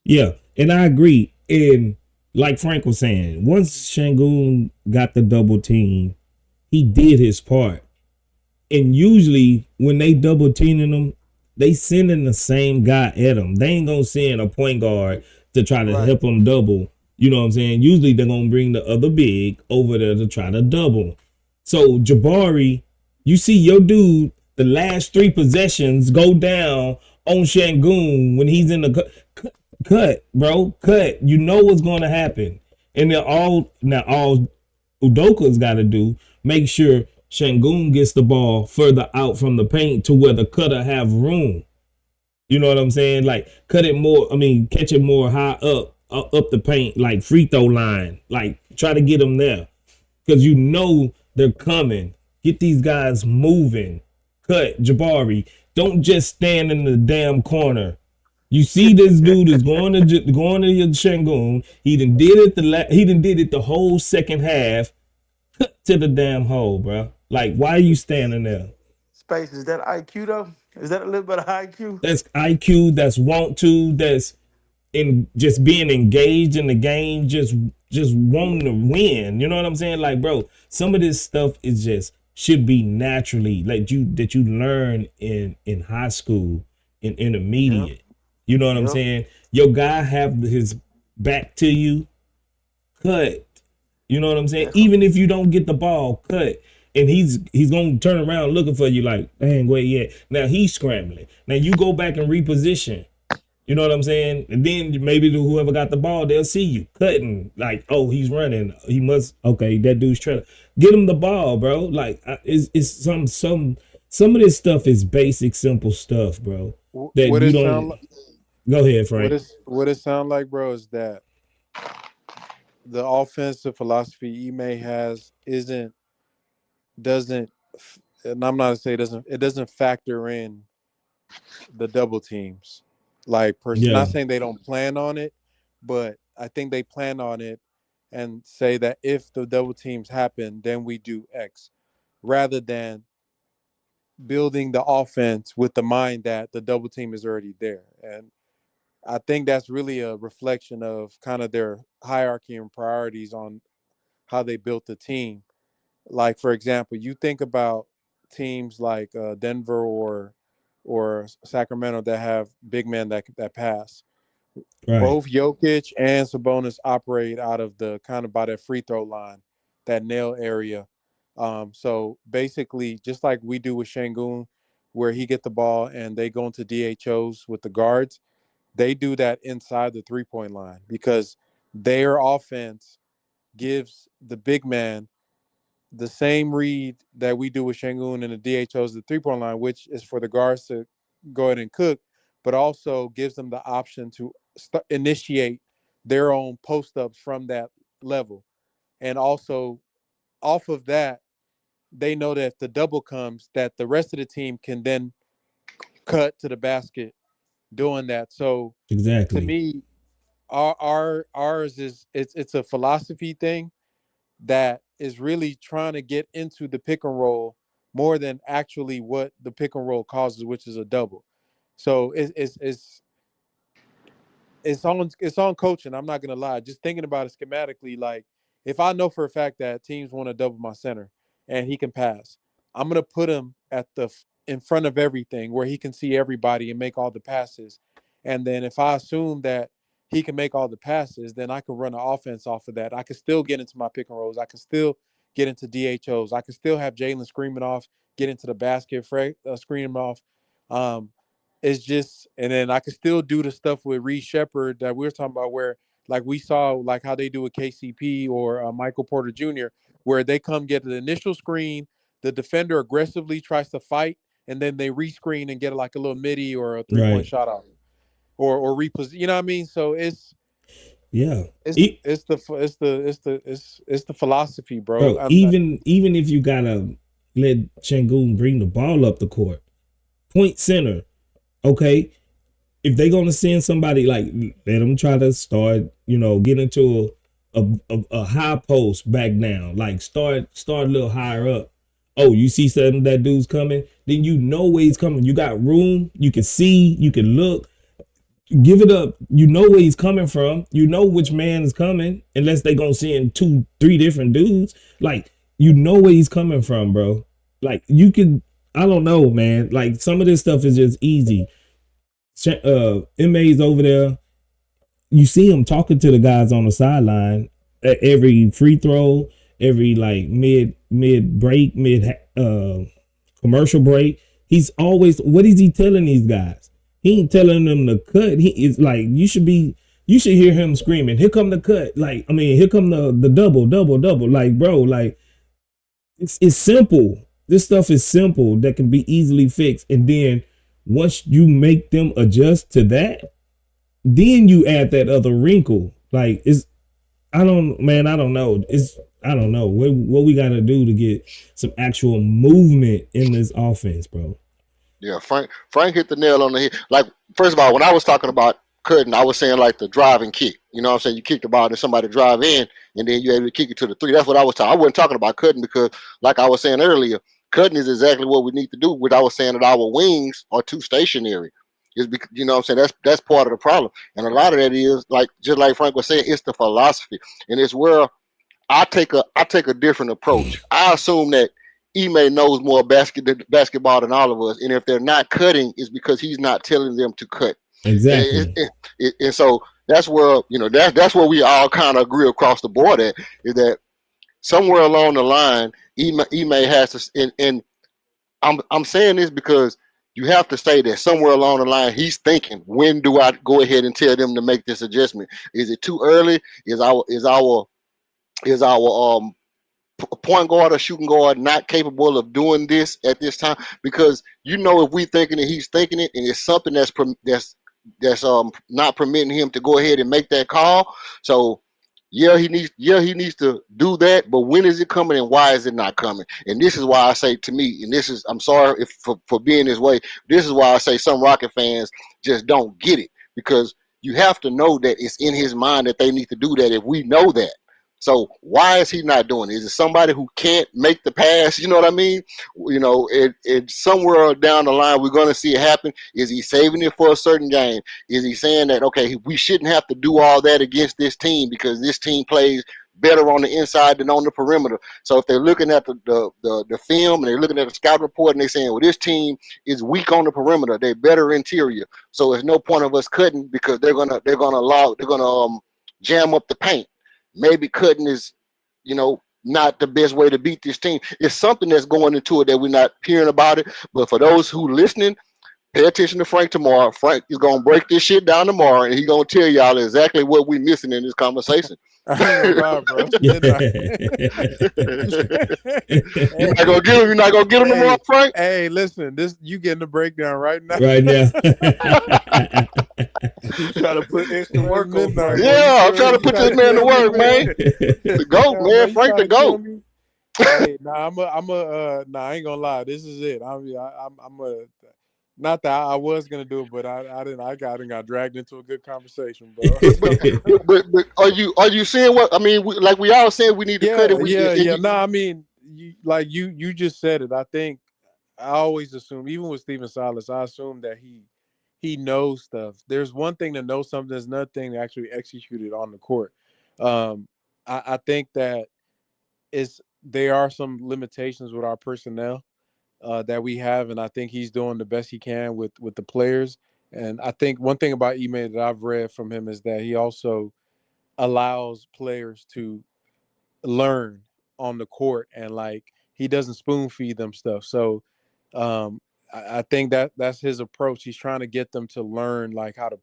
yeah, and I agree. And like Frank was saying, once Shangoon got the double team, he did his part. And usually when they double teaming them, they sending the same guy at them. They ain't gonna send a point guard to try to Right. help them double. You know what I'm saying? Usually they're gonna bring the other big over there to try to double. So Jabari, you see your dude, the last three possessions go down on Shangoon when he's in the cut, bro, cut. You know what's going to happen, and they're all Udoka's got to do, make sure Shangoon gets the ball further out from the paint to where the cutter have room. You know what I'm saying? Like cut it more. I mean, catch it more high up the paint, like free throw line. Like try to get them there because you know they're coming. Get these guys moving. Cut Jabari. Don't just stand in the damn corner. You see this dude is going to your Shangoon. He done did it the whole second half. Cut to the damn hole, bro. Like why are you standing there? Space, is that IQ though? Is that a little bit of IQ? That's IQ. That's want to. That's in just being engaged in the game. Just wanting to win. You know what I'm saying? Like, bro, some of this stuff is just should be naturally like you learn in high school, in Yep. intermediate. You know what I'm Yep. saying? Your guy have his back to you, cut. You know what I'm saying? That's a, Even if you don't get the ball, cut. And he's gonna turn around looking for you like, dang, wait, yeah. Now he's scrambling. Now you go back and reposition. You know what I'm saying? And then maybe whoever got the ball, they'll see you cutting. Like, oh, he's running. He must. Okay, that dude's trying to get him the ball, bro. Like, it's some of this stuff is basic, simple stuff, bro. That What you it sound don't. like? Go ahead, Frank. What it sound like, bro, is that the offensive philosophy Ime has isn't doesn't, and I'm not to say it doesn't factor in the double teams. Like, not Yeah, saying they don't plan on it, but I think they plan on it and say that if the double teams happen, then we do X, rather than building the offense with the mind that the double team is already there. And I think that's really a reflection of kind of their hierarchy and priorities on how they built the team. Like, for example, you think about teams like Denver or Sacramento that have big men that pass. Right. Both Jokic and Sabonis operate out of the kind of by that free throw line, that nail area. So basically, just like we do with Şengün, where he get the ball and they go into DHOs with the guards, they do that inside the 3-point line because their offense gives the big man the same read that we do with Şengün and the DHOs, the 3-point line, which is for the guards to go ahead and cook, but also gives them the option to initiate their own post-ups from that level. And also, off of that, they know that if the double comes, that the rest of the team can then cut to the basket doing that. So Exactly. to me, ours is it's a philosophy thing that is really trying to get into the pick and roll more than actually what the pick and roll causes, which is a double. So it's on coaching. I'm not gonna lie. Just thinking about it schematically, like if I know for a fact that teams want to double my center and he can pass, I'm gonna put him at in front of everything where he can see everybody and make all the passes. And then if I assume that he can make all the passes, then I can run an offense off of that. I can still get into my pick and rolls. I can still get into DHOs. I can still have Jalen screaming off, get into the basket, screaming off. It's just, and then I could still do the stuff with Reed Shepard that we were talking about, where like we saw like how they do with KCP or Michael Porter Jr., where they come get the initial screen, the defender aggressively tries to fight, and then they rescreen and get like a little midi or a 3-point shot off, or reposition. You know what I mean? So it's it's the philosophy, bro. Even if you gotta let Şengün bring the ball up the court, point center. Okay, if they're gonna send somebody, like let them try to start, get into a high post back down, like start a little higher up. Oh, you see something that dude's coming, then you know where he's coming. You got room, you can see, you can look, give it up. You know where he's coming from. You know which man is coming, unless they gonna send 2-3 different dudes. Like you know where he's coming from, bro. Like you can. I don't know, man. Like some of this stuff is just easy. MA's over there. You see him talking to the guys on the sideline at every free throw, every like mid break, commercial break. He's always, what is he telling these guys? He ain't telling them to cut. He is like, you should hear him screaming, here come the cut. Like, I mean, here come the double. Like, bro, like it's simple. This stuff is simple that can be easily fixed. And then once you make them adjust to that, then you add that other wrinkle. Like I don't know. I don't know what we got to do to get some actual movement in this offense, bro. Yeah, Frank hit the nail on the head. Like, first of all, when I was talking about cutting, I was saying like the drive and kick. You know what I'm saying? You kick the ball and somebody drive in, and then you're able to kick it to the 3. That's what I was talking. I wasn't talking about cutting because, like I was saying earlier, cutting is exactly what we need to do. What I was saying that our wings are too stationary. Is because, you know what I'm saying, that's part of the problem. And a lot of that is like, just like Frank was saying, it's the philosophy. And it's where I take a different approach. I assume that Ime knows more basketball than all of us, and if they're not cutting, it's because he's not telling them to cut. Exactly. And so that's where, that's where we all kind of agree across the board at, is that somewhere along the line, Ime has to, and I'm saying this because you have to say that somewhere along the line he's thinking, when do I go ahead and tell them to make this adjustment? Is it too early? Is our point guard or shooting guard not capable of doing this at this time? Because if we thinking it, he's thinking it, and it's something that's not permitting him to go ahead and make that call. So he needs to do that, but when is it coming and why is it not coming? And this is why I say, to me, and this is, I'm sorry for being this way, this is why I say some Rocket fans just don't get it, because you have to know that it's in his mind that they need to do that if we know that. So why is he not doing it? Is it somebody who can't make the pass? You know what I mean? It somewhere down the line, we're going to see it happen. Is he saving it for a certain game? Is he saying that, okay, we shouldn't have to do all that against this team because this team plays better on the inside than on the perimeter. So if they're looking at the film and they're looking at the scout report and they're saying, well, this team is weak on the perimeter, they're better interior. So there's no point of us cutting because they're gonna jam up the paint. Maybe cutting is, not the best way to beat this team. It's something that's going into it that we're not hearing about it. But for those who listening, pay attention to Frank tomorrow. Frank is going to break this shit down tomorrow, and he's going to tell y'all exactly what we're missing in this conversation. I ain't gonna lie, bro. You're not going to get him? You're not going to get him tomorrow, Frank? Hey, listen, you getting the breakdown right now. Right now. You trying to put extra work on Frank. Yeah, I'm trying to put this man to work, man. The GOAT, man. Frank the GOAT. Hey, I ain't gonna lie. This is it. Not that I was gonna do it, but I didn't. I got dragged into a good conversation, bro. but are you seeing what I mean? We all said we need to cut it. Yeah. No, I mean, you just said it. I think I always assume, even with Stephen Silas, I assume that he knows stuff. There's one thing to know something. There's another thing to actually execute it on the court. I think that there are some limitations with our personnel that we have, and I think he's doing the best he can with the players. And I think one thing about Ime that I've read from him is that he also allows players to learn on the court, and he doesn't spoon feed them stuff. So I think that's his approach. He's trying to get them to learn how to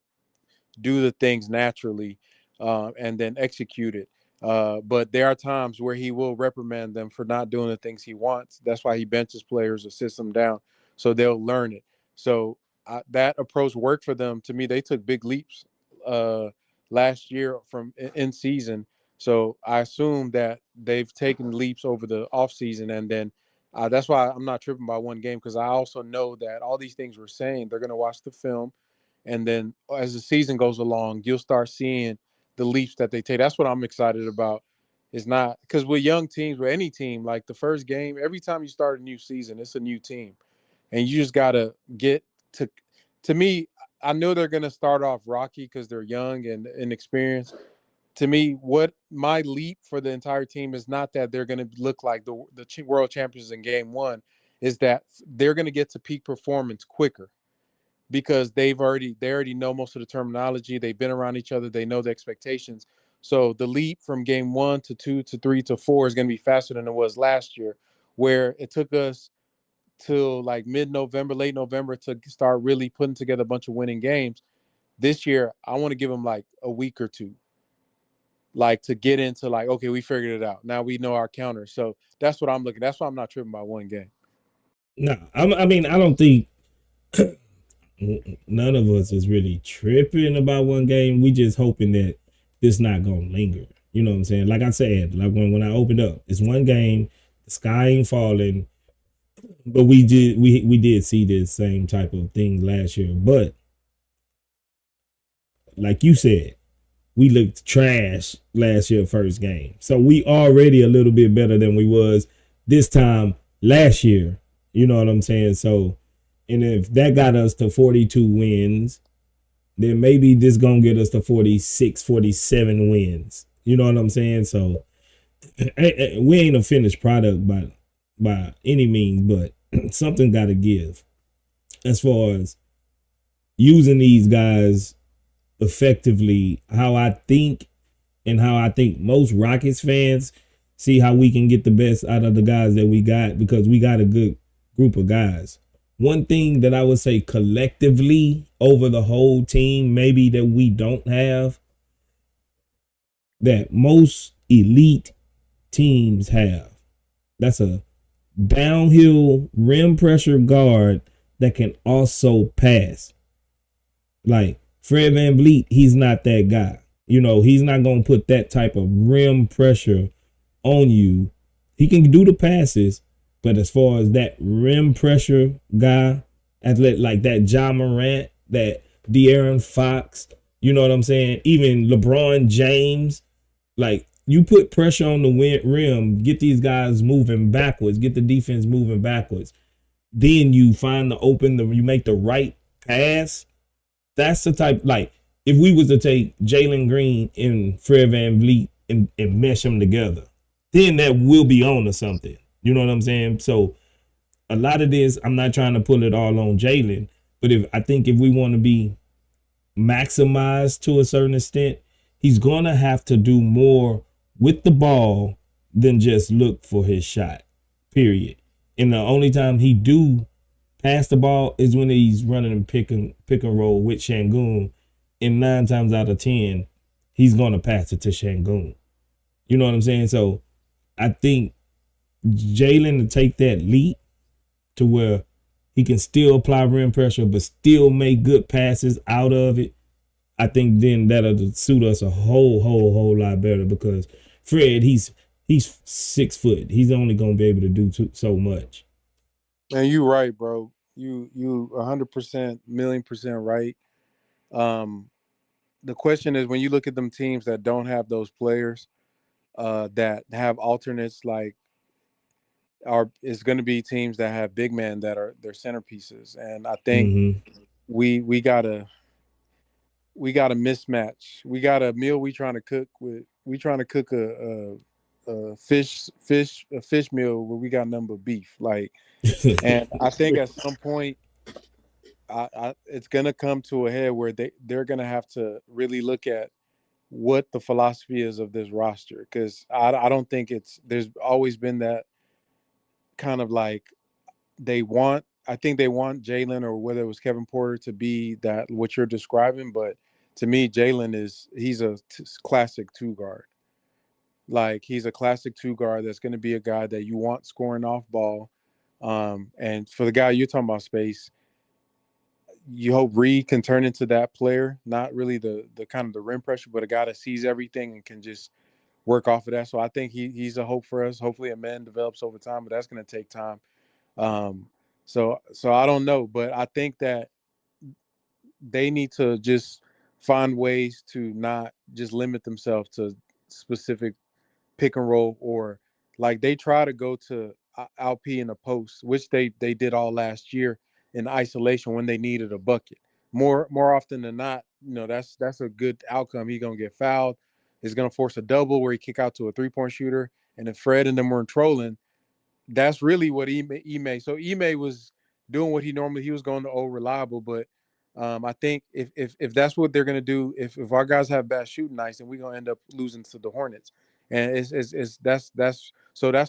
do the things naturally and then execute it. But there are times where he will reprimand them for not doing the things he wants. That's why he benches players or sits them down so they'll learn it. So that approach worked for them. To me, they took big leaps last year from in season. So I assume that they've taken leaps over the offseason, and then that's why I'm not tripping by one game, because I also know that all these things we're saying, they're going to watch the film, and then as the season goes along, you'll start seeing the leaps that they take. That's what I'm excited about. It's not because with young teams, with any team, like the first game, every time you start a new season, it's a new team, and you just got to get to me, I know they're going to start off rocky because they're young and inexperienced. To me, what my leap for the entire team is not that they're going to look like the world champions in game one, is that they're going to get to peak performance quicker because they already know most of the terminology. They've been around each other. They know the expectations. So the leap from game 1 to 2 to 3 to 4 is going to be faster than it was last year, where it took us till mid-November, late November to start really putting together a bunch of winning games. This year, I want to give them a week or two. To get into okay, we figured it out. Now we know our counter. So that's what I'm looking. That's why I'm not tripping by one game. No, I mean, I don't think none of us is really tripping about one game. We just hoping that this not going to linger. You know what I'm saying? Like I said, when I opened up, it's one game, the sky ain't falling, but we did see this same type of thing last year. But like you said, we looked trash last year first game. So we already a little bit better than we was this time last year. You know what I'm saying? So, and if that got us to 42 wins, then maybe this going to get us to 46, 47 wins. You know what I'm saying? So we ain't a finished product by any means, but something got to give as far as using these guys effectively, how I think most Rockets fans see how we can get the best out of the guys that we got, because we got a good group of guys. One thing that I would say collectively over the whole team, maybe that we don't have, that most elite teams have, that's a downhill rim pressure guard that can also pass. Fred VanVleet, he's not that guy. He's not going to put that type of rim pressure on you. He can do the passes, but as far as that rim pressure guy, athlete like that Ja Morant, that De'Aaron Fox, you know what I'm saying? Even LeBron James, you put pressure on the rim, get these guys moving backwards, get the defense moving backwards. Then you find you make the right pass. That's the type, if we was to take Jalen Green and Fred VanVleet and mesh them together. Then that will be on to something. You know what I'm saying? So a lot of this, I'm not trying to pull it all on Jalen, but if we want to be maximized to a certain extent, he's gonna have to do more with the ball than just look for his shot. Period. And the only time he do pass the ball is when he's running and pick and roll with Şengün. And 9 times out of 10, he's gonna pass it to Şengün. You know what I'm saying? So I think Jalen to take that leap to where he can still apply rim pressure but still make good passes out of it, I think then that'll suit us a whole lot better, because Fred, he's 6 foot. He's only gonna be able to do so much. Man, you right, bro. You 100%, million percent right. The question is, when you look at them teams that don't have those players, that have alternates, like it's going to be teams that have big men that are their centerpieces, and I think we gotta mismatch. We got a meal we trying to cook a fish meal where we got nothing but beef, like. And I think at some point, it's gonna come to a head where they're gonna have to really look at what the philosophy is of this roster, because I don't think there's always been that kind of like I think they want Jalen, or whether it was Kevin Porter, to be that what you're describing, but to me, Jalen he's a classic 2 guard. Like, he's a classic 2 guard that's going to be a guy that you want scoring off ball. And for the guy you're talking about, Space, you hope Reed can turn into that player, not really the kind of the rim pressure, but a guy that sees everything and can just work off of that. So I think he's a hope for us. Hopefully a man develops over time, but that's going to take time. So I don't know, but I think that they need to just find ways to not just limit themselves to specific pick and roll, or like they try to go to LP in the post, which they did all last year in isolation when they needed a bucket. More often than not, that's a good outcome. He's gonna get fouled. He's gonna force a double where he kick out to a 3-point shooter, and if Fred and them weren't trolling, that's really what Ime. So Ime was doing what he was going to old reliable, but I think if that's what they're going to do, if our guys have bad shooting nights, then we're going to end up losing to the Hornets. And that's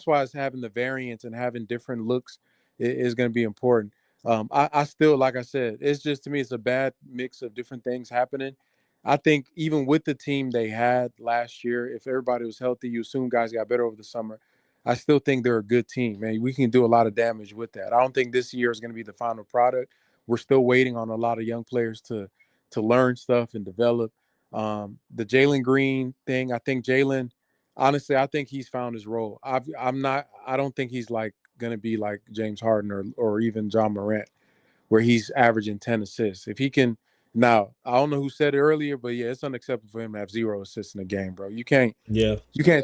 why it's having the variance and having different looks is going to be important. I still, like I said, it's just, to me, it's a bad mix of different things happening. I think even with the team they had last year, if everybody was healthy, you assume guys got better over the summer. I still think they're a good team, man. We can do a lot of damage with that. I don't think this year is going to be the final product. We're still waiting on a lot of young players to learn stuff and develop. The Jalen Green thing, I think Jalen, honestly, I think he's found his role. I don't think he's like going to be like James Harden or even John Morant, where he's averaging 10 assists. If he can, now, I don't know who said it earlier, but yeah, it's unacceptable for him to have 0 assists in a game, bro. You can't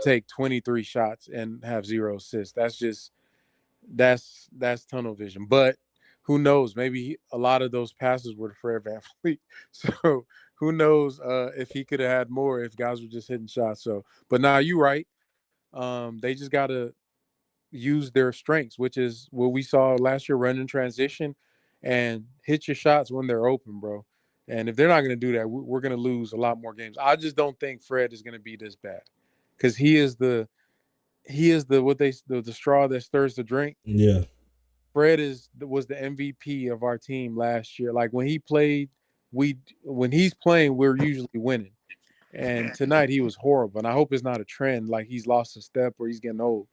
take 23 shots and have 0 assists. That's tunnel vision. But who knows? Maybe a lot of those passes were to Fred VanVleet. So who knows if he could have had more if guys were just hitting shots. So, but now you're right. They just got to use their strengths, which is what we saw last year, run in transition and hit your shots when they're open, bro. And if they're not going to do that, we're going to lose a lot more games. I just don't think Fred is going to be this bad, because he is the straw that stirs the drink. Yeah. Fred was the MVP of our team last year. Like, when he played, when he's playing, we're usually winning. And tonight he was horrible. And I hope it's not a trend, like he's lost a step or he's getting old.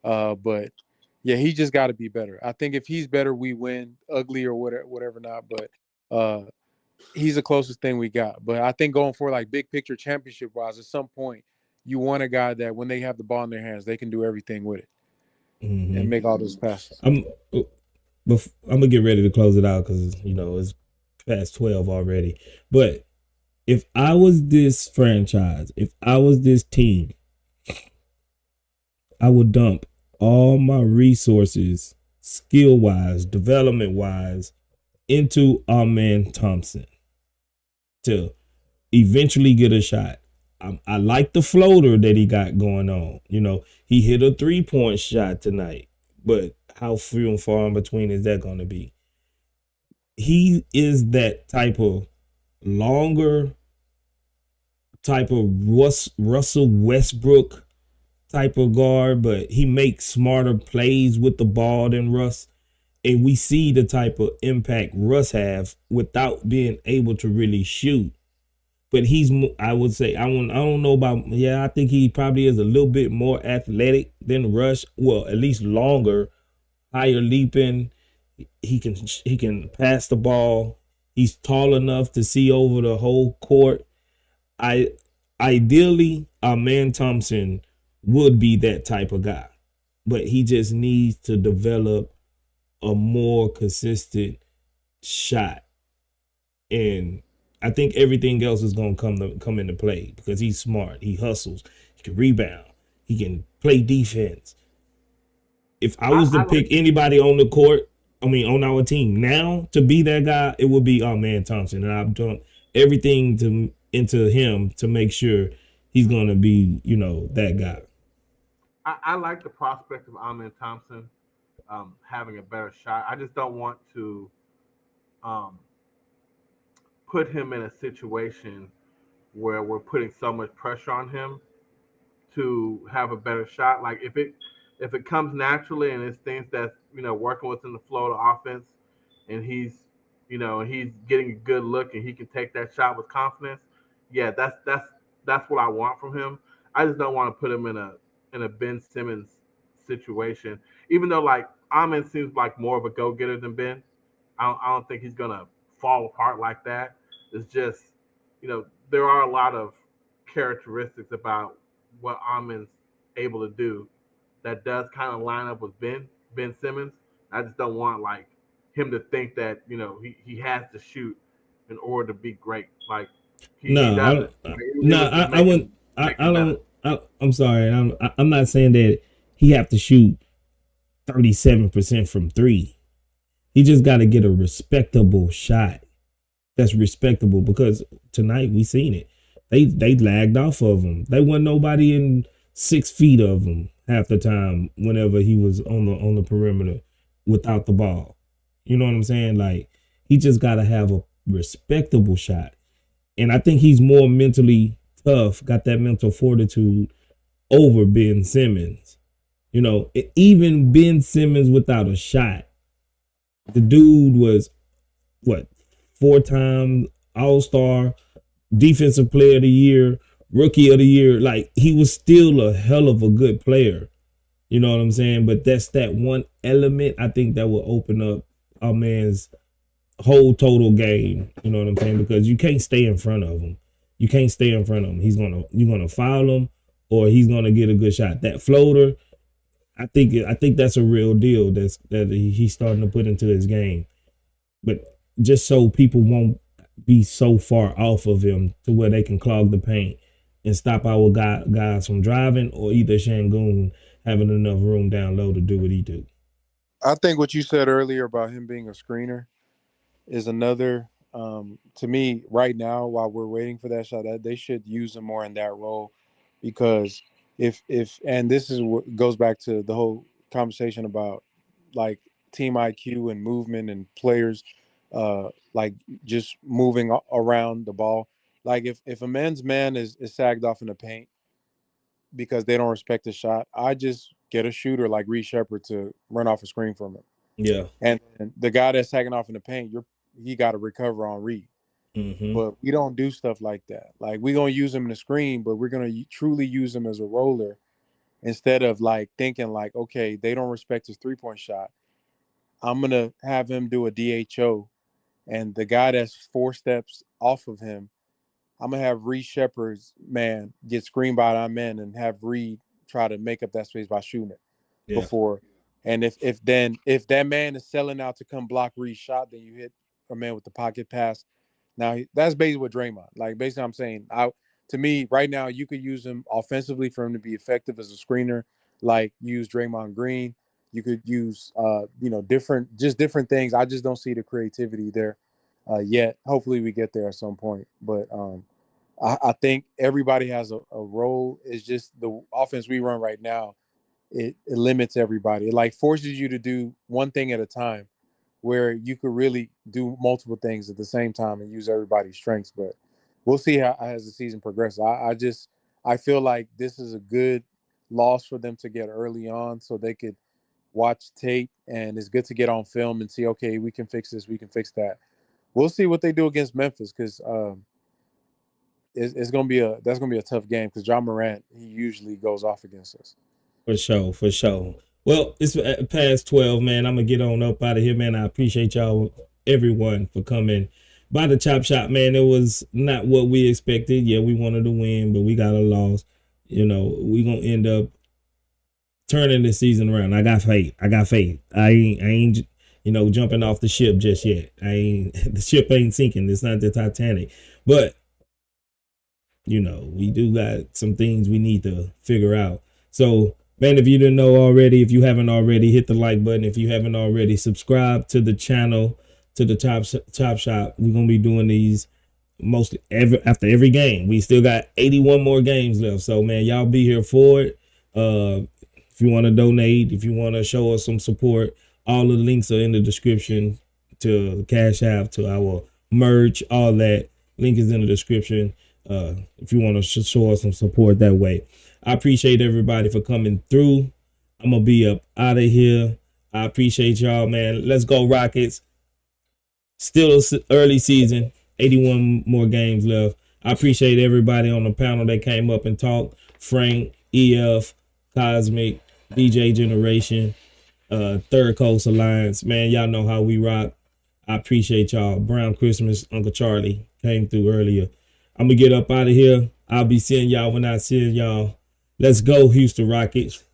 But yeah, he just got to be better. I think if he's better, we win, ugly or whatever not. But he's the closest thing we got. But I think going for like big picture championship wise, at some point, you want a guy that when they have the ball in their hands, they can do everything with it and make all those passes. I'm gonna get ready to close it out because it's past 12 already. But if I was this franchise, if I was this team, I would dump all my resources, skill wise, development wise, into our man Thompson to eventually get a shot. I like the floater that he got going on. You know, he hit a 3-point shot tonight, but how few and far in between is that going to be? He is that type of longer type of Russell Westbrook type of guard, but he makes smarter plays with the ball than Russ. And we see the type of impact Russ have without being able to really shoot. But I would say, I don't know about, I think he probably is a little bit more athletic than Russ. Well, at least longer, higher leaping. He can pass the ball. He's tall enough to see over the whole court. Ideally, our man Thompson would be that type of guy, but he just needs to develop a more consistent shot. And I think everything else is going to come into play because he's smart. He hustles. He can rebound. He can play defense. If I was to pick anybody on the court, on our team now to be that guy, it would be our man Thompson. And I've done everything into him to make sure he's going to be, that guy. I like the prospect of Amen Thompson having a better shot. I just don't want to put him in a situation where we're putting so much pressure on him to have a better shot. Like if it comes naturally and it's things that's working within the flow of the offense, and he's getting a good look and he can take that shot with confidence. Yeah, that's what I want from him. I just don't want to put him in a Ben Simmons situation, even though like Amen seems like more of a go-getter than Ben. I don't think he's gonna fall apart like that. It's just there are a lot of characteristics about what Amen's able to do that does kind of line up with Ben Simmons. I just don't want like him to think that he has to shoot in order to be great. Like he doesn't. I wouldn't. I don't. I'm sorry. I'm not saying that he have to shoot 37% from three. He just got to get a respectable shot. That's respectable, because tonight we seen it. They lagged off of him. They wasn't nobody in 6 feet of him half the time whenever he was on the perimeter without the ball. You know what I'm saying? Like, he just got to have a respectable shot. And I think he's more mentally tough, got that mental fortitude over Ben Simmons. Even Ben Simmons without a shot, the dude was, 4-time All-Star, Defensive Player of the Year, Rookie of the Year. Like, he was still a hell of a good player. You know what I'm saying? But that's that one element I think that will open up our man's whole total game. You know what I'm saying? Because you can't stay in front of him. You can't stay in front of him. You're gonna foul him, or he's gonna get a good shot. That floater, I think that's a real deal. That he's starting to put into his game. But just so people won't be so far off of him to where they can clog the paint and stop our guys from driving, or either Şengün having enough room down low to do what he do. I think what you said earlier about him being a screener is another, to me, right now, while we're waiting for that shot, that they should use him more in that role, because if and this is what goes back to the whole conversation about like team IQ and movement and players like just moving around the ball. Like if a man's man is sagged off in the paint because they don't respect the shot, I just get a shooter like Reed Shepherd to run off a screen from him. Yeah. And the guy that's sagging off in the paint, he got to recover on Reed. Mm-hmm. But we don't do stuff like that. Like, we're going to use him in the screen, but we're going to truly use him as a roller instead of like thinking like, okay, they don't respect his 3-point shot. I'm going to have him do a DHO, and the guy that's 4 steps off of him, I'm going to have Reed Shepherd's man get screened by our men and have Reed try to make up that space by shooting it before. And if that man is selling out to come block Reed's shot, then you hit a man with the pocket pass. Now, that's basically what Draymond. Like, basically, I'm saying, to me, right now, you could use him offensively for him to be effective as a screener, like use Draymond Green. You could use, different things. I just don't see the creativity there yet. Hopefully we get there at some point. But I think everybody has a role. It's just the offense we run right now. It limits everybody. It like forces you to do one thing at a time, where you could really do multiple things at the same time and use everybody's strengths. But we'll see how as the season progresses. I feel like this is a good loss for them to get early on, so they could watch tape, and it's good to get on film and see, okay, we can fix this, we can fix that. We'll see what they do against Memphis, because it's gonna be a tough game, because John Morant, he usually goes off against us. For sure, for sure. Well, it's past 12, man. I'm gonna get on up out of here, man. I appreciate y'all, everyone, for coming by the Chop Shop, man. It was not what we expected. Yeah, we wanted to win, but we got a loss. You know, we gonna end up turning the season around. I got faith. I ain't jumping off the ship just yet. The ship ain't sinking. It's not the Titanic. But we do got some things we need to figure out. So, man, if you didn't know already, if you haven't already, hit the like button. If you haven't already, subscribe to the channel, to the Chop Shop. We're gonna be doing these mostly after every game. We still got 81 more games left. So, man, y'all be here for it. If you want to donate, if you want to show us some support, all the links are in the description to the Cash App, to our merch, all that. Link is in the description. If you want to show us some support that way. I appreciate everybody for coming through. I'm going to be up out of here. I appreciate y'all, man. Let's go Rockets. Still early season, 81 more games left. I appreciate everybody on the panel that came up and talked. Frank, EF, Cosmic, DJ Generation, Third Coast Alliance. Man, y'all know how we rock. I appreciate y'all. Brown Christmas, Uncle Charlie came through earlier. I'm going to get up out of here. I'll be seeing y'all when I see y'all. Let's go, Houston Rockets.